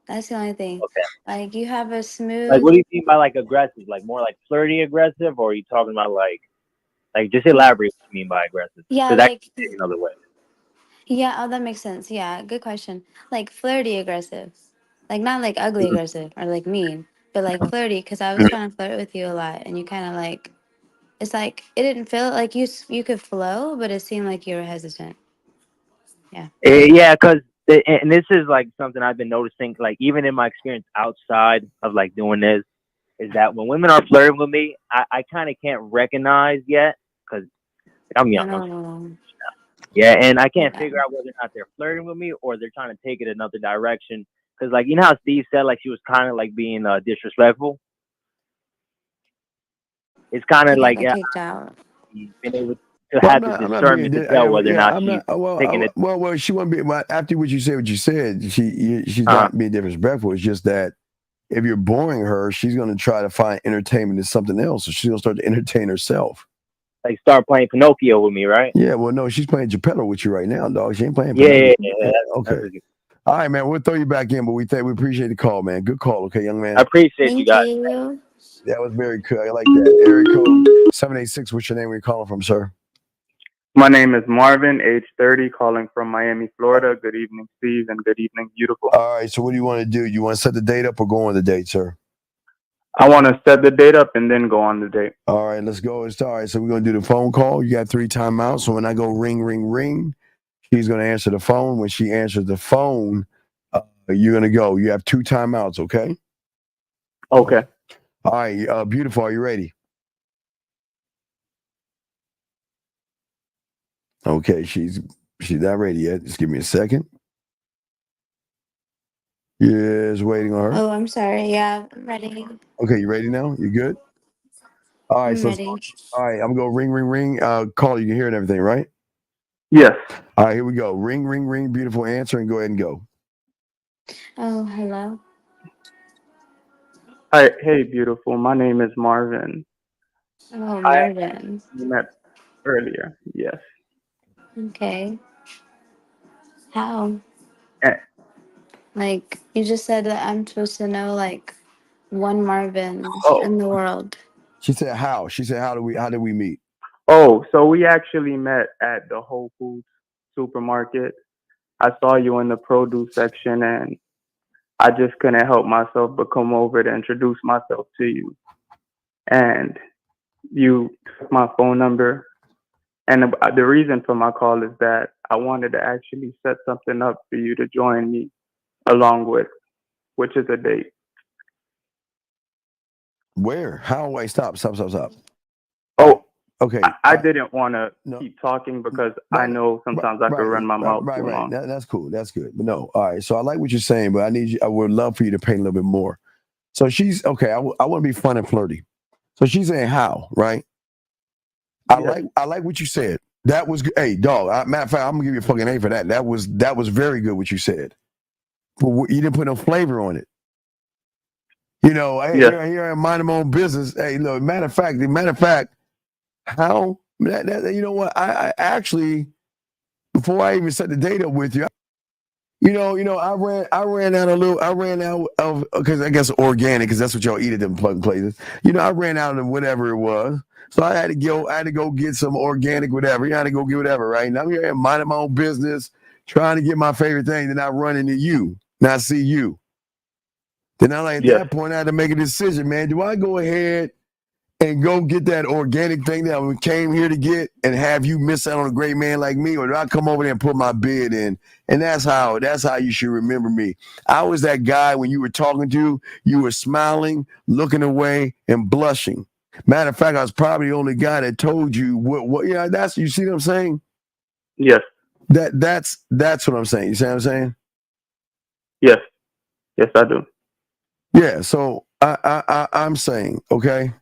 That's the only thing. Okay. Like, you have a smooth. Like, what do you mean by like aggressive? Like more like flirty aggressive, or are you talking about like just elaborate what you mean by aggressive? Yeah, Because like. that can be another way. Yeah. Oh, that makes sense. Yeah. Good question. Like flirty aggressive. Like not like ugly aggressive or like mean, but like flirty. Because I was trying to flirt with you a lot, and you kind of like. It's like it didn't feel like you could flow, but it seemed like you were hesitant. Yeah. Yeah, because and this is like something I've been noticing, like even in my experience outside of like doing this, is that when women are flirting with me, I kind of can't recognize yet because I'm young. Yeah, and I can't figure out whether or not they're flirting with me or they're trying to take it another direction. Because like you know how Steve said like she was kind of like being disrespectful. It's kind of like kicked out. Being able to have the discernment to tell whether or not she's taking it. Well, she wouldn't be. Well, after what you said, she's not being disrespectful. It's just that if you're boring her, she's going to try to find entertainment in something else. So she's going to start to entertain herself. Like start playing Pinocchio with me, right? Yeah. Well, no, she's playing Geppetto with you right now, dog. She ain't playing. Yeah. Okay. All right, man. We'll throw you back in, but we appreciate the call, man. Good call, okay, young man. I appreciate you guys. That was very good. I like that. Area code 786. What's your name? Where you calling from, sir? My name is Marvin, age 30, calling from Miami, Florida. Good evening, Steve, and good evening, beautiful. All right. So, what do you want to do? You want to set the date up or go on the date, sir? I want to set the date up and then go on the date. All right. Let's go. All right. So, we're going to do the phone call. You got 3 timeouts. So, when I go ring, ring, ring, she's going to answer the phone. When she answers the phone, you're going to go. You have 2 timeouts, okay? Okay. All right, beautiful. Are you ready? Okay, she's not ready yet. Just give me a second. Yes, waiting on her. Oh, I'm sorry. Yeah, I'm ready. Okay, you ready now? You good? All right, I'm ready. All right, I'm gonna go ring, ring, ring. Call you can hear and everything, right? Yes. All right, here we go. Ring, ring, ring. Beautiful answer, and go ahead and go. Oh, hello. Hi, hey, beautiful. My name is Marvin. Oh, Marvin. We met earlier. Yes. Okay. How? Eh. Like you just said that I'm supposed to know like one Marvin in the world. She said how? She said how did we meet? Oh, so we actually met at the Whole Foods supermarket. I saw you in the produce section and I just couldn't help myself but come over to introduce myself to you. And you took my phone number. And the reason for my call is that I wanted to actually set something up for you to join me along with, which is a date. Where? How? Wait, stop. Oh, okay. I didn't want to keep talking because I know sometimes I could run my mouth too long. That's cool. That's good. But no, all right. So I like what you're saying, but I would love for you to paint a little bit more. So she's okay. I want to be fun and flirty. So she's saying how, right? I like what you said. That was good. Hey, dog. Matter of fact, I'm gonna give you a fucking A for that. That was very good what you said. But you didn't put no flavor on it. You know, hey, here I'm minding my own business. Hey, look, matter of fact, how that you know what? I actually, before I even set the date up with you, I ran out of because I guess organic because that's what y'all eat at them places. I ran out of whatever it was. So I had to go get some organic whatever. You had to go get whatever, right? And I'm here minding my own business, trying to get my favorite thing, then I run into you. Now I see you. Then at that point I had to make a decision, man. Do I go ahead and go get that organic thing that we came here to get and have you miss out on a great man like me, or do I come over there and put my bid in? And that's how you should remember me. I was that guy when you were talking to, you were smiling, looking away, and blushing. Matter of fact, I was probably the only guy that told you what that's you see what I'm saying? Yes. That's what I'm saying. You see what I'm saying? Yes. Yes, I do. Yeah, so I'm saying, okay.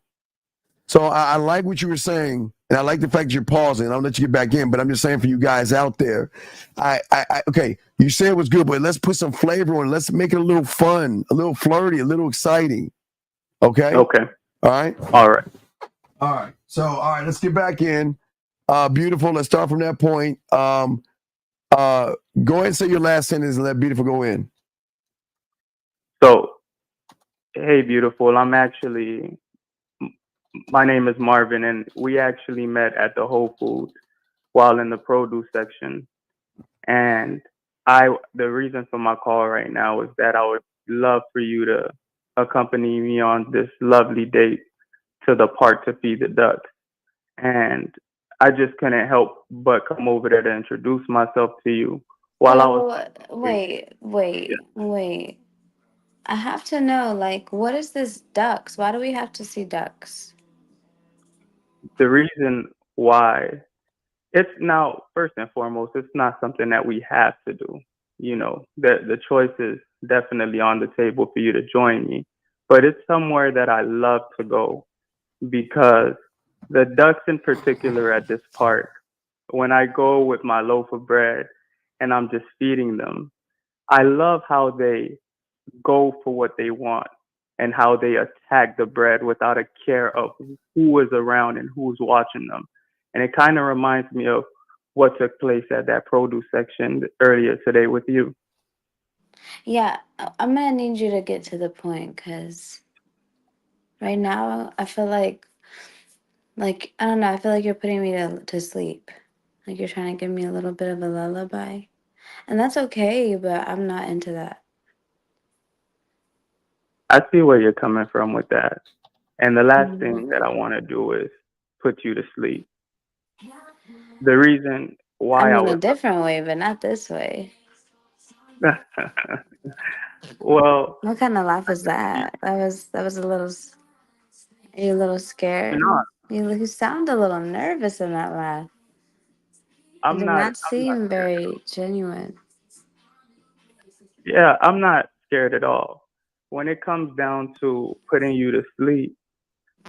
So I like what you were saying, and I like the fact that you're pausing. I'll let you get back in, but I'm just saying for you guys out there, okay, you said it was good, but let's put some flavor on it. Let's make it a little fun, a little flirty, a little exciting. Okay? Okay. All right? All right. All right. So, all right, let's get back in. Beautiful. Let's start from that point. Go ahead and say your last sentence and let Beautiful go in. So, hey, beautiful. My name is Marvin, and we actually met at the Whole Foods while in the produce section. And the reason for my call right now is that I would love for you to accompany me on this lovely date to the park to feed the ducks. And I just couldn't help but come over there to introduce myself to you while I was. So wait. I have to know, like, what is this ducks? Why do we have to see ducks? The reason why it's now, first and foremost, it's not something that we have to do. You know, the choice is definitely on the table for you to join me, but it's somewhere that I love to go because the ducks in particular at this park, when I go with my loaf of bread and I'm just feeding them, I love how they go for what they want and how they attack the bread without a care of who is around and who's watching them. And it kind of reminds me of what took place at that produce section earlier today with you. Yeah, I'm gonna need you to get to the point because right now I feel like I don't know, I feel like you're putting me to sleep. Like you're trying to give me a little bit of a lullaby. And that's okay, but I'm not into that. I see where you're coming from with that. And the last thing that I want to do is put you to sleep. The reason I why I mean, a would different way, but not this way. well, What kind of laugh was that? That was a little. Are you a little scared? not. You sound a little nervous in that laugh. It did not I'm not seem scared. very genuine. Yeah, I'm not scared at all. When it comes down to putting you to sleep,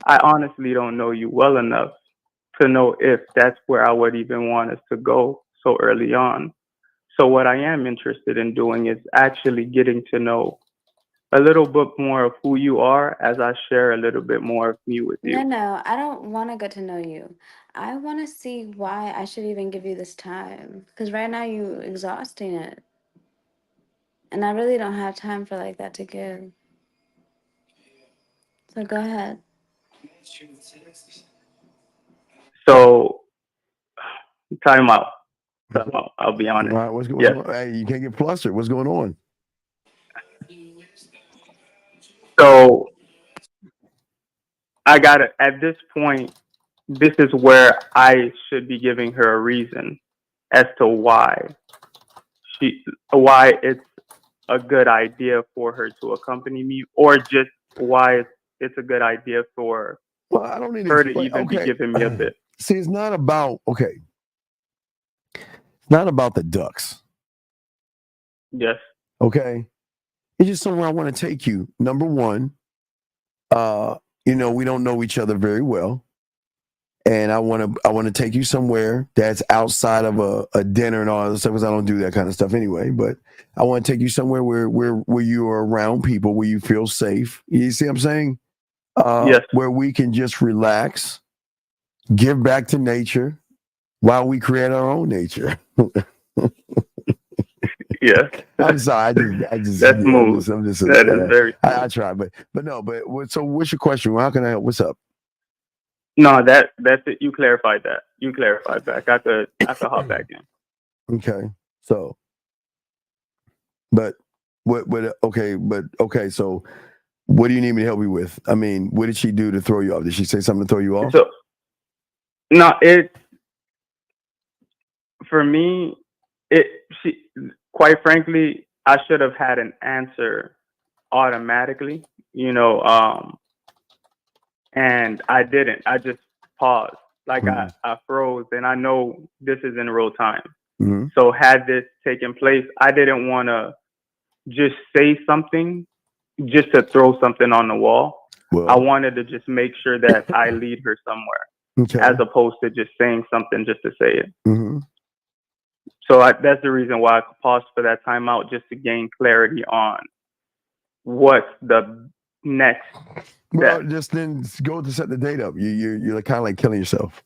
I honestly don't know you well enough to know if that's where I would even want us to go so early on. So what I am interested in doing is actually getting to know a little bit more of who you are as I share a little bit more of me with you. No, I don't want to get to know you. I want to see why I should even give you this time. Because right now you exhausting it. And I really don't have time for like that to give. So go ahead. So time out. Time out. I'll be honest. All right, what's Yes. going on? Hey, you can't get flustered. What's going on? So I got it. At this point, this is where I should be giving her a reason as to why it's a good idea for her to accompany me, or just why it's a good idea for Well, I don't need to her to explain. even be Okay. giving me a bit. See, it's not about It's not about the ducks. Yes. Okay. It's just somewhere I want to take you. Number one, we don't know each other very well. And I want to take you somewhere that's outside of a dinner and all that stuff, because I don't do that kind of stuff anyway. But I want to take you somewhere where you are around people, where you feel safe. You see what I'm saying? Yes. Where we can just relax, give back to nature while we create our own nature. Yeah. I'm sorry. I just That's smooth. I'm just That is very smooth. I try, but so what's your question? How can I help? What's up? No, that's it. You clarified that. You clarified back. I could hop back in. Okay. So, but okay. So, what do you need me to help you with? I mean, what did she do to throw you off? Did she say something to throw you off? So, no, for me, quite frankly, I should have had an answer automatically, and I didn't. I just paused. Like I froze, and I know this is in real time. Mm-hmm. So had this taken place, I didn't want to just say something just to throw something on the wall. Well, I wanted to just make sure that I lead her somewhere, as opposed to just saying something just to say it. Mm-hmm. So that's the reason why I paused for that timeout, just to gain clarity on what's the next step. Well, just then go to set the date up. You're kind of like killing yourself.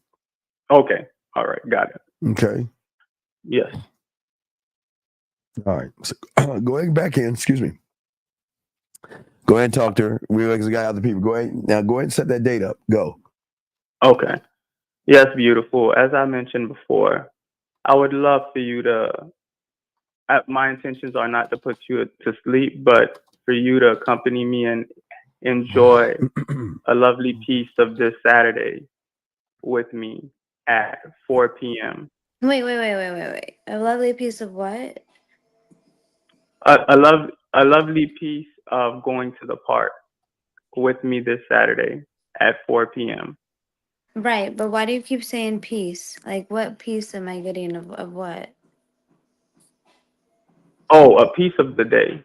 Okay. All right. Got it. Okay. Yes. All right. So, go ahead back in. Excuse me. Go ahead and talk to her. We like got other people. Go ahead and set that date up. Go. Okay. Yes, beautiful. As I mentioned before, I would love for you to. My intentions are not to put you to sleep, but for you to accompany me and enjoy a lovely piece of this Saturday with me at 4 p.m. Wait. A lovely piece of what? A lovely piece of going to the park with me this Saturday at 4 p.m. Right, but why do you keep saying peace? Like, what piece am I getting of what? Oh, a piece of the day.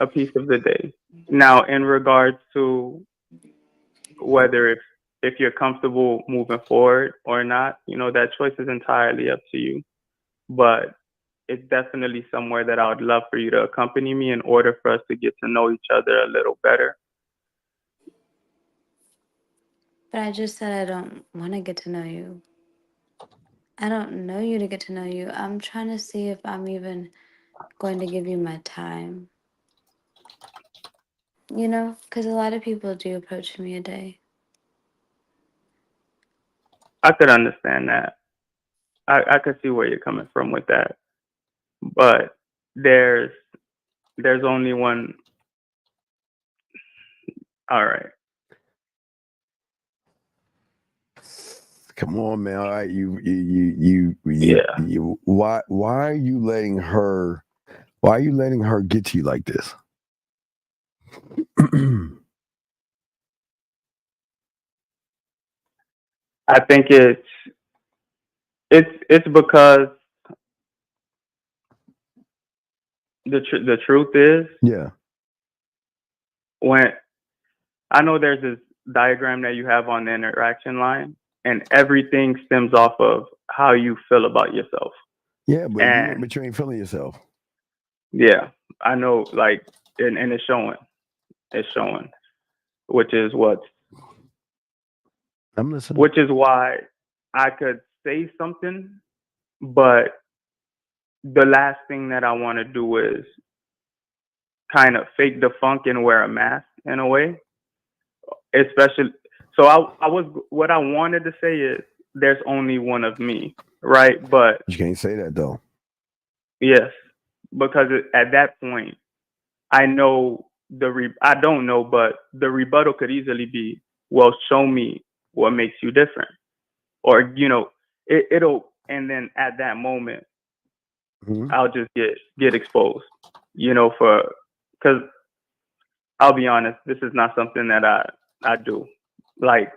A piece of the day. Now, in regards to whether if you're comfortable moving forward or not, that choice is entirely up to you. But it's definitely somewhere that I would love for you to accompany me in order for us to get to know each other a little better. But I just said I don't want to get to know you. I don't know you to get to know you. I'm trying to see if I'm even going to give you my time. Because a lot of people do approach me a day. I could understand that. I could see where you're coming from with that. But there's only one. All right. Come on, man. All right, you why are you letting her get to you like this? I think it's because the truth is, when I know there's this diagram that you have on the interaction line, and everything stems off of how you feel about yourself. Yeah, but you ain't feeling yourself. Yeah, I know, like, and it's showing. It's showing, which is what I'm listening. Which is why I could say something, but the last thing that I want to do is kind of fake the funk and wear a mask in a way. Especially, so what I wanted to say is there's only one of me, right? But you can't say that though. Yes, because at that point, I know I don't know, but the rebuttal could easily be, well, show me what makes you different, or it'll, and then at that moment, I'll just get exposed, because I'll be honest, this is not something that I do like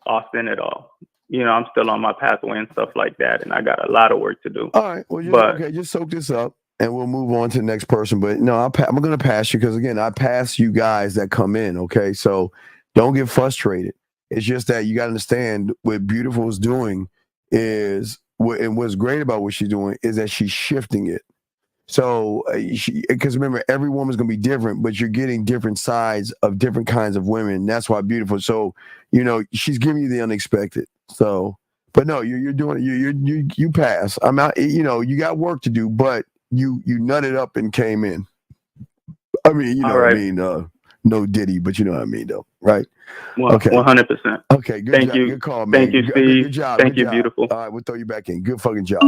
often at all. I'm still on my pathway and stuff like that, and I got a lot of work to do. All right, well, just soak this up, and we'll move on to the next person. But no, I'm going to pass you because, again, I pass you guys that come in, okay? So don't get frustrated. It's just that you got to understand what Beautiful is doing is, and what's great about what she's doing is that she's shifting it. So, because remember, every woman's going to be different, but you're getting different sides of different kinds of women. That's why Beautiful. So, she's giving you the unexpected. So, but no, you're doing you pass. I'm out. You got work to do, but you nutted up and came in. I mean, no Diddy, but you know what I mean, though, right? Well, okay, 100%. Okay, good Thank job. you. Good call, man. Thank you, Steve. Good job. Thank Good you, job. Beautiful. All right, we'll throw you back in. Good fucking job.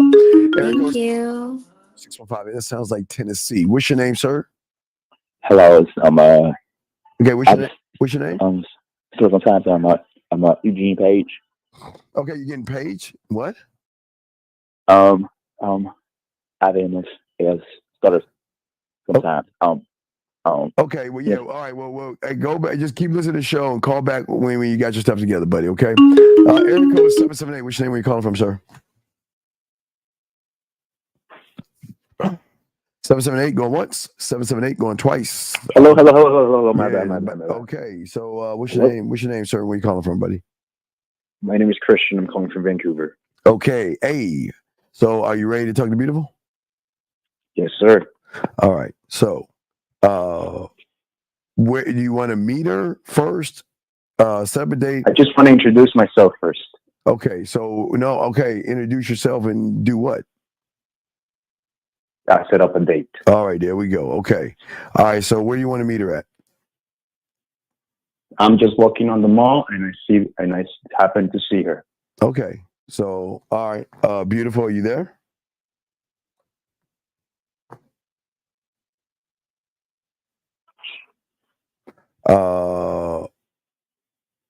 Thank you. 615. That sounds like Tennessee. What's your name, sir? Hello, Okay, what's your name? Still sometimes I'm Eugene Page. Okay, you're getting Page. What? I've been this stutter sometimes. Okay, well, yeah. All right, well, hey, go back. Just keep listening to the show and call back when you got your stuff together, buddy. Okay. Area code 778. Which name are you calling from, sir? 778 going once. 778 going twice. Hello. My bad. Okay, so what's your name? What's your name, sir? Where you calling from, buddy? My name is Christian. I'm calling from Vancouver. Okay, hey. So are you ready to talk to Beautiful? Yes, sir. All right. So, where do you want to meet her first? Set up a date. I just want to introduce myself first. Okay. So introduce yourself and do what? I set up a date. All right, there we go. Okay. All right. So where do you want to meet her at? I'm just walking on the mall and I happen to see her. Okay. So, all right. Beautiful. Are you there?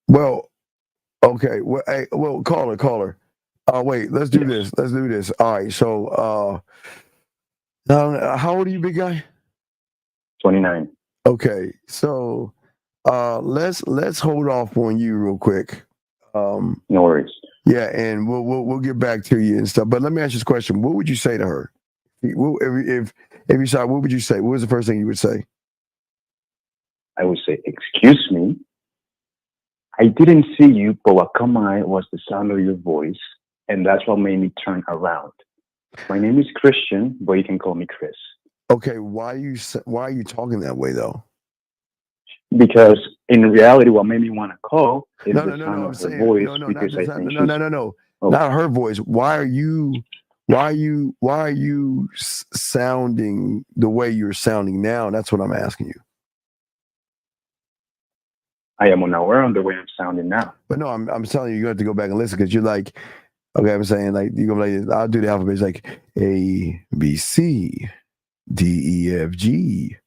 Well, okay. Well, hey, well, caller. Wait, let's do this. Let's do this. All right. So, how old are you, big guy? 29. Okay. So, let's hold off on you real quick. No worries. Yeah, and we'll get back to you and stuff. But let me ask you this question: what would you say to her? If you saw, what would you say? What was the first thing you would say? I would say, excuse me. I didn't see you, but what caught my eye was the sound of your voice, and that's what made me turn around. My name is Christian, but you can call me Chris. Okay, why are you talking that way though? Because in reality, what made me want to call is the sound I'm of her saying voice. no, Because I think no, not her voice. Why are you sounding the way you're sounding now? That's what I'm asking you. I am unaware of the way I'm sounding now. But no, I'm telling you, you have to go back and listen because you're like, okay, I'm saying like you're gonna like I'll do the alphabet. It's like A B C D E F G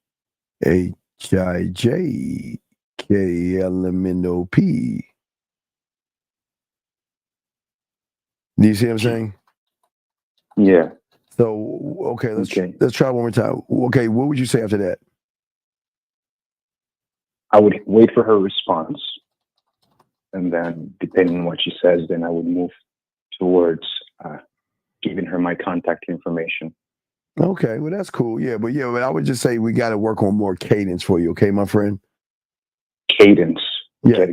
H I J K L M N O P. Do you see what I'm saying? Yeah. So okay, let's try one more time. Okay, what would you say after that? I would wait for her response, and then depending on what she says, then I would move towards giving her my contact information. Okay, well that's cool. But I would just say we got to work on more cadence for you. Okay, my friend. Cadence. Yeah.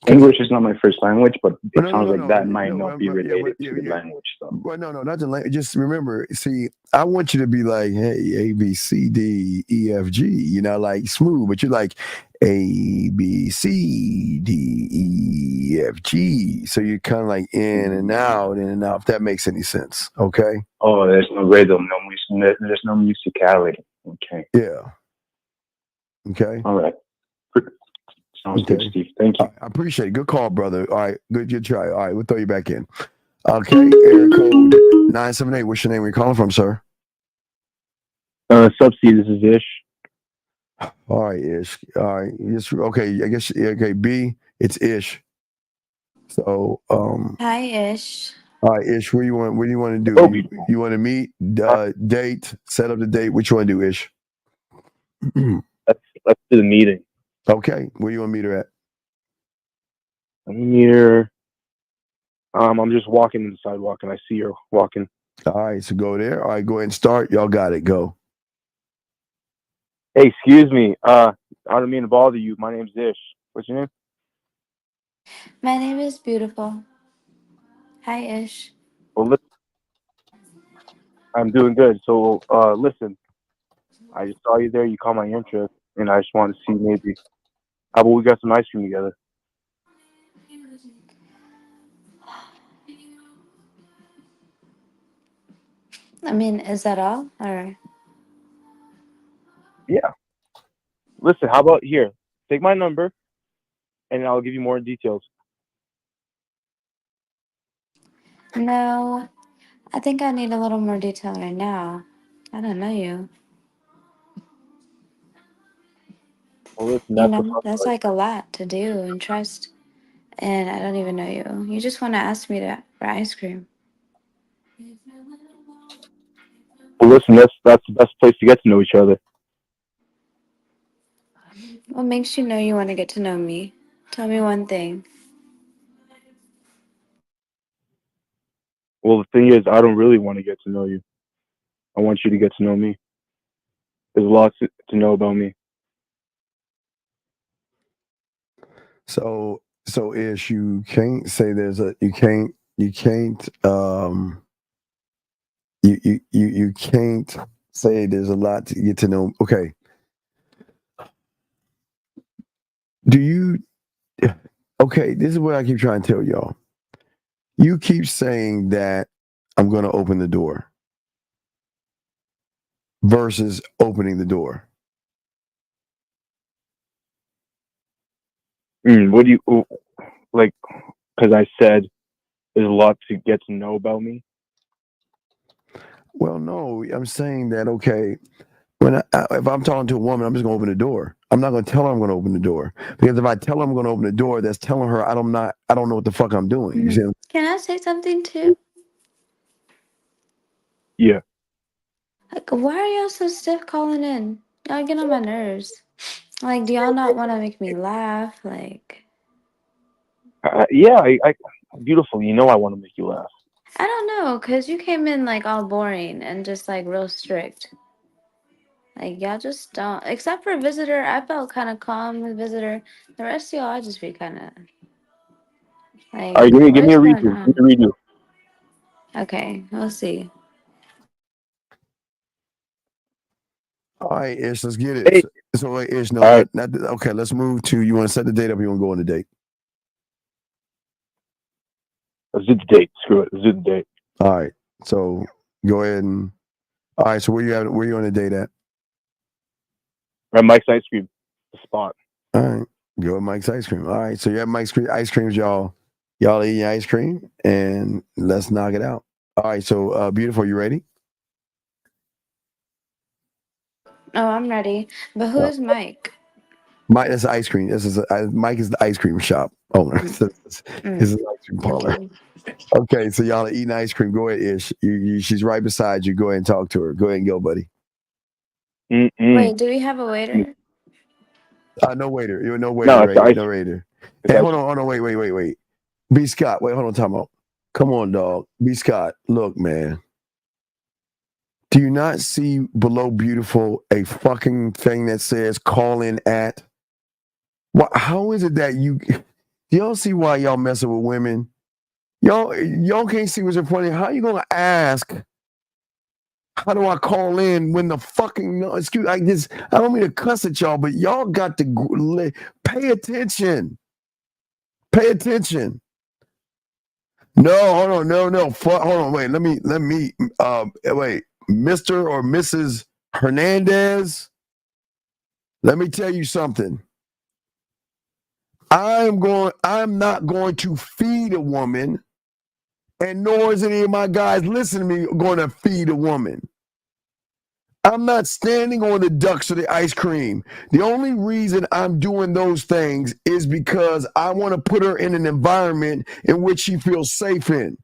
English is not my first language, but it sounds like that might not be related to the language stuff. Well, no, not the language. Just remember, see, I want you to be like, hey, A, B, C, D, E, F, G, like smooth, but you're like A, B, C, D, E, F, G. So you're kind of like in and out, if that makes any sense. Okay. Oh, there's no rhythm, there's no musicality. Okay. Yeah. Okay. All right. Sounds good, Steve. Thank you. I appreciate it. Good call, brother. All right. Good try. All right. We'll throw you back in. Okay. Area code 978. What's your name? Where you calling from, sir? Sub C, this is Ish. All right, Ish. All right. Okay. I guess, okay. B, it's Ish. So, Hi, Ish. all right, Ish, what do you want to do? You want to meet, date, set up the date? What you want to do, Ish? Let's do the meeting. Okay, where you want to meet her at? I'm here. I'm just walking on the sidewalk and I see her walking. All right, so go there. All right, go ahead and start. Y'all got it. Go. Hey, excuse me. I don't mean to bother you. My name's Ish. What's your name? My name is Beautiful. Hi, Ish. Well, listen, I'm doing good. So, listen, I just saw you there. You caught my interest, and I just wanted to see maybe how about we got some ice cream together. I mean, is that all? Or Yeah. Listen, how about here? Take my number, and I'll give you more details. no, I think I need a little more detail right now. I don't know you. Well, listen, that's the fun That's part. like a lot to do and trust. And I don't even know you. You just want to ask me for ice cream. Well, listen, that's the best place to get to know each other. What makes you know you want to get to know me? Tell me one thing. Well, the thing is, I don't really want to get to know you. I want you to get to know me. There's a lot to know about me. So Ish, you can't say you can't you can't say there's a lot to get to know. Okay. Okay, this is what I keep trying to tell y'all. You keep saying that I'm going to open the door versus opening the door. What do you like? Because I said there's a lot to get to know about me. Well, no, I'm saying that, okay, if I'm talking to a woman, I'm just gonna open the door. I'm not gonna tell her I'm gonna open the door, because if I tell her I'm gonna open the door, that's telling her I don't know what the fuck I'm doing. You see? Can I say something too? Yeah. Like, why are y'all so stiff calling in? Y'all get on my nerves. Like, do y'all not want to make me laugh? Like, Yeah, I beautiful. You know I want to make you laugh. I don't know, cause you came in like all boring and just like real strict. Like y'all just don't. Except for Visitor, I felt kind of calm with Visitor. The rest of y'all, I just be kind of like, All right, give me what's a going redo. Give on? me a redo. Okay, we'll see. All right, Ish, let's get it. Hey. So wait, Ish, no, All right. not okay. Let's move to. You want to set the date up? Or you want to go on the date? Let's do the date. Screw it. Let's do the date. All right. So go ahead and. All right. So where you on the date at? Right, Mike's Ice Cream. The spot. All right. Go with Mike's Ice Cream. All right. So you have Mike's Ice Creams, y'all. Y'all eating ice cream, and let's knock it out. All right. So beautiful. You ready? Oh, I'm ready. But who is Mike? Mike, that's ice cream. Mike is the ice cream shop owner. This is ice cream parlor. Okay, so y'all are eating ice cream. Go ahead, Ish. She's right beside you. Go ahead and talk to her. Go ahead and go, buddy. Wait, do we have a waiter? No waiter. You're no No, waiter, it's right? No waiter. It's Hey, hold on. Wait. B. Scott, wait, hold on, time out. Come on, dog. B. Scott, look, man. Do you not see below beautiful a fucking thing that says call in at? How is it that y'all see why y'all messing with women? Y'all can't see what's in front of you. How you gonna ask? How do I call in when the fucking no? Excuse, I don't mean to cuss at y'all, but y'all got to pay attention. Pay attention. No, hold on, no. Hold on, wait. Let me. Wait, Mr. or Mrs. Hernandez. Let me tell you something. I'm not going to feed a woman, and nor is any of my guys listening to me going to feed a woman. I'm not standing on the ducks or the ice cream. The only reason I'm doing those things is because I want to put her in an environment in which she feels safe in.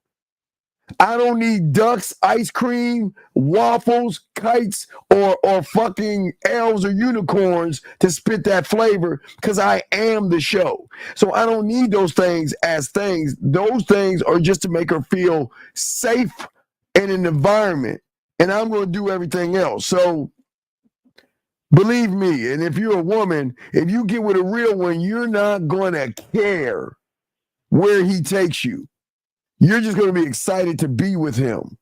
I don't need ducks, ice cream, waffles, kites, or fucking elves or unicorns to spit that flavor, because I am the show. So I don't need those things as things. Those things are just to make her feel safe in an environment. And I'm going to do everything else. So believe me, and if you're a woman, if you get with a real one, you're not going to care where he takes you. You're just going to be excited to be with him.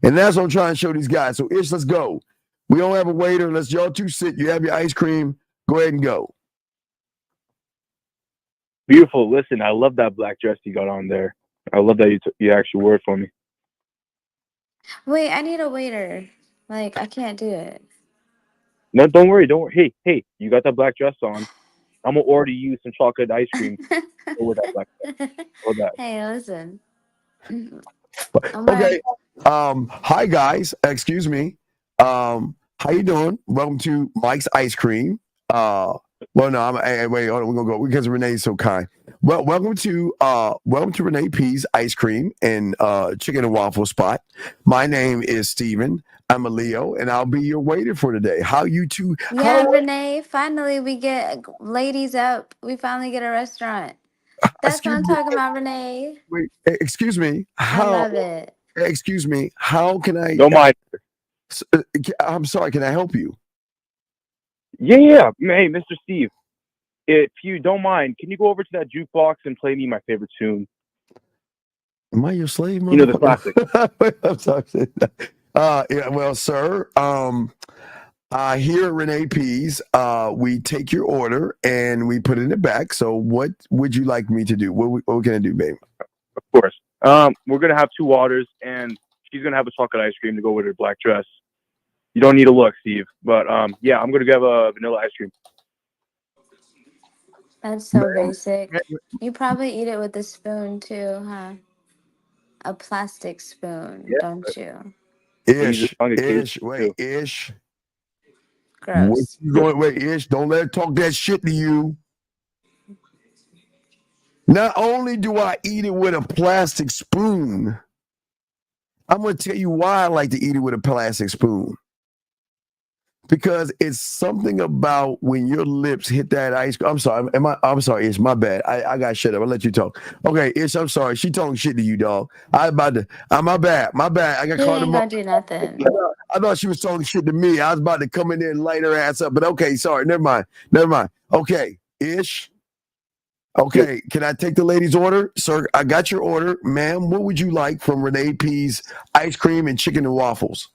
And that's what I'm trying to show these guys. So Ish, let's go. We don't have a waiter. Let's y'all two sit. You have your ice cream. Go ahead and go. Beautiful. Listen, I love that black dress you got on there. I love that you actually wore it for me. Wait, I need a waiter. Like, I can't do it. No, don't worry. Hey, you got that black dress on. I'm gonna order you some chocolate ice cream with that black dress. Hold that. Hey, listen. Okay. Hi guys. Excuse me. How you doing? Welcome to Mike's Ice Cream. Well, no, wait, hold on, we're gonna go because Renee's so kind. Well, welcome to Renee P's Ice Cream and Chicken and Waffle Spot. My name is Steven. I'm a Leo, and I'll be your waiter for today. How you two? Yeah, Renee. Finally, we get ladies up. We finally get a restaurant. That's what I'm talking about, Renee. Wait, excuse me. I love it. Excuse me. How can I? Don't mind. I'm sorry. Can I help you? Yeah. Hey, Mr. Steve, if you don't mind, can you go over to that jukebox and play me my favorite tune? Am I your slave, motherfucker? You know, the classic. I'm sorry. Yeah, well, sir, here at Renee P's, we take your order and we put it in the back. So what would you like me to do? What can I do, babe? Of course. We're going to have 2 waters, and she's going to have a chocolate ice cream to go with her black dress. You don't need to look, Steve. But, yeah, I'm going to have a vanilla ice cream. That's so basic. You probably eat it with a spoon, too, huh? A plastic spoon, don't you? Ish. Wait, Ish. Gross. Wait, Ish, don't let her talk that shit to you. Not only do I eat it with a plastic spoon, I'm going to tell you why I like to eat it with a plastic spoon. Because it's something about when your lips hit that ice cream. I'm sorry, Ish, my bad. I got shut up. I'll let you talk. Okay, Ish, I'm sorry. She talking shit to you, dog. My bad. I got She caught ain't him gonna up. do nothing. I thought she was talking shit to me. I was about to come in there and light her ass up. But okay, sorry. Never mind. Okay, Ish. Okay, can I take the lady's order? Sir, I got your order. Ma'am, what would you like from Renee P's ice cream and chicken and waffles?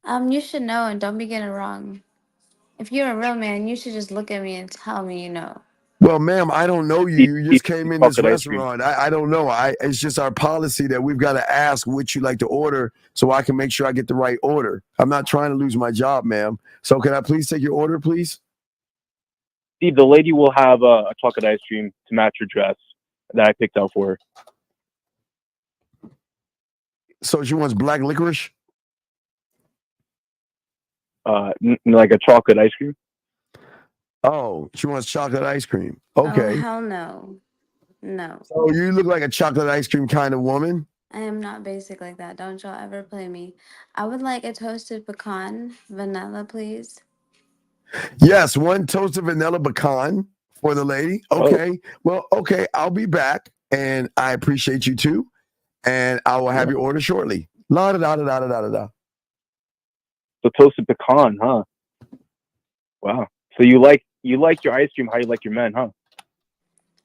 You should know and don't be getting it wrong. If you're a real man, you should just look at me and tell me you know. Well, ma'am, I don't know you. You just came in this Chocolate ice cream. restaurant. I don't know. It's just our policy that we've got to ask what you like to order so I can make sure I get the right order. I'm not trying to lose my job, ma'am. So can I please take your order, please? Steve, the lady will have a chocolate ice cream to match her dress that I picked out for her. So she wants black licorice? Like a chocolate ice cream. Oh, she wants chocolate ice cream. Oh, Okay. hell no. No. So you look like a chocolate ice cream kind of woman. I am not basic like that. Don't y'all ever play me. I would like a toasted pecan, vanilla, please. Yes, one toasted vanilla pecan for the lady. Okay. Well, okay. I'll be back, and I appreciate you too. And I will have your order shortly. La da da da da da da da. So toasted pecan, huh? Wow. So you like your ice cream how you like your men, huh?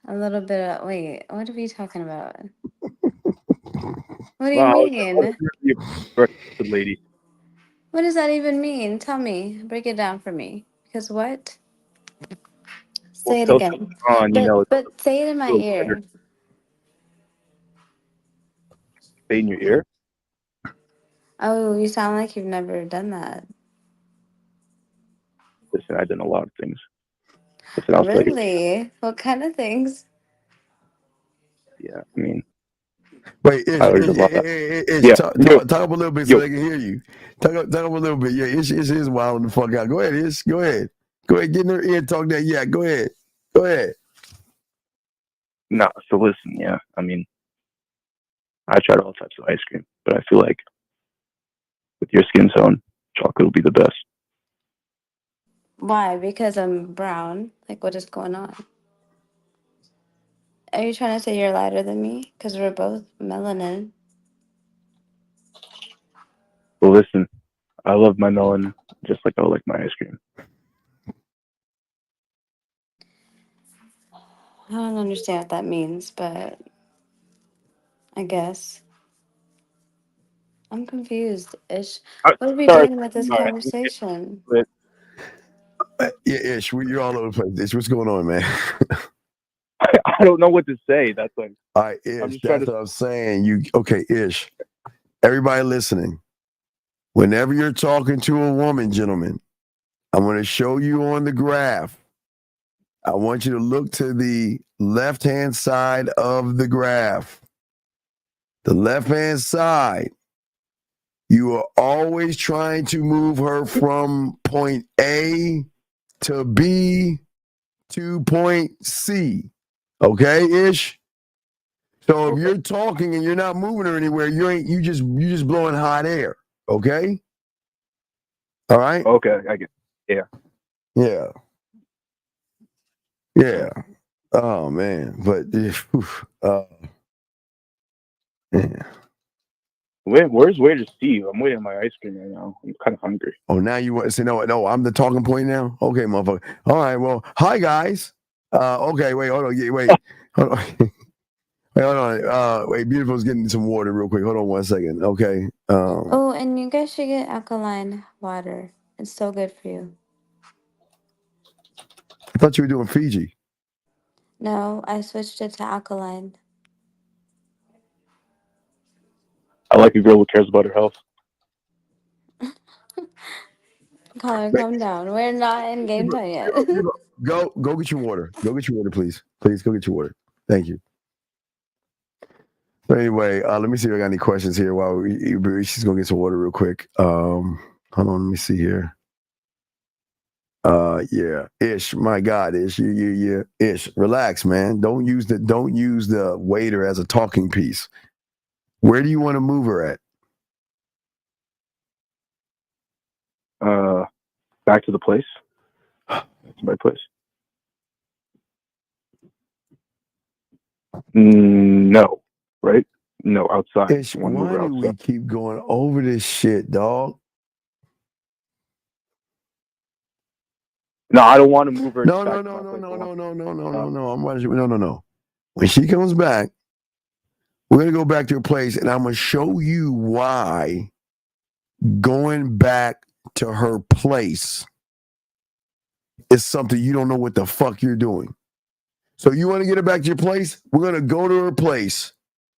A little bit of, wait, what are we talking about? What do you Wow. mean? Lady. What does that even mean? Tell me. Break it down for me. Because what? Say it toasted again. pecan, But say it in my ear. Say in your ear? Oh, you sound like you've never done that. Listen, I've done a lot of things. Listen, I'll tell you. Really? What kind of things? Yeah, I mean. Wait, Talk up a little bit so they can hear you. Talk up a little bit. Yeah, Ish is wilding the fuck out. Go ahead, Ish. Go ahead. Get in her ear and talk that. Yeah, go ahead. No, so listen, yeah. I mean, I tried all types of ice cream, but I feel like with your skin tone, chocolate will be the best. Why? Because I'm brown. Like, what is going on? Are you trying to say you're lighter than me? Because we're both melanin. Well, listen, I love my melon just like I like my ice cream. I don't understand what that means, but I guess. I'm confused. What are we doing with this conversation? Yeah, Ish, you're all over the place. Ish, what's going on, man? I don't know what to say. That's like. All right, Ish, that's what I'm saying. Okay, Ish. Everybody listening, whenever you're talking to a woman, gentlemen, I'm going to show you on the graph. I want you to look to the left-hand side of the graph. The left-hand side, you are always trying to move her from point A to B to point C. Okay, Ish? So if you're talking and you're not moving her anywhere, you just blowing hot air. Okay? All right? Okay, I get it. Yeah. Yeah. Oh man. But yeah. Where's Waiter Steve? I'm waiting on my ice cream right now. I'm kind of hungry. Oh, now you want to say no, I'm the talking point now? Okay, motherfucker. All right, well, hi guys. Okay, wait, hold on. Wait, hold on. Wait, hold on. Wait, Beautiful's getting some water real quick. Hold on 1 second. Okay. Oh, and you guys should get alkaline water. It's so good for you. I thought you were doing Fiji. No, I switched it to alkaline. I like a girl who cares about her health. Colin, calm down. We're not in game time yet. Go get your water. Go get your water, please. Please go get your water. Thank you. But anyway, let me see if I got any questions here while she's gonna get some water real quick. Hold on, let me see here. Yeah. Ish, my God, Ish, Ish, relax, man. Don't use the waiter as a talking piece. Where do you want to move her at? Back to the place. That's my place. No, right? No, outside. Ish, why do we keep going over this shit, dog? No, I don't want to move her. No. No. I'm watching. No. When she comes back, we're gonna go back to her place, and I'm gonna show you why going back to her place is something you don't know what the fuck you're doing. So you want to get her back to your place? We're gonna go to her place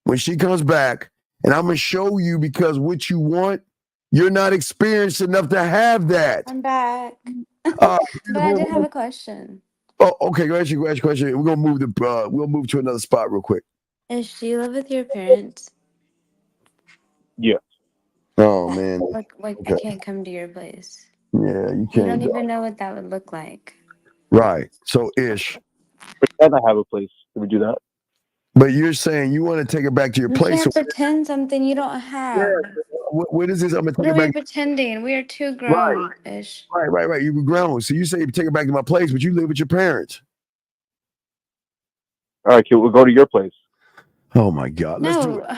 when she comes back, and I'm gonna show you because what you want, you're not experienced enough to have that. I'm back. Uh, But I did have a question. Oh, okay. Go ahead. Go ask your question. We're gonna move we'll move to another spot real quick. Ish, do you live with your parents? Yeah. Oh man. Like Okay. I can't come to your place. Yeah, you You can't. don't even know what that would look like. Right. So Ish. Pretend I have a place. Can we do that? But you're saying you want to take it back to your You place. can't pretend something you don't have. What is this? I'm gonna take What it are we back. pretending? We are too grown, Ish. Right. You were grown. So you say take it back to my place, but you live with your parents. All right, we'll go to your place. Oh my God. Let's do it.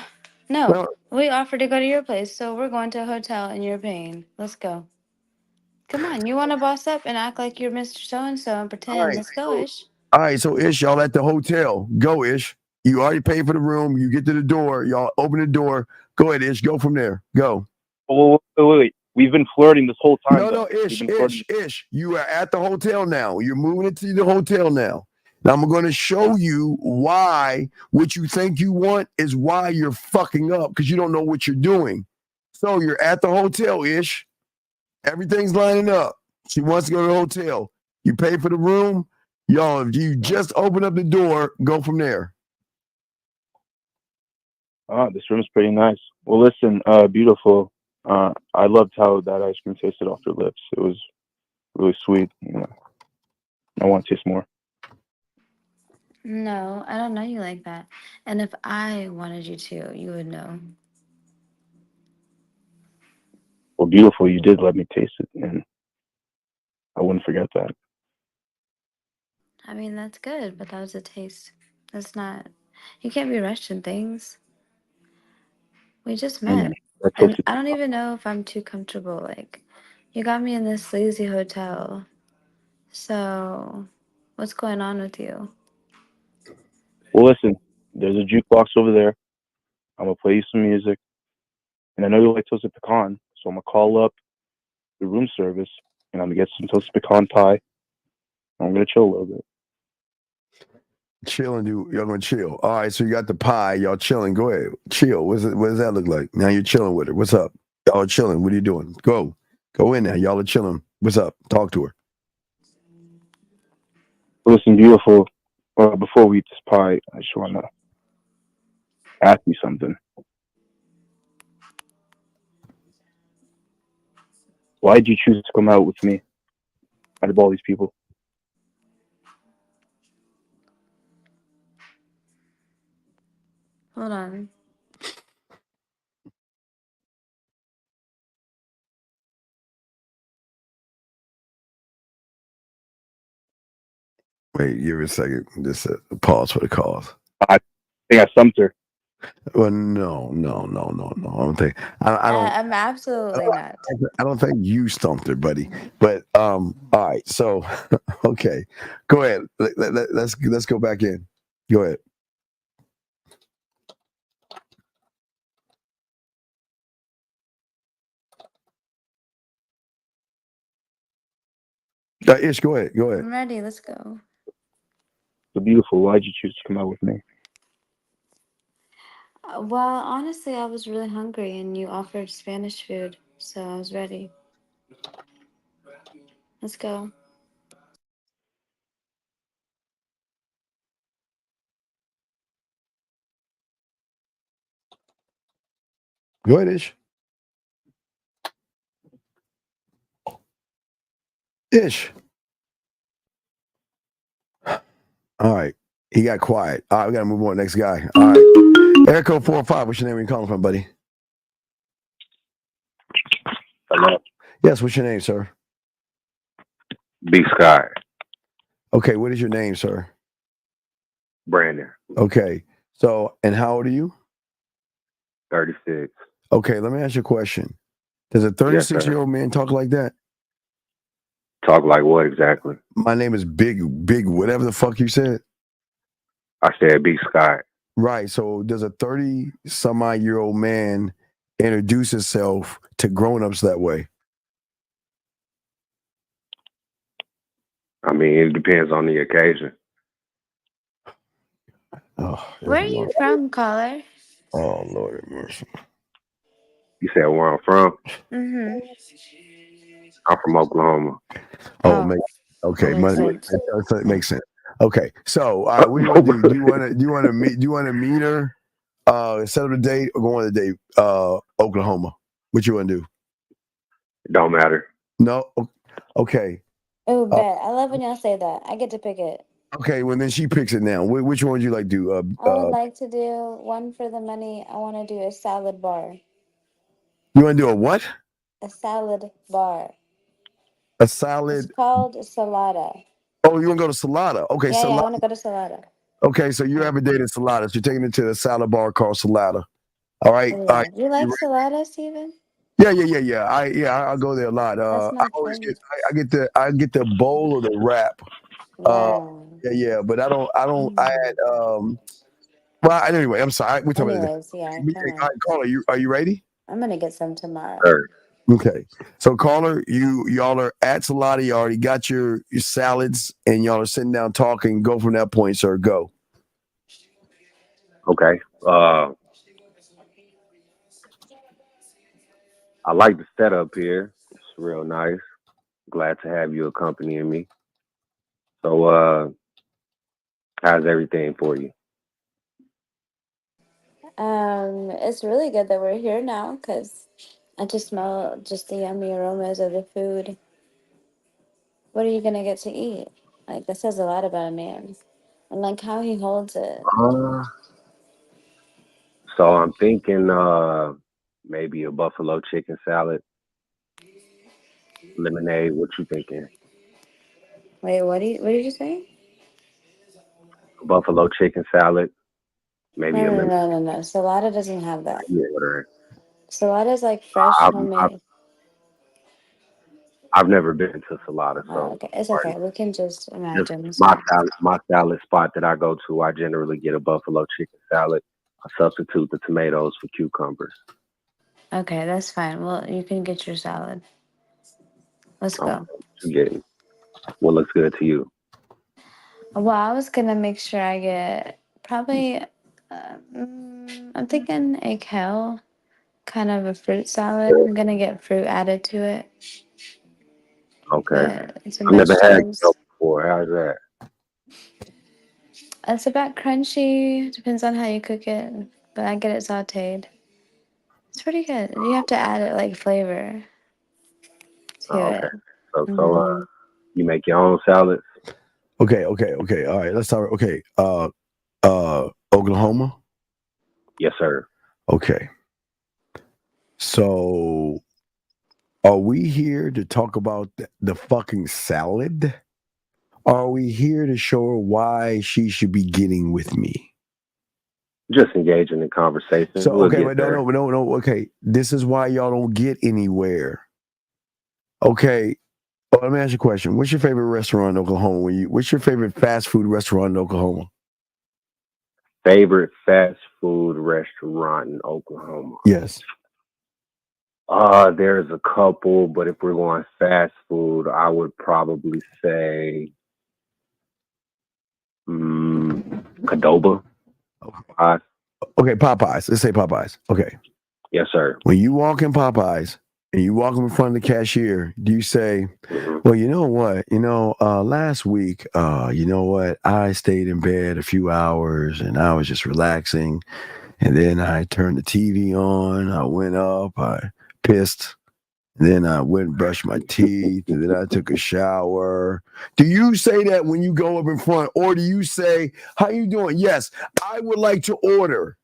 No. Well, We offered to go to your place, so we're going to a hotel and you're paying. Let's go. Come on, you want to boss up and act like you're Mr. So-and-so and pretend. Let's go, Ish. All right, so Ish, y'all at the hotel. Go, Ish. You already paid for the room. You get to the door. Y'all open the door. Go ahead, Ish. Go from there. Go. Oh, wait. We've been flirting this whole time. No, Ish. You are at the hotel now. You're moving into the hotel now. Now I'm going to show you why what you think you want is why you're fucking up because you don't know what you're doing. So you're at the hotel, Ish. Everything's lining up. She wants to go to the hotel. You pay for the room. Y'all, if you just open up the door, go from there. This room's pretty nice. Well, listen, beautiful. I loved how that ice cream tasted off your lips. It was really sweet. I want to taste more. No, I don't know you like that. And if I wanted you to, you would know. Well, beautiful. You did let me taste it, and I wouldn't forget that. I mean, that's good, but that was a taste. That's not. You can't be rushing things. We just met. And I don't even know if I'm too comfortable. Like, you got me in this sleazy hotel. So, what's going on with you? Well, listen, there's a jukebox over there. I'm going to play you some music. And I know you like toasted pecan, so I'm going to call up the room service, and I'm going to get some toasted pecan pie. I'm going to chill a little bit. Chill and do. Y'all gonna chill. All right, so you got the pie. Y'all chilling. Go ahead. Chill. What does that look like? Now you're chilling with her. What's up? Y'all are chilling. What are you doing? Go in there. Y'all are chilling. What's up? Talk to her. Listen, beautiful. Before we eat this pie, I just want to ask you something. Why did you choose to come out with me out of all these people? Hold on. Wait, give me a second. Just pause for the cause. I think I stumped her. Well, no. I don't think. I don't. I'm absolutely not. I don't think you stumped her, buddy. But all right. So, okay, go ahead. Let's go back in. Go ahead. Ish, go ahead. I'm ready. Let's go. So beautiful. Why did you choose to come out with me? Well, honestly, I was really hungry and you offered Spanish food, so I was ready. Let's go. Go ahead, Ish. Ish. All right. He got quiet. All right, we got to move on. Next guy. All right. Air code 405. What's your name? Where you calling from, buddy? Hello. Yes, what's your name, sir? Big Sky. Okay, what is your name, sir? Brandon. Okay. So, and how old are you? 36. Okay, let me ask you a question. Does a 36-year-old man talk like that? Talk like what exactly? My name is Big, whatever the fuck you said. I said Big Sky. Right. So does a 30-some-odd-year-old man introduce himself to grown-ups that way? I mean, it depends on the occasion. Oh, Where are you from, caller? oh Lord have mercy. You said where I'm from? Mm-hmm. I'm from Oklahoma. Oh, okay. Makes sense. That makes sense. Okay. So, all right, what do you want to do? Do you want to meet her, set up a date, or go on a date, Oklahoma? What you want to do? It don't matter. No. Okay. Oh, bet. I love when y'all say that. I get to pick it. Okay. Well, then she picks it now. Which one would you like to do? I would like to do one for the money. I want to do a salad bar. You want to do a what? A salad bar. A salad. It's called Salada. Oh, you want to go to Salada? Okay, Yeah, Salada. I want to go to Salada. Okay, so you have a date at Salada. So you're taking it to the salad bar called Salada. All right. Yeah. All right. You like Salada, Steven? Yeah. I'll go there a lot. That's I my always place. I get the bowl or the wrap. Wow. Yeah, but I add well anyway, I'm sorry. We're talking about Anyways, yeah. Come all on. right, caller, are you ready? I'm gonna get some tomorrow. Okay. So caller, y'all are at Salada, you already got your salads and y'all are sitting down talking. Go from that point, sir. Go. Okay. I like the setup here. It's real nice. Glad to have you accompanying me. So, how's everything for you? It's really good that we're here now because I just smell just the yummy aromas of the food. What are you gonna get to eat? Like that says a lot about a man, and like how he holds it. So I'm thinking maybe a buffalo chicken salad, lemonade. What you thinking? Wait, what did you say? A buffalo chicken salad, maybe a lemonade. No. Salada doesn't have that. You ordering? Salada is like fresh homemade. I've never been to Salada, Oh, so okay, it's okay. We can just imagine. my salad spot that I go to, I generally get a buffalo chicken salad. I substitute the tomatoes for cucumbers. Okay, that's fine. Well, you can get your salad. Let's go. What you getting? What looks good to you? Well, I was gonna make sure I get probably. I'm thinking a kale, kind of a fruit salad. I'm gonna get fruit added to it. Okay. Some I've never had vegetables. kale before. How's that? It's about crunchy. Depends on how you cook it, but I get it sautéed. It's pretty good. You have to add it like flavor to Okay. it. So you make your own salads? Okay. All right, let's talk. Okay. Oklahoma? Yes, sir. Okay. So are we here to talk about the fucking salad? Are we here to show her why she should be getting with me? Just engaging in conversation. So We'll okay, get but there. no. Okay, this is why y'all don't get anywhere. Okay, let me ask you a question. What's your favorite restaurant in Oklahoma? What's your favorite fast food restaurant in Oklahoma? Favorite fast food restaurant in Oklahoma? Yes. There's a couple, but if we're going fast food, I would probably say Cadoba. Okay, Popeyes. Let's say Popeyes. Okay. Yes, sir. When you walk in Popeyes and you walk in front of the cashier, do you say, well, you know what? Last week, you know what? I stayed in bed a few hours and I was just relaxing. And then I turned the TV on. I went up, I pissed, And then I went and brushed my teeth, and then I took a shower. Do you say that when you go up in front, or do you say, "How you doing? Yes, I would like to order."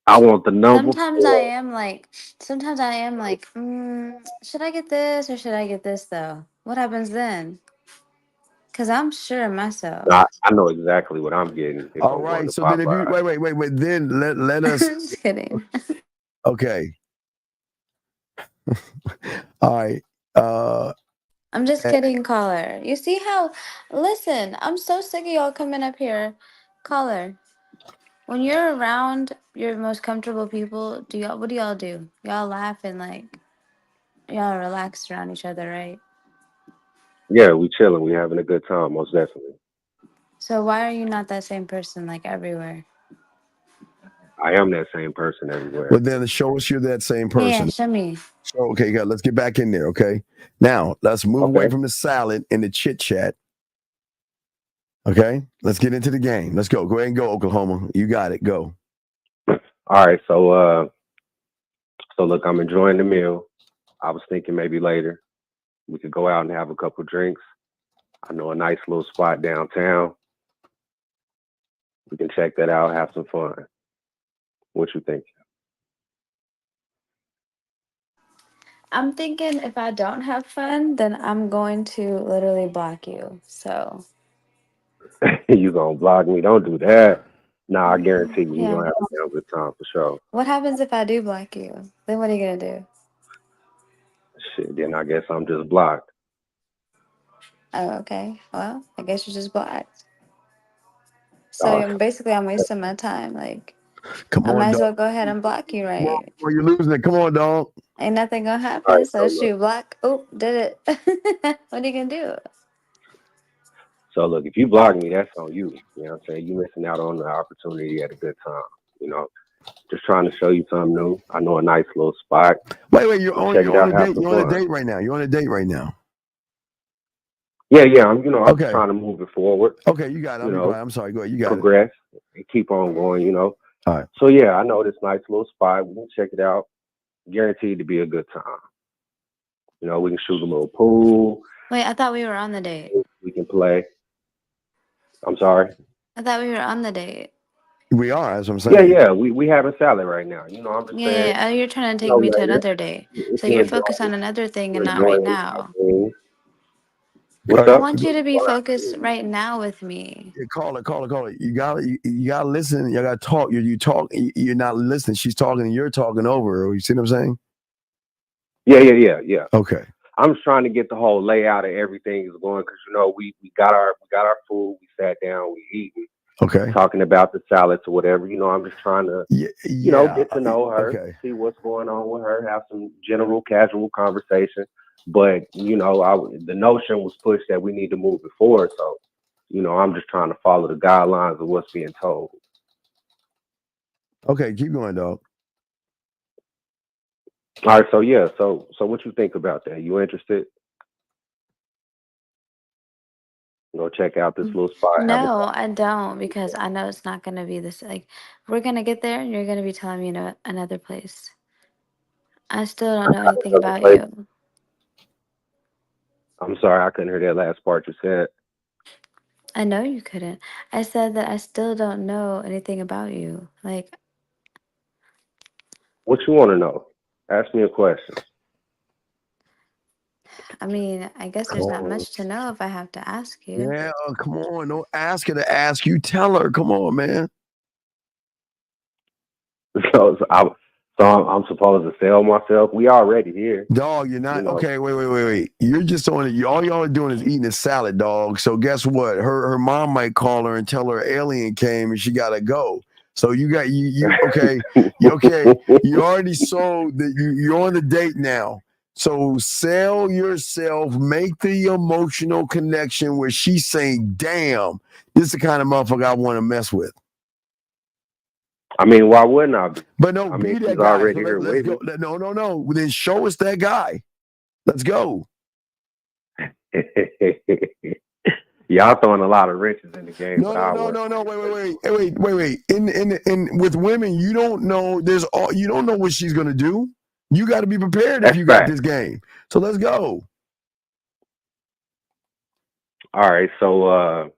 I want the number Sometimes I 4. am like, should I get this or should I get this though? What happens then? Because I'm sure of myself. I know exactly what I'm getting if All I'm going right. to So then, if you Popeye. wait, then let us. Just kidding. Okay. All right. I'm just kidding, caller. You see how? Listen, I'm so sick of y'all coming up here, caller. When you're around your most comfortable people, what do y'all do? Y'all laugh and like y'all relax around each other, right? Yeah, we chilling. We having a good time, most definitely. So why are you not that same person like everywhere? I am that same person everywhere. Well, then show us you're that same person. Yeah, show me. So, okay, let's get back in there. Okay. Now let's move away from the salad and the chit chat. Okay. Let's get into the game. Let's go. Go ahead and go, Oklahoma. You got it. Go. All right. So look, I'm enjoying the meal. I was thinking maybe later we could go out and have a couple drinks. I know a nice little spot downtown. We can check that out, have some fun. What you think? I'm thinking if I don't have fun, then I'm going to literally block you. So You gonna block me? Don't do that. Nah, I guarantee you, we yeah. gonna have a damn good time for sure. What happens if I do block you? Then what are you gonna do? Shit, then I guess I'm just blocked. Oh, okay. Well, I guess you're just blocked. So I'm wasting my time. Like, Come I on, might as dog. well go ahead and block you, right? Well, you're losing it. Come on, dog. Ain't nothing gonna All happen. right, So so shoot, block. Oh, did it. What are you gonna do? look, if you block me, that's on you. You know what I'm saying? You missing out on the opportunity at a good time. You know, just trying to show you something new. I know a nice little spot. Wait, you're on a date. You're on a date right now. Yeah, I'm trying to move it forward. Okay, you got it. I'm sorry. Go ahead. You got progress and keep on going, All right. So yeah, I know this nice little spot. We can check it out. Guaranteed to be a good time. We can shoot a little pool. Wait, I thought we were on the date. We can play. I'm sorry. I thought we were on the date. We are, as I'm saying. Yeah. We having salad right now. I'm just saying. Yeah. Oh, you're trying to take me to another date. So you're focused on another thing and not right now. What's I up? want you to be focused right now with me. Call it. You gotta listen. You gotta talk. You talk. You're not listening. She's talking, and you're talking over her. You see what I'm saying? Yeah. Okay. I'm just trying to get the whole layout of everything is going because we got our food. We sat down. We eating. Okay. Talking about the salads or whatever. I'm just trying to get to know her, see what's going on with her, have some general casual conversation. But the notion was pushed that we need to move it forward. So, I'm just trying to follow the guidelines of what's being told. Okay, keep going, dog. All right, so yeah, so what you think about that? You interested? Go check out this little spot. No, I don't, because I know it's not gonna be this. Like, we're gonna get there, and you're gonna be telling me another place. I still don't know anything about you. I'm sorry, I couldn't hear that last part you said. I know you couldn't. I said that I still don't know anything about you. Like, What you want to know? Ask me a question. I mean, I guess there's not much to know if I have to ask you. Yeah, come on. Don't ask her to ask you. Tell her. Come on, man. So I'm supposed to sell myself. We already here. Dog, you're not okay. Wait. You're just on it. All y'all are doing is eating a salad, dog. So guess what? Her mom might call her and tell her alien came and she gotta go. So you okay. You already sold that you're on the date now. So sell yourself, make the emotional connection where she's saying, damn, this is the kind of motherfucker I want to mess with. I mean, why wouldn't I be? But no, be that she's guy. already So here let's go. No. Then show us that guy. Let's go. Y'all throwing a lot of wrenches in the game. No. Wait. In with women, you don't know. You don't know what she's gonna do. You got to be prepared That's if you got fact. this game. So let's go. All right, so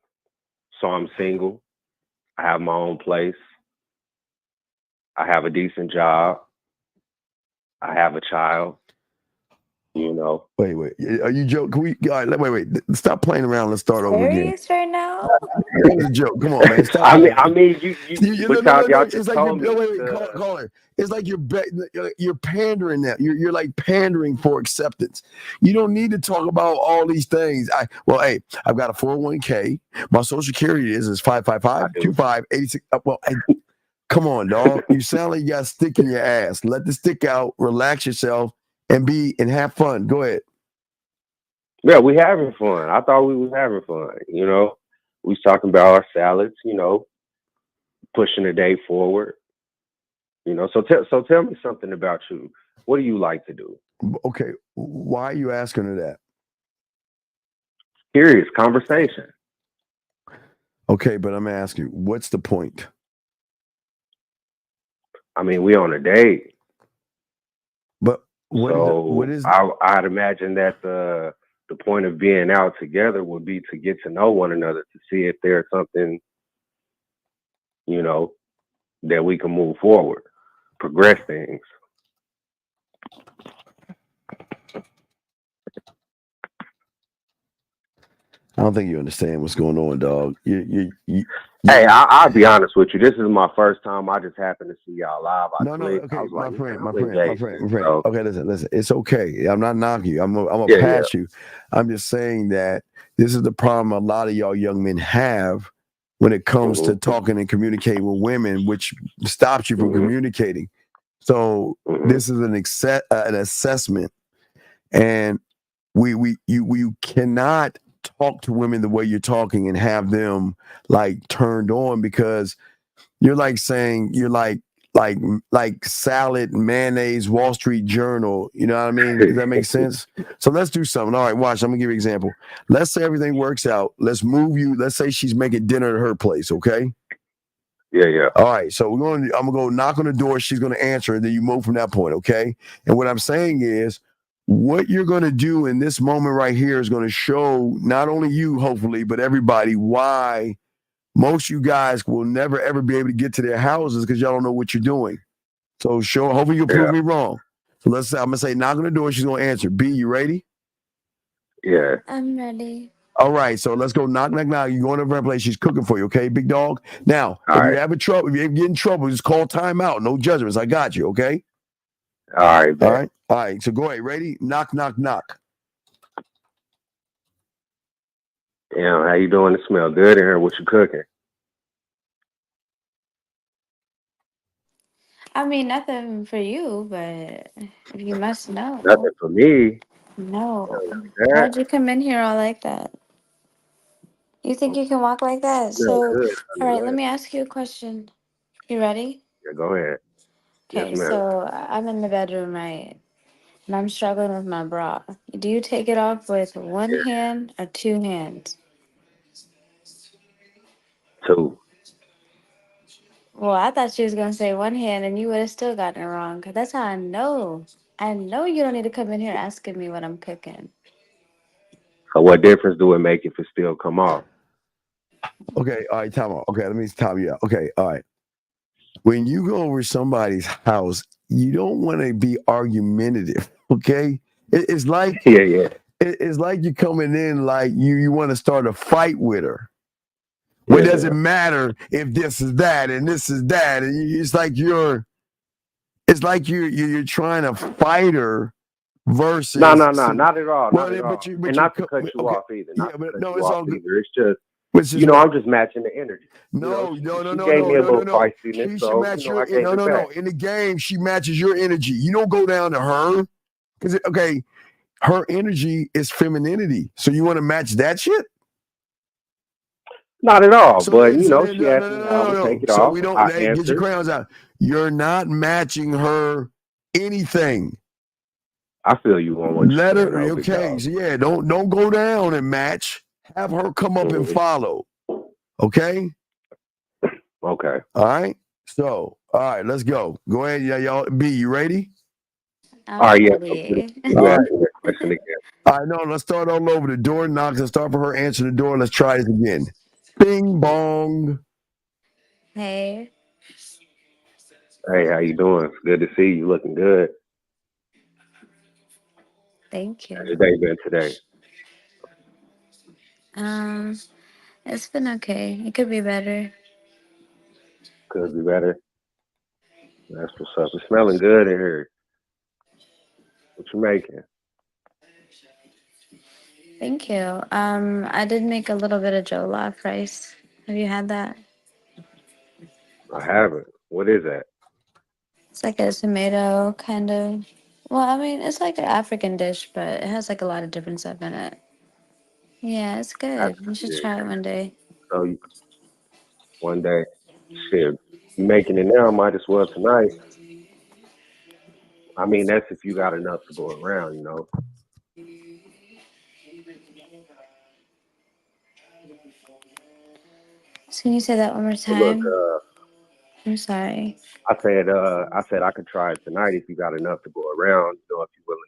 I'm single. I have my own place. I have a decent job. I have a child. You know. Wait. Are you joking? Can we? All right, wait. Stop playing around. Let's start over again. Serious right now? It was a joke. Come on, man. Stop. I mean, but y'all just It's like told me. Call her. It's like you're pandering now. You're like pandering for acceptance. You don't need to talk about all these things. Hey, I've got a 401k. My social security is 555-2586. Come on, dog. You sound like you got a stick in your ass. Let the stick out. Relax yourself and have fun. Go ahead. Yeah, we having fun. I thought we was having fun. You know, we was talking about our salads. You know, pushing the day forward. You know, so tell me something about you. What do you like to do? Okay, why are you asking her that? Curious conversation. Okay, but I'm asking, what's the point? I mean, we on a date. But what is I'd imagine that the point of being out together would be to get to know one another, to see if there's something, you know, that we can move forward, progress things. I don't think you understand what's going on, dog. Hey, I'll be honest with you. This is my first time. I just happened to see y'all live. Okay, my friend. Okay, listen. It's okay. I'm not knocking you. I'm gonna pass you. I'm just saying that this is the problem a lot of y'all young men have when it comes to talking and communicating with women, which stops you from communicating. So this is an assessment, and you cannot talk to women the way you're talking and have them like turned on, because you're like saying you're like salad, mayonnaise, Wall Street Journal. You know what I mean? Does that make sense? So let's do something. All right, watch. I'm gonna give you an example. Let's say everything works out. Let's move you. Let's say she's making dinner at her place. Okay. Yeah. All right. So I'm gonna go knock on the door. She's gonna answer, and then you move from that point. Okay. And what I'm saying is, what you're going to do in this moment right here is going to show not only you, hopefully, but everybody why most you guys will never, ever be able to get to their houses, because y'all don't know what you're doing. So hopefully you'll prove me wrong. So I'm going to say, knock on the door. She's going to answer. B, you ready? Yeah. I'm ready. All right. So let's go knock. You're going to her place. She's cooking for you. Okay, big dog? Now, if you have trouble, if you get in trouble, just call timeout. No judgments. I got you. Okay? All right. All right. So go ahead. Ready? Knock. Yeah, how you doing? It smell good in here. What you cooking? I mean, nothing for you, but if you must know. Nothing for me. No. Like Why'd you come in here all like that? You think you can walk like that? Smell good. All right, let me ask you a question. You ready? Yeah, go ahead. Okay, Yes, ma'am. so I'm in the bedroom, right? And I'm struggling with my bra. Do you take it off with one hand or two hands? Two. Well, I thought she was gonna say one hand, and you would have still gotten it wrong. Cause that's how I know. I know you don't need to come in here asking me what I'm cooking. So what difference do it make if it still come off? Okay, all right, time out. Okay, let me time you out. Okay, all right. When you go over somebody's house, you don't want to be argumentative. Okay, it's like it's like you coming in like you want to start a fight with her. What does it matter if this is that and this is that? And it's like you're trying to fight her versus No, not at all. Well, not at all. but And not to cut you off either. Not to cut no, you it's off all good. either. It's just, It's just I'm just matching the energy. No. She gave me a little feistiness, so match I gave it back. In the game, she matches your energy. You don't go down to her because her energy is femininity. So you want to match that shit? Not at all. So But she asked me how to take it So off. we don't I get your answered. crowns out. You're not matching her anything. I feel you on what you're Let saying. her. Okay, so yeah, don't go down and match. Have her come up and follow. Okay. Okay. All right. So, all right, let's go. Go ahead, y'all. B, you ready? All right, yeah. ready. You ask me that question again. All right, no, let's start all over. The door knocks. Let's start for her answer the door. Let's try this again. Bing bong. Hey, Hey, how you doing? It's good to see you. Looking good. thank How's you. your day been today? Um, it's been okay. It could be better. Could be better. That's what's up. It's smelling good in here. What you making? Thank you. I did make a little bit of jollof rice. Have you had that? I haven't. What is that? It's like a tomato kind of. Well, I mean, it's like an African dish, but it has like a lot of different stuff in it. Yeah, it's good. You should Yeah. try it one day. So one day, shit, you making it now? Might as well tonight. I mean, that's if you got enough to go around, you know. So can you say that one more But look, time? I'm sorry. I said I could try it tonight if you got enough to go around. You know, if you're willing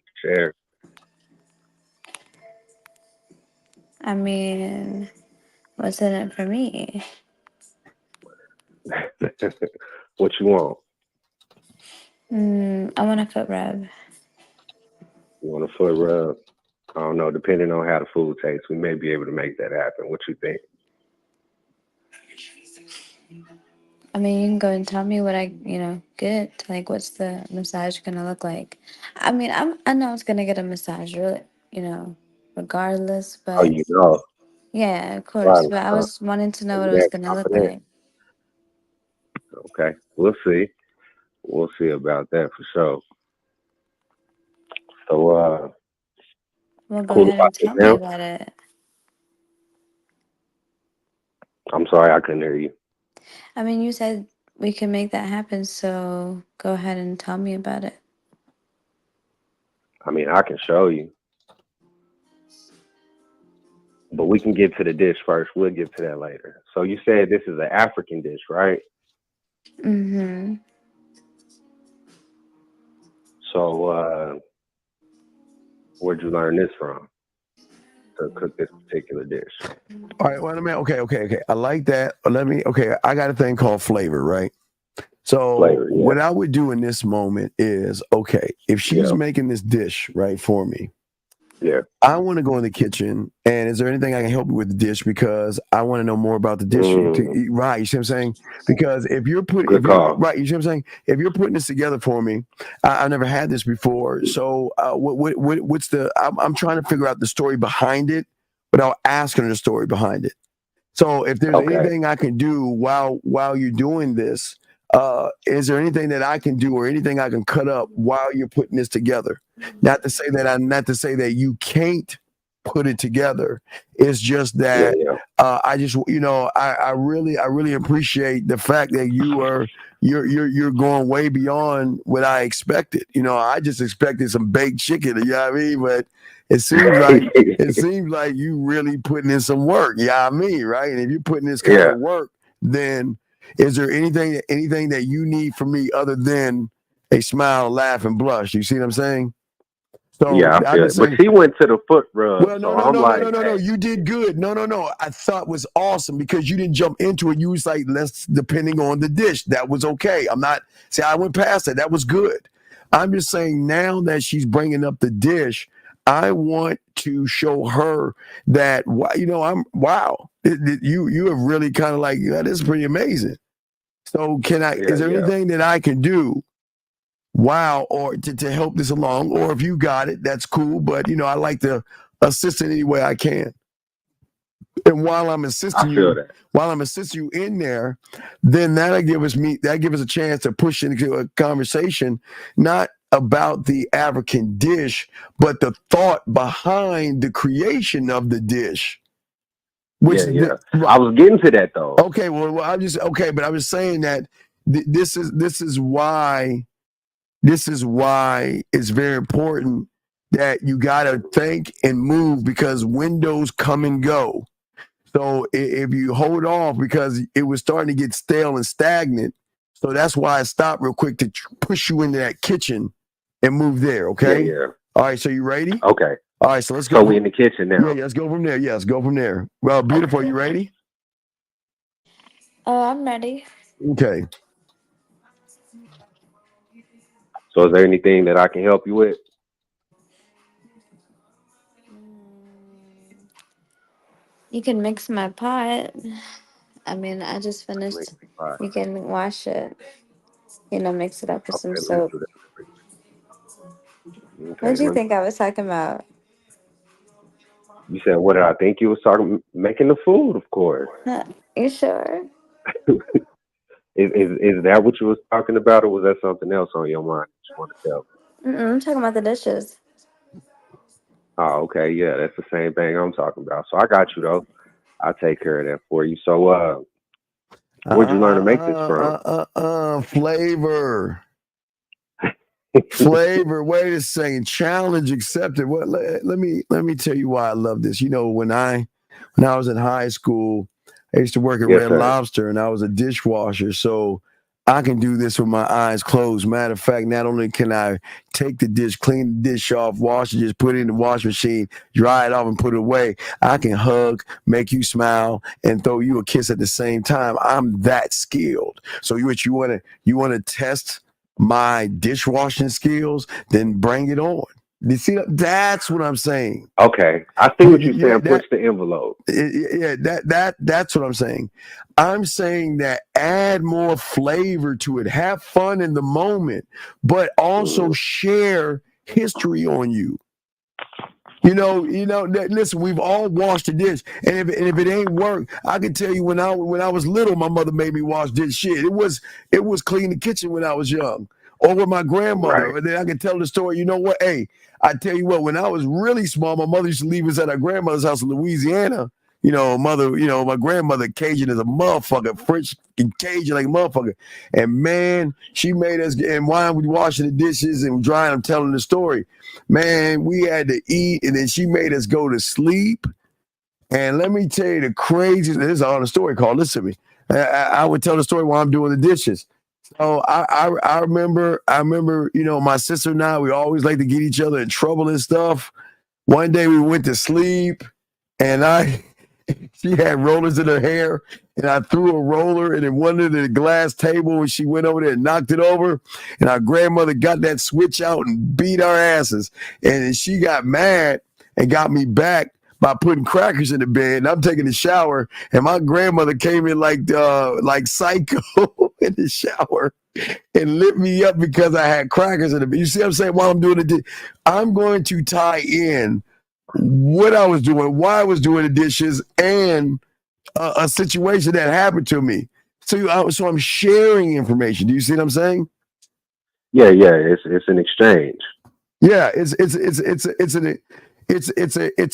I mean, what's in it for me? to share. What you want? I want a foot rub. You want a foot rub? I don't know. Depending on how the food tastes, we may be able to make that happen. What you think? I mean, you can go and tell me what I get. Like, what's the massage gonna look like? I mean, I know it's gonna get a massage, really, regardless. Oh, But you know, yeah, of course. right? But I was wanting to know Are what you it was that gonna look confident? like. Okay, we'll see. We'll see about that for sure. So, Well, go cool ahead about and this tell me now. about it. I'm sorry, I couldn't hear you. I mean, you said we can make that happen, so go ahead and tell me about it. I mean, I can show you, but we can get to the dish first. We'll get to that later. So you said this is an African dish, right? Mm-hmm. So, where'd you learn this from to cook this particular dish? All right, well, okay. I like that. I got a thing called flavor, right? So Flavor, yeah. what I would do in this moment is, okay, if she's making this dish, right, for me, yeah, I want to go in the kitchen, and is there anything I can help you with the dish? Because I want to know more about the dish. Right, you see what I'm saying? Because if you're putting, Good call. right, you see what I'm saying? If you're putting this together for me, I've never had this before. So what's the? I'm trying to figure out the story behind it, without asking her the story behind it. So if there's anything I can do while you're doing this, is there anything that I can do or anything I can cut up while you're putting this together? Not to say that you can't put it together. It's just that I just I really appreciate the fact that you're going way beyond what I expected. I just expected some baked chicken, you know what I mean? But it seems like you really putting in some work, you know what I mean, right? And if you're putting this kind of work, then is there anything that you need from me other than a smile, laugh, and blush? You see what I'm saying? So Yeah, I feel it. But she went to the foot rub, well, so I'm like, no. You did good. No. I thought was awesome because you didn't jump into it. You was like, let's depending on the dish. That was okay. I went past that. That was good. I'm just saying now that she's bringing up the dish, I want to show her that you have really kind of like that is pretty amazing. So is there anything that I can do? Wow, or to help this along, or if you got it, that's cool. But I like to assist in any way I can. And while I'm assisting you in there, then that'll give us a chance to push into a conversation, not about the African dish, but the thought behind the creation of the dish. I was getting to that though. Okay, well, but I was saying that this is why it's very important that you got to think and move because windows come and go. So if you hold off because it was starting to get stale and stagnant, so that's why I stopped real quick to push you into that kitchen and move there. Okay. Yeah. All right. So you ready? Okay. All right. So let's go. So we in the kitchen now. Yeah. Let's go from there. Yes. Go from there. Well, beautiful. You ready? Oh, I'm ready. Okay. So is there anything that I can help you with? You can mix my pot. I mean, I just finished. You can wash it. Mix it up with some Okay, let me soap. do that. What Okay. did you think I was talking about? You said, what did I think you was talking? Making the food, of course. You sure? Is that what you was talking about, or was that something else on your mind that you want to tell me? I'm talking about the dishes. Oh, okay, yeah, that's the same thing I'm talking about. So I got you though. I'll take care of that for you. So where'd you learn to make this from? Flavor. Flavor. Wait a second. Challenge accepted. What? Let me tell you why I love this. When I was in high school, I used to work at Yes, Red sir. Lobster, and I was a dishwasher. So I can do this with my eyes closed. Matter of fact, not only can I take the dish, clean the dish off, wash it, just put it in the wash machine, dry it off, and put it away. I can hug, make you smile, and throw you a kiss at the same time. I'm that skilled. So you want to test my dishwashing skills? Then bring it on. You see, that's what I'm saying. Okay, I see what you're saying. Push the envelope. Yeah, that's what I'm saying. I'm saying that add more flavor to it. Have fun in the moment, but also share history on you. Listen, we've all washed a dish, and if it ain't work, I can tell you when I was little, my mother made me wash dish. Shit, it was clean the kitchen when I was young, or with my grandmother. Right. And then I can tell the story. You know what? Hey, I tell you what, when I was really small, my mother used to leave us at our grandmother's house in Louisiana. My grandmother Cajun is a motherfucker, French Cajun like a motherfucker. And man, she made us, and while we washing the dishes and drying them, telling the story, man, we had to eat, and then she made us go to sleep. And let me tell you the craziest, this is all the story called, listen to me. I would tell the story while I'm doing the dishes. So I remember, my sister and I, we always like to get each other in trouble and stuff. One day we went to sleep, and she had rollers in her hair, and I threw a roller and it went under the glass table, and she went over there and knocked it over, and our grandmother got that switch out and beat our asses, and she got mad and got me back by putting crackers in the bed, and I'm taking a shower, and my grandmother came in like psycho in the shower and lit me up because I had crackers in the bed. You see what I'm saying? While I'm doing it, I'm going to tie in what I was doing, why I was doing the dishes, and a situation that happened to me. So I'm sharing information. Do you see what I'm saying? Yeah. It's an exchange. Yeah, it's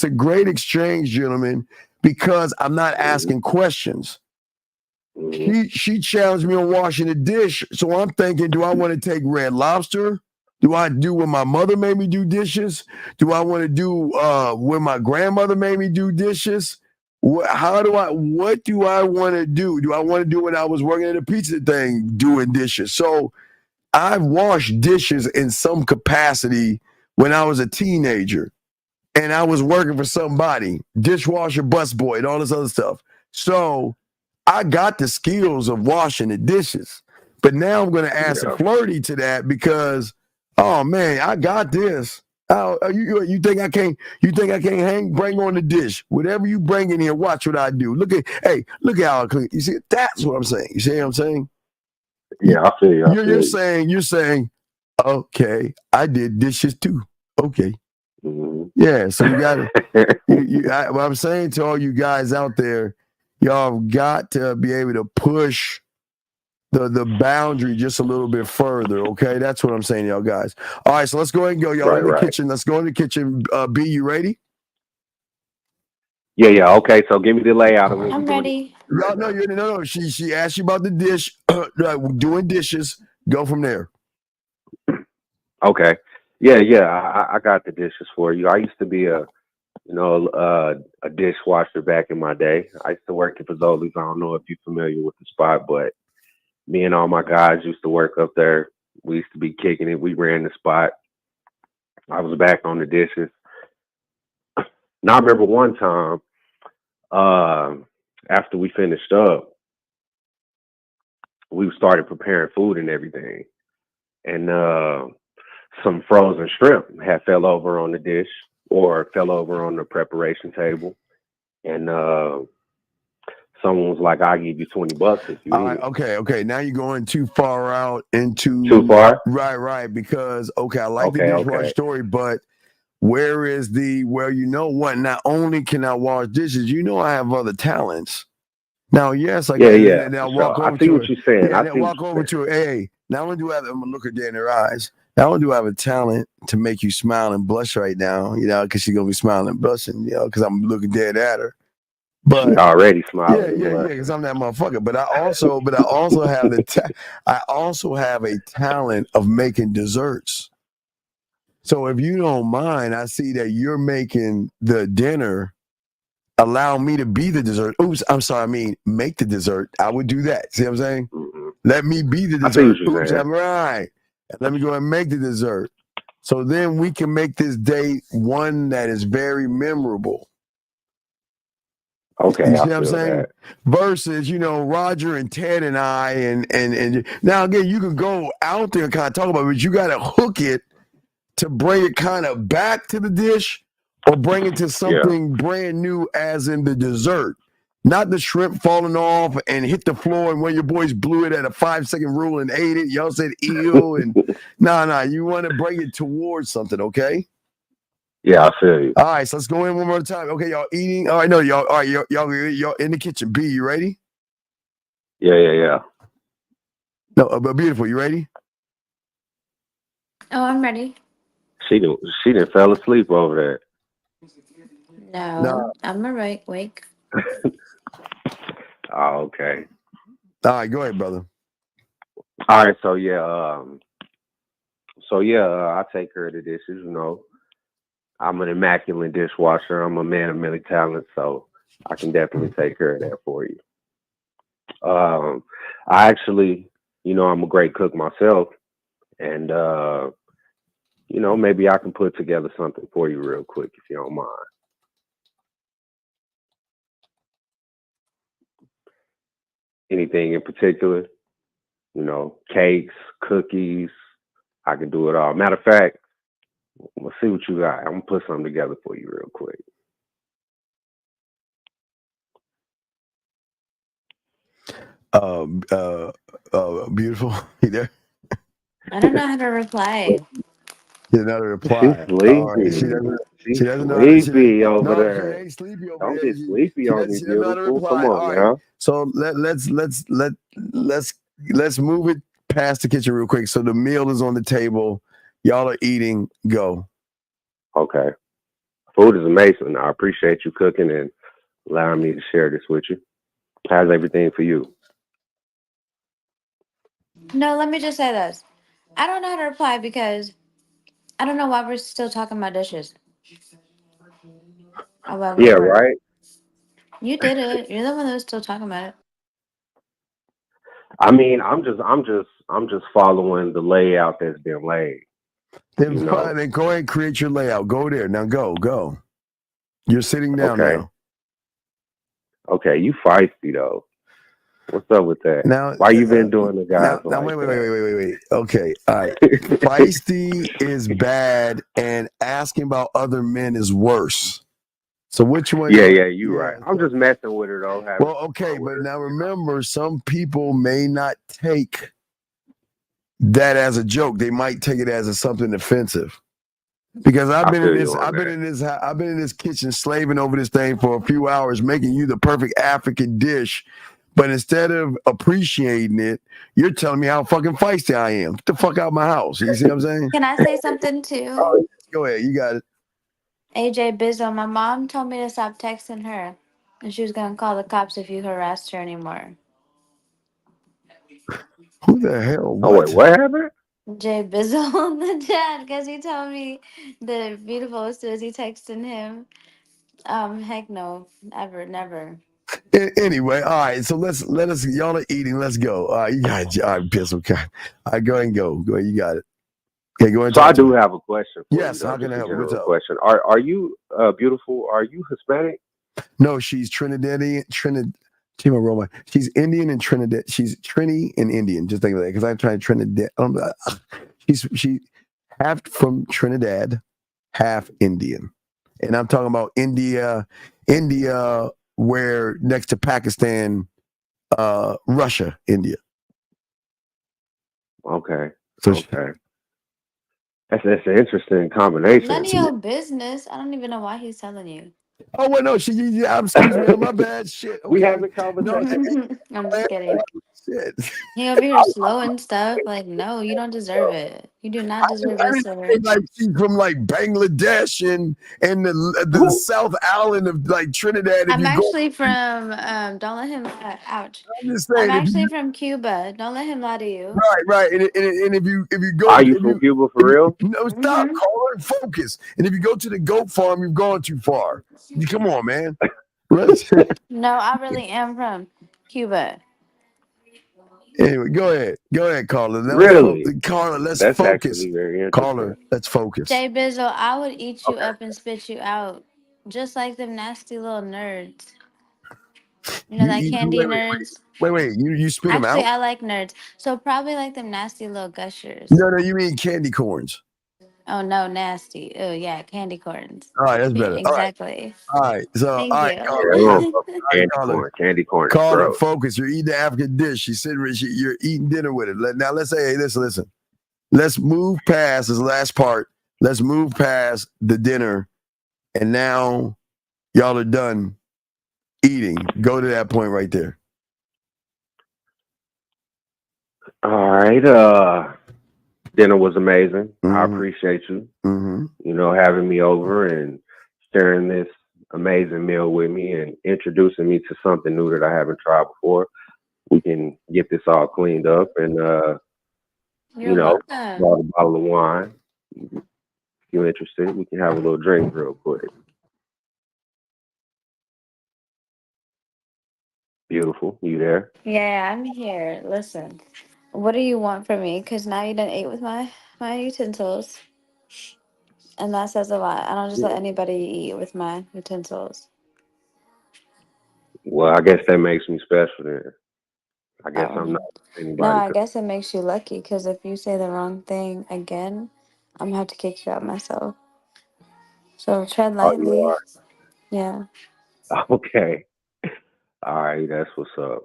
a great exchange, gentlemen, because I'm not asking questions. She challenged me on washing the dish, so I'm thinking, do I want to take Red Lobster? Do I do when my mother made me do dishes? Do I want to do when my grandmother made me do dishes? What do I want to do? Do I want to do when I was working at a pizza thing doing dishes? So I've washed dishes in some capacity when I was a teenager and I was working for somebody, dishwasher, busboy, and all this other stuff. So I got the skills of washing the dishes, but now I'm going to add some flirty to that because, oh man, I got this. Oh, you think I can't? You think I can't bring on the dish? Whatever you bring in here, watch what I do. Look at how I clean. You see, that's what I'm saying. You see what I'm saying? Yeah, I feel you. You're saying, okay, I did dishes too. Okay. Yeah, so you got to. What I'm saying to all you guys out there, y'all got to be able to push the boundary just a little bit further. Okay, that's what I'm saying, y'all guys. All right, so let's go ahead and go, y'all, in the kitchen. Let's go in the kitchen. B, you ready? Yeah. Okay, so give me the layout. I'm ready. No. She asked you about the dish, doing dishes. Go from there. Okay. Yeah. I got the dishes for you. I used to be a dishwasher back in my day. I used to work at Fazoli's. I don't know if you're familiar with the spot, but me and all my guys used to work up there. We used to be kicking it. We ran the spot. I was back on the dishes. Now I remember one time, after we finished up, we started preparing food and everything, and some frozen shrimp had fell over on the dish or fell over on the preparation table, and someone was like, "I'll give you $20 if you eat it." Okay. Now you're going too far out into Too far? Right. Because I like the Okay, dishwasher okay. story, but where is the you know what? Not only can I wash dishes, I have other talents. Now, yes, I can. Yeah, And for I'll walk sure. I over see to what her. you're saying. Yeah, I then see what walk you're over saying. to her. Hey, not only do I have, I'm gonna look her dead in her eyes. Not only do I have a talent to make you smile and blush right now, because she's gonna be smiling and blushing, because I'm looking dead at her. She But already smiling and yeah, blushing. because I'm that motherfucker. But I also have I also have a talent of making desserts. So if you don't mind, I see that you're making the dinner. Allow me to be the dessert. Oops, I'm sorry. I mean, make the dessert. I would do that. See what I'm saying? Mm-hmm. Let me be the I see what dessert. you're Oops, saying. I'm right. Let me go and make the dessert. So then we can make this day one that is very memorable. Okay, You see I what I'm feel saying? that. Versus, Roger and Ted and I, and now again, you can go out there and kind of talk about it, but you got to hook it to bring it kind of back to the dish or bring it to something brand new, as in the dessert. Not the shrimp falling off and hit the floor, and one of your boys blew it at a 5-second rule and ate it. Y'all said ew, and no, you want to bring it towards something, okay? Yeah, I feel you. All right, so let's go in one more time. Okay, y'all eating? All right, no, y'all. All right, y'all in the kitchen. B, you ready? Yeah. No, but beautiful. You ready? Oh, I'm ready. She didn't fell asleep over there. No, I'm awake. Oh, okay. All right, go ahead, brother. All right, so I take care of the dishes. I'm an immaculate dishwasher. I'm a man of many talents, so I can definitely take care of that for you. I actually, I'm a great cook myself, and maybe I can put together something for you real quick if you don't mind. Anything in particular? Cakes, cookies. I can do it all. Matter of fact, let's see what you got. I'm gonna put something together for you real quick. Beautiful. You there? I don't know how to reply. Get another reply. She's All right. sleepy. She doesn't know how to. Sleepy over No, there. she ain't sleepy over Don't there. get sleepy on me, She doesn't know how to beautiful. Come reply. on All right. now. So let's move it past the kitchen real quick. So the meal is on the table. Y'all are eating. Go. Okay. Food is amazing. I appreciate you cooking and allowing me to share this with you. How's everything for you? No, let me just say this. I don't know how to reply because I don't know why we're still talking about dishes. While we Yeah, were. right. You did it. You're the one that was still talking about it. I mean, I'm just following the layout that's been laid. Then fine. Then go ahead and create your layout. Go there. Now go. You're sitting down Okay. now. Okay, you feisty though. What's up with that? Now, why you been doing the guys now like wait. that? Okay, all right. Feisty is bad, and asking about other men is worse. So which one? Yeah, you right. I'm just messing with her though. Well, okay, but now remember, some people may not take that as a joke. They might take it as something offensive. Because I've been in this kitchen slaving over this thing for a few hours, making you the perfect African dish. But instead of appreciating it, you're telling me how fucking feisty I am. Get the fuck out of my house. You see what I'm saying? Can I say something too? Go ahead. You got it. AJ Bizzo, my mom told me to stop texting her. And she was going to call the cops if you harassed her anymore. Who the hell? What? Oh, wait, what happened? Jay Bizzle on the chat because he told me the beautiful was Susie texting him. Heck no, never. Anyway, all right. So let us. Y'all are eating. Let's go. All right, you got it. All right, piss. Okay. All right, go ahead and go. Go ahead. You got it. Okay, go ahead. So I do have a question for Yes, you. how can I Just a help? What's general up? question. Are you beautiful? Are you Hispanic? Beautiful? Are you Hispanic? No, she's Trinidadian. She's Indian and Trinidad. She's Trini and Indian. Just think of that, because I'm trying Trinidad. She half from Trinidad, half Indian, and I'm talking about India, where next to Pakistan, Russia, India. Okay. So okay. That's an interesting combination. None of your business. I don't even know why he's telling you. Oh wait, no, excuse me, my bad. Shit. Okay. We having conversation. I'm just kidding. Shit. He over here slow and stuff. Like, no, you don't deserve it. You do not deserve I it, didn't sir. say like she's from like Bangladesh and the South Island of like Trinidad. If I'm you go, actually from don't let him ouch. I'm just I'm saying, if actually you, from Cuba. Don't let him lie to you. right, and if you go, Are you from Cuba for real? no, stop, caller, and focus. And if you go to the goat farm, you've gone too far. Come on, man. No, I really am from Cuba. Anyway, go ahead, Carla. Now Really? Carla, let's That's focus. actually very interesting. Carla, let's focus. Jay Bizzle, I would eat you up and spit you out. Just like them nasty little nerds. You know that candy nerds? Wait, you spit them Actually, out? I like nerds. So probably like them nasty little gushers. No, you mean candy corns. Oh no, nasty. Oh yeah, candy corns. All right, that's See, better. exactly. All right. So, Thank all right, you. Carla. Yeah, All candy right, corn. Candy corn is Carla, gross. focus. You're eating the African dish. She said you're eating dinner with it. Now let's say, hey, listen. Let's move past this last part. Let's move past the dinner, and now y'all are done eating. Go to that point right there. All right. Dinner was amazing. I appreciate you. You know, having me over and sharing this amazing meal with me and introducing me to something new that I haven't tried before. We can get this all cleaned up and You're welcome. bought a bottle of wine. If you're interested, we can have a little drink real quick. Beautiful. You there? Yeah, I'm here. Listen, what do you want from me? Because now you done ate with my utensils, and that says a lot. I don't just let anybody eat with my utensils. Well, I guess that makes me special then. I guess I'm not No, anybody. I guess it makes you lucky. Because if you say the wrong thing again, I'm gonna have to kick you out myself. So tread Oh, you lightly. are? Yeah. Okay. All right, that's what's up.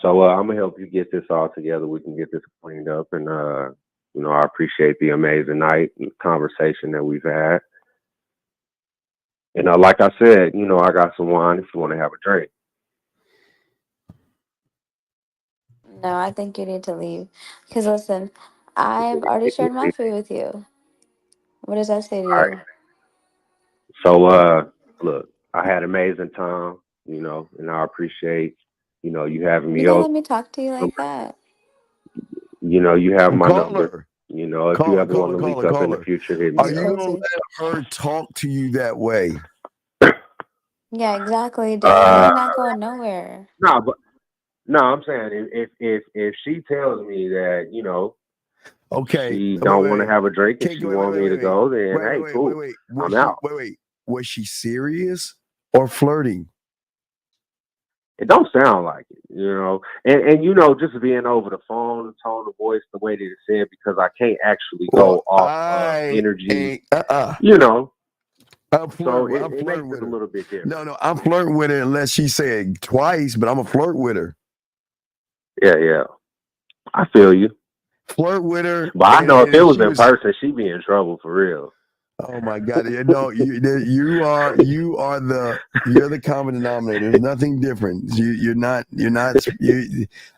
So I'm gonna help you get this all together. We can get this cleaned up, and you know, I appreciate the amazing night and conversation that we've had. And like I said, you know, I got some wine if you want to have a drink. No, I think you need to leave. Because listen, I've already shared my food with you. What does that say to All right. you? So look, I had amazing time, you know, and I appreciate, you know, you having You me gonna over. let me talk to you like that? You know, you have my Caller. number. You know, if you ever want to link up in the future, hit me Are you up. gonna let her talk to you that way? Yeah, exactly, Dad. You're not going nowhere. No, I'm saying if she tells me that, you know, Okay. she don't want to have a drink and she want me to go, then hey, cool. I'm out. Was she serious or flirting? It don't sound like it, you know. And you know, just being over the phone, the tone of voice, the way that it said, because I can't actually go off of energy. You know. I'm So flirting. it makes it a little bit different. No, I'm flirting with her unless she said twice, but I'm a flirt with her. Yeah. I feel you. Flirt with her. But I know if it was in person, she'd be in trouble for real. Oh my God! No, you're the common denominator. There's nothing different. You're not.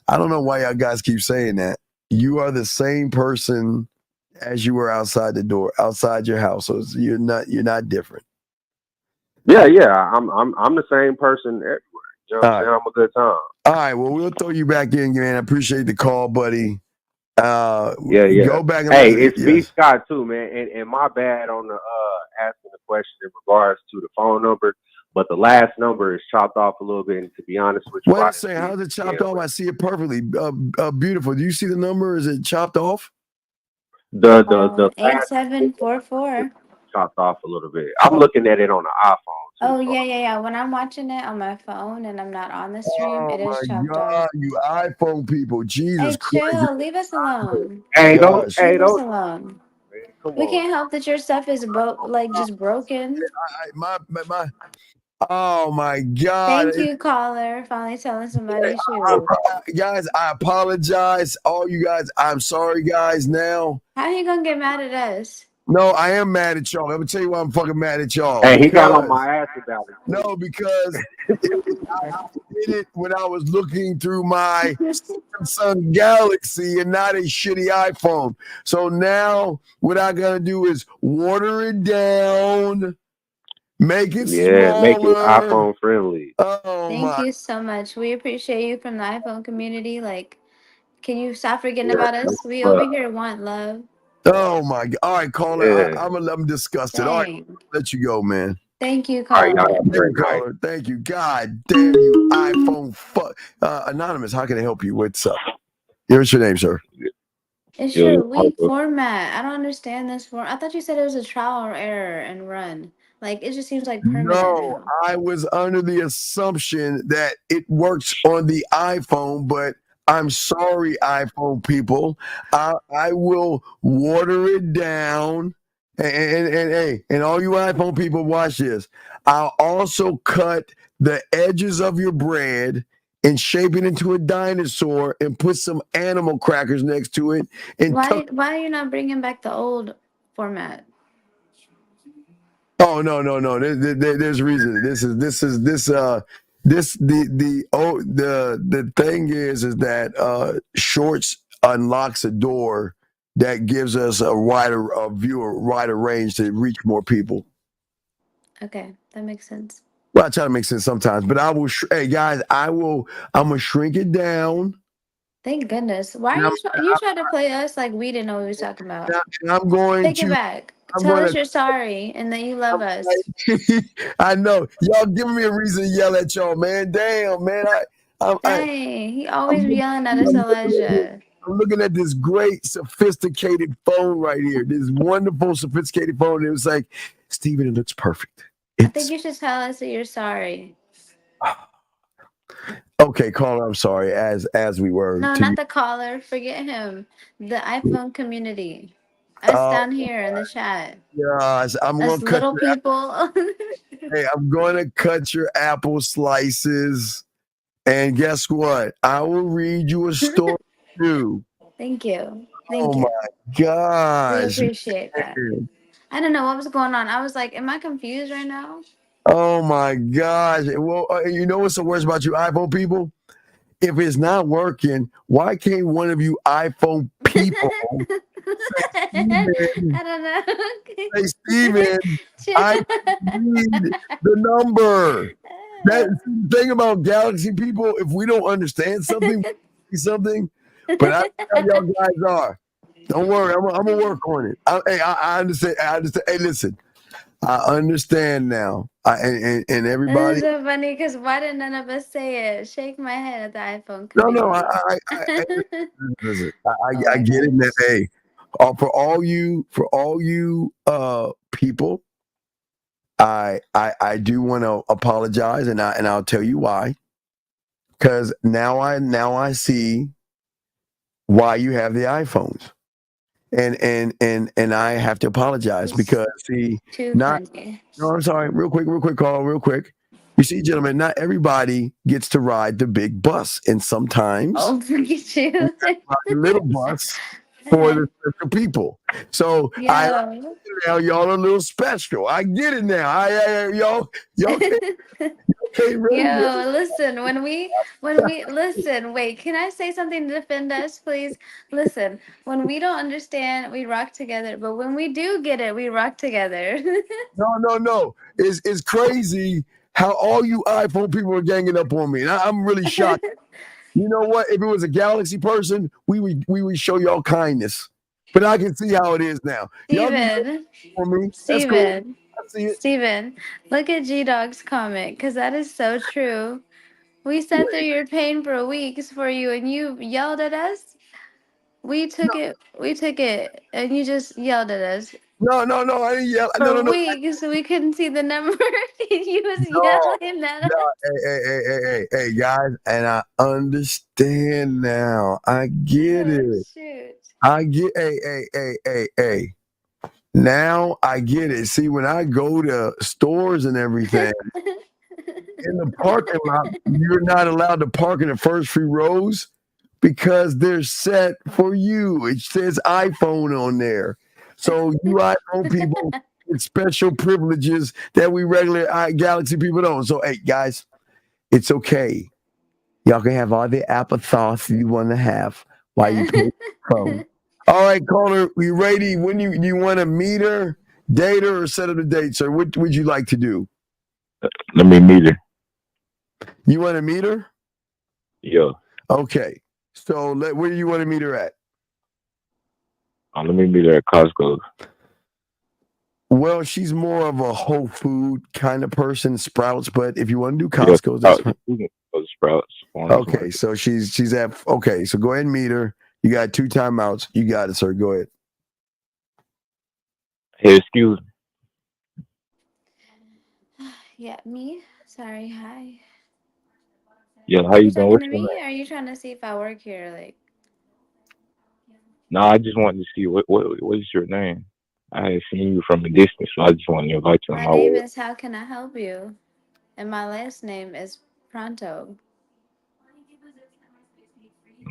I don't know why y'all guys keep saying that. You are the same person as you were outside the door, outside your house. So you're not different. Yeah. I'm the same person everywhere. You know what I'm saying? I'm a good time. All right. Well, we'll throw you back in, man. I appreciate the call, buddy. Yeah. Go back and hey, listen. it's B Scott too, man. And my bad on the asking the question in regards to the phone number, but the last number is chopped off a little bit. And to be honest with you, Wait a second. How's it chopped off? I see it perfectly. Beautiful. Do you see the number? Is it chopped off? The last 8744. chopped off a little bit. I'm looking at it on the iPhone too. Oh So yeah. When I'm watching it on my phone and I'm not on the stream, Oh it is my chopped off. God, you iPhone people. Jesus Hey, Christ. chill. Leave us alone. Gosh. Leave us alone. come We on. can't help that your stuff is just broken. My oh my God. Thank you, caller. Finally telling somebody I- shoot. guys, I apologize. All you guys, I'm sorry, guys. Now, How you gonna get mad at us? no, I am mad at y'all. Let me tell you why I'm fucking mad at y'all. Hey, he got on Because my ass about it. no, because I did it when I was looking through my Samsung Galaxy and not a shitty iPhone. So now what I gotta do is water it down, make it Yeah, make it smaller. iPhone friendly. Oh Thank my. you so much. We appreciate you from the iPhone community. Like, can you stop forgetting Yeah, about us? We over but here want love. Oh my God. All right, caller. yeah. I'm disgusted. All right, Dang. let you go, man. Thank you, All right, y'all caller. have a Thank you, great night. caller. Thank you. God damn you, iPhone fuck. Anonymous, how can I help you? What's up? What's your name, sir? It's Yeah, your weak format. I don't understand this form. I thought you said it was a trial or error and run. Like, it just seems like permanent No, now. I was under the assumption that it works on the iPhone, but I'm sorry, iPhone people. I will water it down. And all you iPhone people, watch this. I'll also cut the edges of your bread and shape it into a dinosaur and put some animal crackers next to it and tuck. Why are you not bringing back the old format? Oh no. There's a reason. The thing is that Shorts unlocks a door that gives us a wider wider range to reach more people. Okay, that makes sense. Well, I try to make sense sometimes, but I will. Hey guys, I'm gonna shrink it down. Thank goodness. Why are And you trying to play us like we didn't know what we was talking about? I'm going Take it to. back. I'm Tell going us to. you're sorry and that you love us. I know y'all giving me a reason to yell at y'all, man. Damn, man. Dang, he always be I'm yelling at us, Elijah. I'm looking at this great, sophisticated phone right here. This wonderful, sophisticated phone. It was like, Steven, it looks perfect. I think you should tell us that you're sorry. Okay, caller, I'm sorry. As we were No, to you. not the caller. Forget him. The iPhone community. Us down here in the chat. Gosh, I'm Us gonna cut little your. people. Hey, I'm gonna cut your apple slices, and guess what? I will read you a story too. Thank you. Oh Thank my you. We gosh. appreciate that. Man. I don't know what was going on. I was like, am I confused right now? Oh my gosh. Well, you know what's the worst about you iPhone people? If it's not working, why can't one of you iPhone people I don't know. say, Steven, I need the number? That's the thing about Galaxy people. If we don't understand something, we see something. But I know how y'all guys are. Don't worry, I'm gonna work on it. I understand. I understand. Hey, listen, I understand now. And This everybody. is so funny because why did none of us say it? Shake my head at the iPhone No. community. Listen. Oh I my get it. That gosh. hey, for all you people, I do want to apologize, and I'll tell you why. Because now I see why you have the iPhones, and I have to apologize because see, Too not funny. no, I'm sorry, real quick, call, real quick. You see, gentlemen, not everybody gets to ride the big bus, and sometimes Oh, look at you. ride the little bus for the special people. So I Yo. now y'all are a little special. I get it now. Y'all can't really. Yo, listen, when we listen, wait, can I say something to defend us, please? Listen, when we don't understand, we rock together, but when we do get it, we rock together. No. It's crazy how all you iPhone people are ganging up on me. And I'm really shocked. You know what? If it was a Galaxy person, we would show y'all kindness. But I can see how it is now. Y'all can Steven, for me. That's cool. Steven, I see it. Steven, look at G Dog's comment, because that is so true. We sat through your pain for weeks for you, and you yelled at us. We took it, and you just yelled at us No, I didn't yell. No, for no, no, weeks. We couldn't see the number. You was no. yelling at us. No, hey, guys, and I understand now. I get Oh, it. shoot. I get, hey. Now I get it. See, when I go to stores and everything, in the parking lot, you're not allowed to park in the first few rows because they're set for you. It says iPhone on there. So you iPhone people get special privileges that we regular Galaxy people don't. So, hey, guys, it's okay. Y'all can have all the Apple thoughts you want to have while you pay the phone. All right, caller, we ready? When do you want to meet her, date her, or set up a date, sir? What would you like to do? Let me meet her. You want to meet her? Yeah. Okay. So where do you want to meet her at? Let me meet her at Costco. Well, she's more of a whole food kind of person, Sprouts. But if you want to do Costco, that's fine. Sprouts. Okay, so she's at. Okay, so go ahead and meet her. You got 2 timeouts. You got it, sir. Go ahead. Hey, excuse me. Yeah, me? Sorry, hi. Yeah, how Are you you doing? talking What's to your me? name? Or are you trying to see if I work here? Like, No, I just wanted to see what is your name. I had seen you from a distance, so I just wanted to invite you on my my name way. is How Can I Help You? And my last name is Pronto.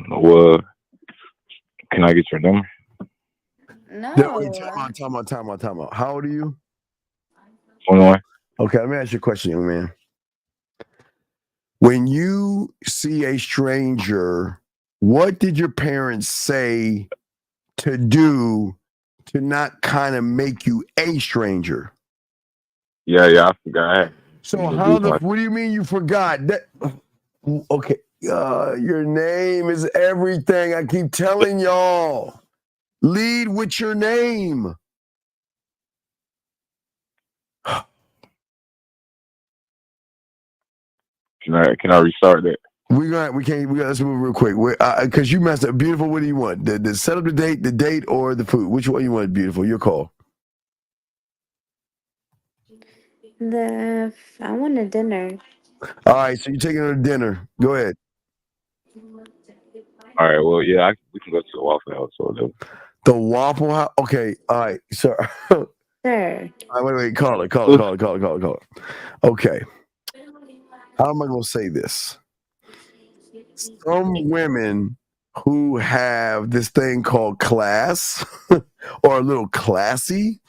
Well, can I get your number? No, wait, No. time out. How old are you? 21. Okay, let me ask you a question, young man. When you see a stranger, what did your parents say to do to not kind of make you a stranger? Yeah, I forgot. So what do you mean you forgot? Okay, your name is everything. I keep telling y'all. Lead with your name. Can I restart that? Let's move real quick. Because you messed up. Beautiful, what do you want? The set up the date, or the food? Which one you want, beautiful? Your call. I want a dinner. All right, so you're taking her to dinner. Go ahead. All right, well, yeah, we can go to the Waffle House or whatever. The Waffle House? Okay, all right, sir. Sure. Wait, call it. Okay. How am I going to say this? Some women who have this thing called class or a little classy,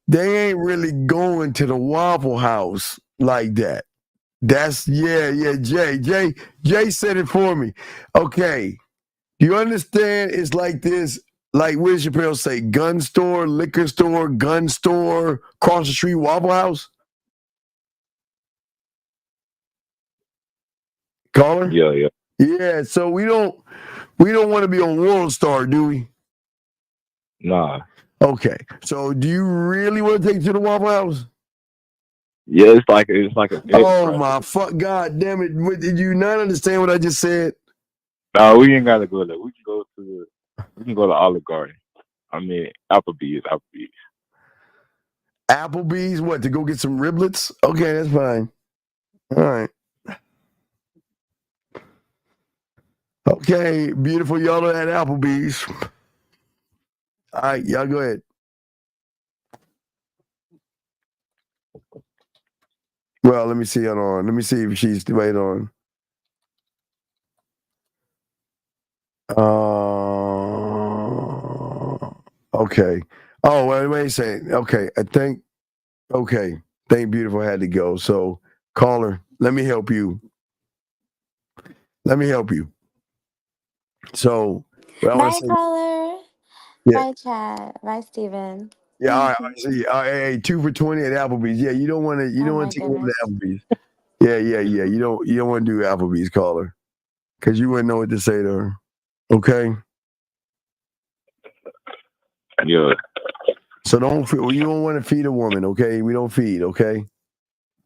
they ain't really going to the Waffle House like that. That's Jay said it for me. Okay. You understand? It's like this. Like what did Chappelle say? Gun store, liquor store, gun store, cross the street, Waffle House. Caller? Yeah. Yeah, so we don't want to be on World Star, do we? Nah. Okay. So do you really want to take it to the Waffle House? Yeah, it's like a Oh my fuck! God damn it! Did you not understand what I just said? No, we ain't gotta go there. We can go to Olive Garden. I mean, Applebee's. Applebee's, what, to go get some riblets? Okay, that's fine. All right. Okay, beautiful. Y'all are at Applebee's. All right, y'all go ahead. Well, let me see it on. Let me see if she's wait on. Okay. Oh, wait a second. Okay, think beautiful had to go. So caller, let me help you. So Bye, caller. Yeah. Bye, chat. Bye, Steven. Yeah, all right. See, hey, 2 for 20 at Applebee's. Yeah, you don't want to. You Oh don't my want to take it over to goodness. Applebee's. Yeah. You don't want to do Applebee's, caller, because you wouldn't know what to say to her. Okay. Yeah. So you don't want to feed a woman. Okay, we don't feed. Okay.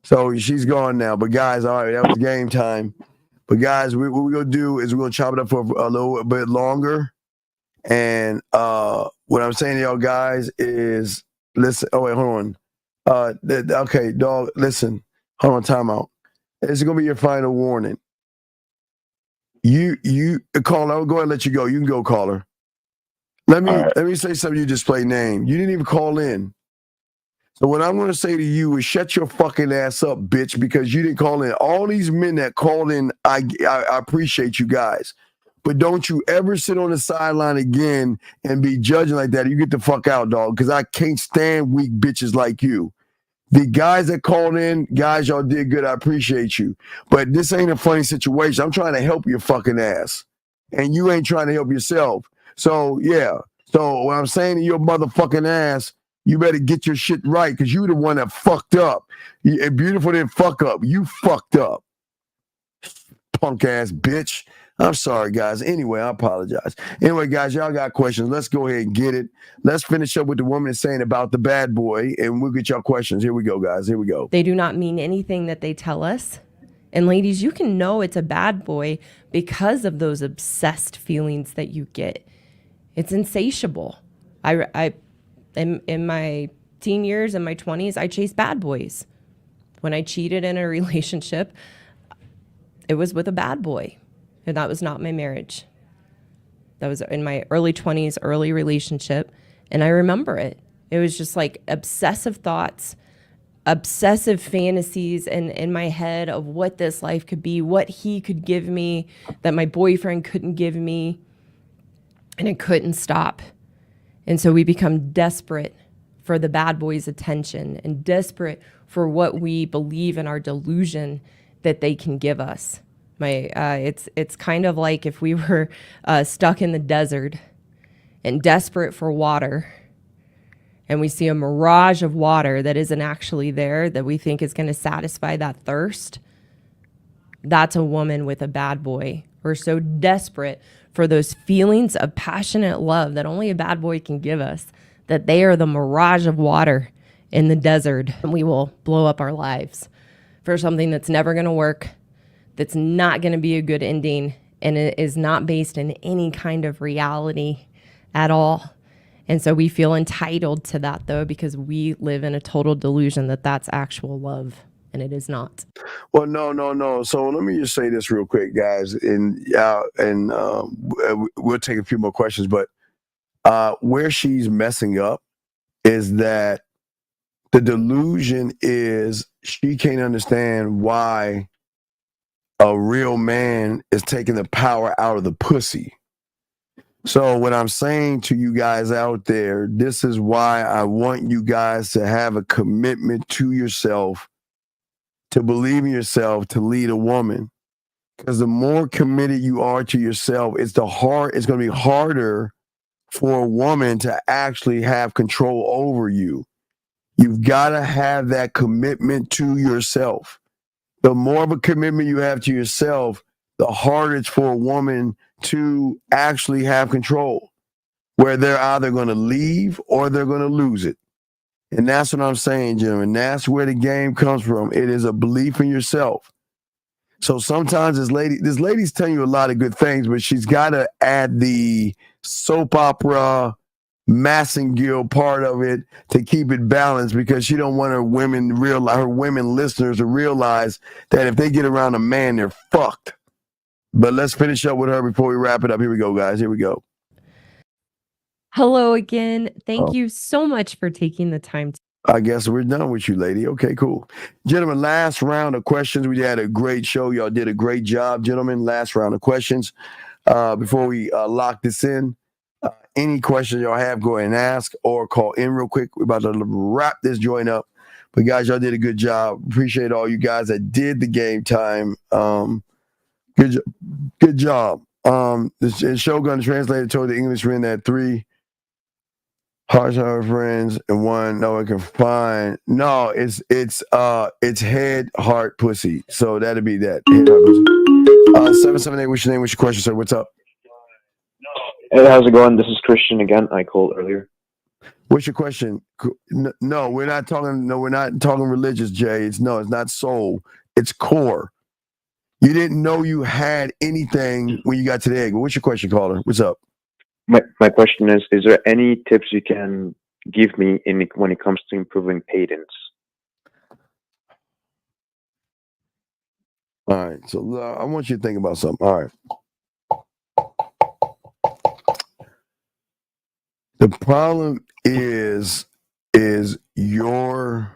So she's gone now. But guys, all right, that was game time. But guys, what we're gonna do is we're gonna chop it up for a little bit longer. And what I'm saying to y'all guys is, listen. Oh wait, hold on. Okay, dog. Listen. Hold on. Time out. This is gonna be your final warning. You caller. I'll go ahead and let you go. You can go, caller. Let me say something. You display name. You didn't even call in. So what I'm going to say to you is shut your fucking ass up, bitch, because you didn't call in. All these men that called in, I appreciate you guys. But don't you ever sit on the sideline again and be judging like that. You get the fuck out, dog, because I can't stand weak bitches like you. The guys that called in, guys, y'all did good. I appreciate you. But this ain't a funny situation. I'm trying to help your fucking ass. And you ain't trying to help yourself. So, yeah. So what I'm saying to your motherfucking ass, you better get your shit right because you the one that fucked up. Beautiful didn't fuck up. You fucked up. Punk ass bitch. I'm sorry, guys. Anyway, I apologize. Anyway, guys, y'all got questions. Let's go ahead and get it. Let's finish up with the woman saying about the bad boy, and we'll get y'all questions. Here we go, guys. Here we go. They do not mean anything that they tell us. And ladies, you can know it's a bad boy because of those obsessed feelings that you get. It's insatiable. In my teen years, in my 20s, I chased bad boys. When I cheated in a relationship, it was with a bad boy. And that was not my marriage. That was in my early 20s, early relationship. And I remember it. It was just like obsessive thoughts, obsessive fantasies in my head of what this life could be, what he could give me that my boyfriend couldn't give me. And it couldn't stop. And so we become desperate for the bad boy's attention and desperate for what we believe in our delusion that they can give us. It's kind of like if we were stuck in the desert and desperate for water, and we see a mirage of water that isn't actually there, that we think is going to satisfy that thirst. That's a woman with a bad boy. We're so desperate for those feelings of passionate love that only a bad boy can give us, that they are the mirage of water in the desert, and we will blow up our lives for something that's never going to work, that's not going to be a good ending, and it is not based in any kind of reality at all. And so we feel entitled to that, though, because we live in a total delusion that that's actual love, and it is not. Well, no. So let me just say this real quick, guys, and we'll take a few more questions. But where she's messing up is that the delusion is she can't understand why a real man is taking the power out of the pussy. So what I'm saying to you guys out there, this is why I want you guys to have a commitment to yourself, to believe in yourself, to lead a woman. Because the more committed you are to yourself, it's going to be harder for a woman to actually have control over you. You've got to have that commitment to yourself. The more of a commitment you have to yourself, the harder it's for a woman to actually have control, where they're either going to leave or they're going to lose it. And that's what I'm saying, gentlemen. That's where the game comes from. It is a belief in yourself. So sometimes this lady's telling you a lot of good things, but she's got to add the soap opera Massengill part of it to keep it balanced, because she don't want her women listeners to realize that if they get around a man, they're fucked. But let's finish up with her before we wrap it up. Here we go, guys. Here we go. Hello again. Thank you so much for taking the time. I guess we're done with you, lady. Okay, cool. Gentlemen, last round of questions. We had a great show. Y'all did a great job, gentlemen. Last round of questions. Before we lock this in, any questions y'all have, go ahead and ask or call in real quick. We're about to wrap this joint up. But guys, y'all did a good job. Appreciate all you guys that did the game time. Good job. The Shogun translated told the English written that 3 hearts are friends and 1 no one can find. No, it's head, heart, pussy. So that'd be that. Head, heart, pussy. 778, what's your name? What's your question, sir? What's up? Hey, how's it going? This is Christian again. I called earlier. What's your question? No, we're not talking. No, we're not talking religious, Jay. It's not soul. It's core. You didn't know you had anything when you got to the egg. What's your question, caller? What's up? My question is there any tips you can give me when it comes to improving cadence? All right, so I want you to think about something. All right. The problem is your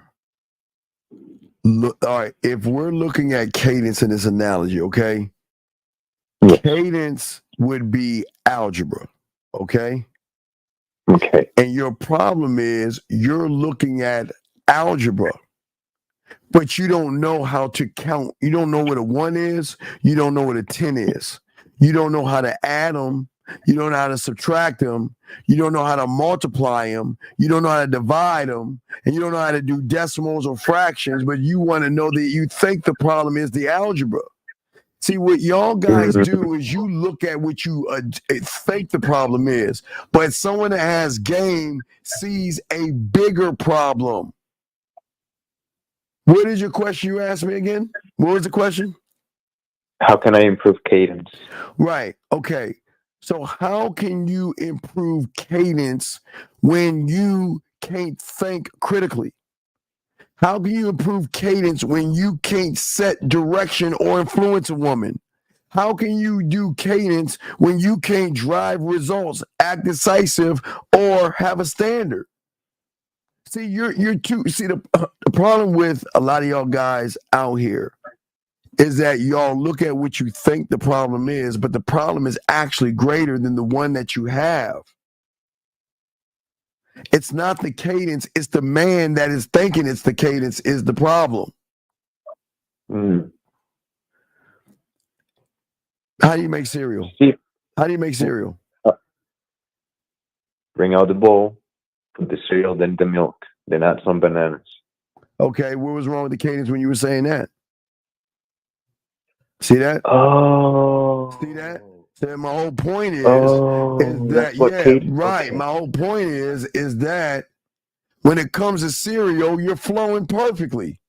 look. All right, if we're looking at cadence in this analogy, okay? Cadence would be algebra, okay? Okay. And your problem is you're looking at algebra, but you don't know how to count. You don't know what a 1 is. You don't know what a 10 is. You don't know how to add them. You don't know how to subtract them. You don't know how to multiply them. You don't know how to divide them. And you don't know how to do decimals or fractions, but you want to know that you think the problem is the algebra. See, what y'all guys do is you look at what you think the problem is, but someone that has game sees a bigger problem. What is your question you asked me again? What was the question? How can I improve cadence? Right. Okay. So how can you improve cadence when you can't think critically? How can you improve cadence when you can't set direction or influence a woman? How can you do cadence when you can't drive results, act decisive, or have a standard? See, you're too. See, the problem with a lot of y'all guys out here is that y'all look at what you think the problem is, but the problem is actually greater than the one that you have. It's not the cadence, it's the man that is thinking it's the cadence is the problem. How do you make cereal? How do you make cereal? Bring out the bowl, put the cereal, then the milk, then add some bananas. Okay, what was wrong with the cadence when you were saying that? See that? Oh. See that? So my whole point is that's that what cadence, right. okay. My whole point is that when it comes to cereal, you're flowing perfectly.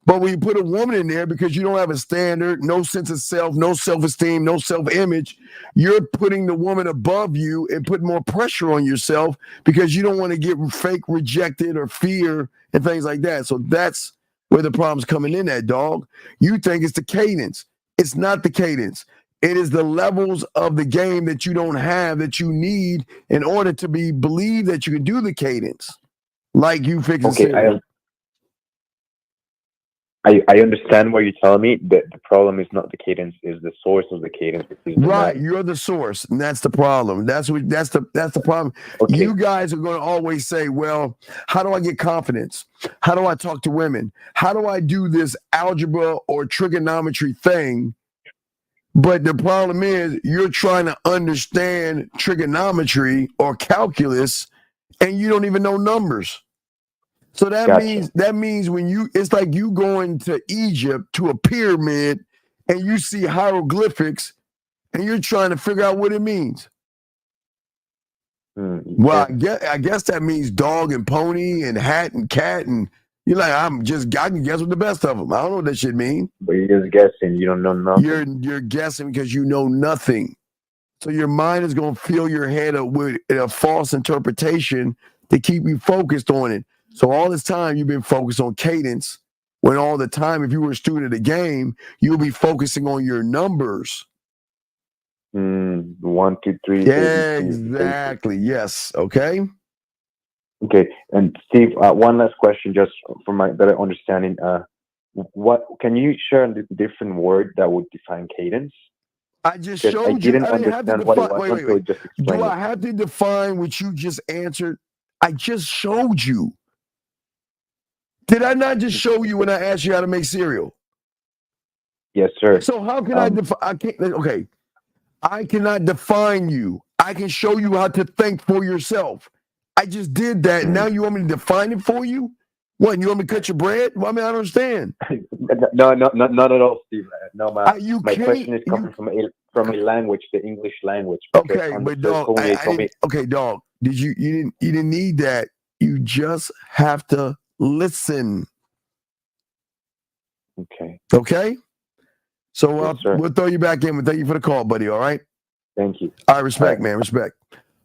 But when you put a woman in there because you don't have a standard, no sense of self, no self-esteem, no self-image, you're putting the woman above you and putting more pressure on yourself because you don't want to get fake rejected or fear and things like that. So that's where the problem's coming in at, dog. You think it's the cadence. It's not the cadence. It is the levels of the game that you don't have that you need in order to believe that you can do the cadence. Like you fixing cereal. I understand what you're telling me. That the problem is not the cadence, is the source of the cadence. Right, you're the source, and that's the problem. That's the problem. Okay. You guys are going to always say, "Well, how do I get confidence? How do I talk to women? How do I do this algebra or trigonometry thing?" But the problem is, you're trying to understand trigonometry or calculus, and you don't even know numbers. So that means when it's like you going to Egypt to a pyramid and you see hieroglyphics and you're trying to figure out what it means. Well, I guess that means dog and pony and hat and cat, and you're like, I can guess with the best of them. I don't know what that shit mean. But you're just guessing. You don't know nothing. You're guessing because you know nothing. So your mind is going to fill your head up with a false interpretation to keep you focused on it. So all this time you've been focused on cadence, when all the time, if you were a student of the game, you'll be focusing on your numbers. 1, 2, 3. Yeah, exactly. Yes. Okay. Okay. And Steve, one last question, just for my better understanding. What can you share a different word that would define cadence? I just showed you. I didn't understand what it was until just explained. Do I have to define what you just answered? I just showed you. Did I not just show you when I asked you how to make cereal? Yes, sir. So how can I define? I can't. Okay, I cannot define you. I can show you how to think for yourself. I just did that. Now you want me to define it for you? What? You want me to cut your bread? Well, I mean, I don't understand. No, not at all, Steve. No, my question is coming from a language, the English language. Okay, but dog, okay, dog. You didn't need that. You just have to listen. Okay. Okay. So Yes, sir. we'll throw you back in. But thank you for the call, buddy. All right. Thank you. All right, respect, man, respect.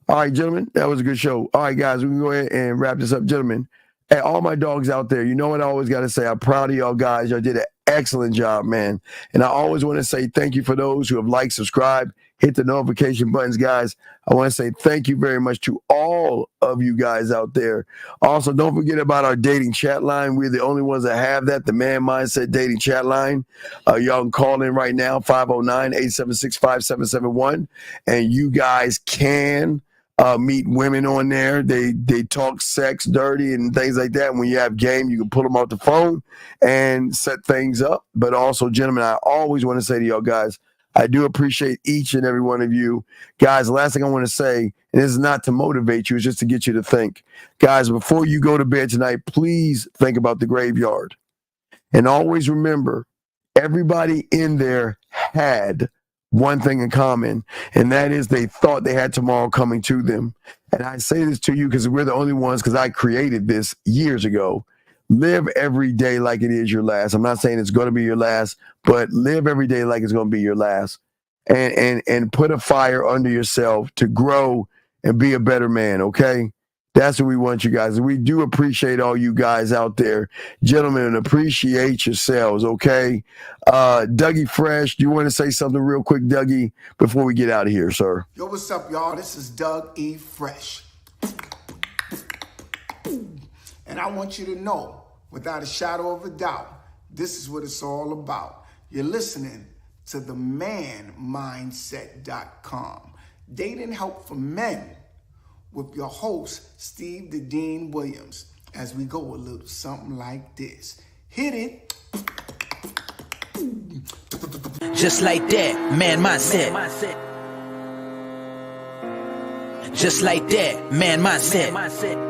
All right, gentlemen, that was a good show. All right, guys, we can go ahead and wrap this up, gentlemen. Hey, all my dogs out there, you know what I always got to say? I'm proud of y'all guys. Y'all did an excellent job, man. And I always want to say thank you for those who have liked, subscribed, hit the notification buttons, guys. I want to say thank you very much to all of you guys out there. Also, don't forget about our dating chat line. We're the only ones that have that, the Man Mindset dating chat line. Y'all can call in right now, 509-876-5771. And you guys can meet women on there. They talk sex, dirty, and things like that. When you have game, you can pull them off the phone and set things up. But also, gentlemen, I always want to say to y'all guys, I do appreciate each and every one of you. Guys, the last thing I want to say, and this is not to motivate you, it's just to get you to think. Guys, before you go to bed tonight, please think about the graveyard. And always remember, everybody in there had one thing in common, and that is they thought they had tomorrow coming to them. And I say this to you because we're the only ones, because I created this years ago. Live every day like it is your last. I'm not saying it's going to be your last, but live every day like it's going to be your last. And put a fire under yourself to grow and be a better man, okay? That's what we want you guys. And we do appreciate all you guys out there. Gentlemen, appreciate yourselves, okay? Dougie Fresh, do you want to say something real quick, Dougie, before we get out of here, sir? Yo, what's up, y'all? This is Doug E. Fresh. And I want you to know, without a shadow of a doubt, this is what it's all about. You're listening to the manmindset.com. Dating help for men with your host, Steve the Dean Williams, as we go a little something like this. Hit it. Just like that, man mindset. Just like that, man mindset.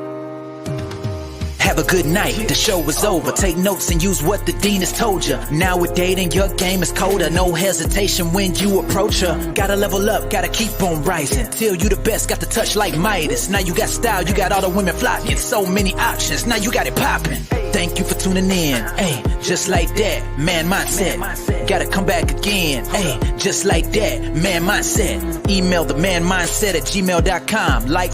Have a good night, the show is over. Take notes and use what the dean has told you. Now with dating, your game is colder. No hesitation when you approach her. Gotta level up, gotta keep on rising. Till you the best, got the touch like Midas. Now you got style, you got all the women flocking. So many options, now you got it popping. Thank you for tuning in. Hey, just like that, man mindset. Gotta come back again. Hey, just like that, man mindset. Email the manmindset@gmail.com. Like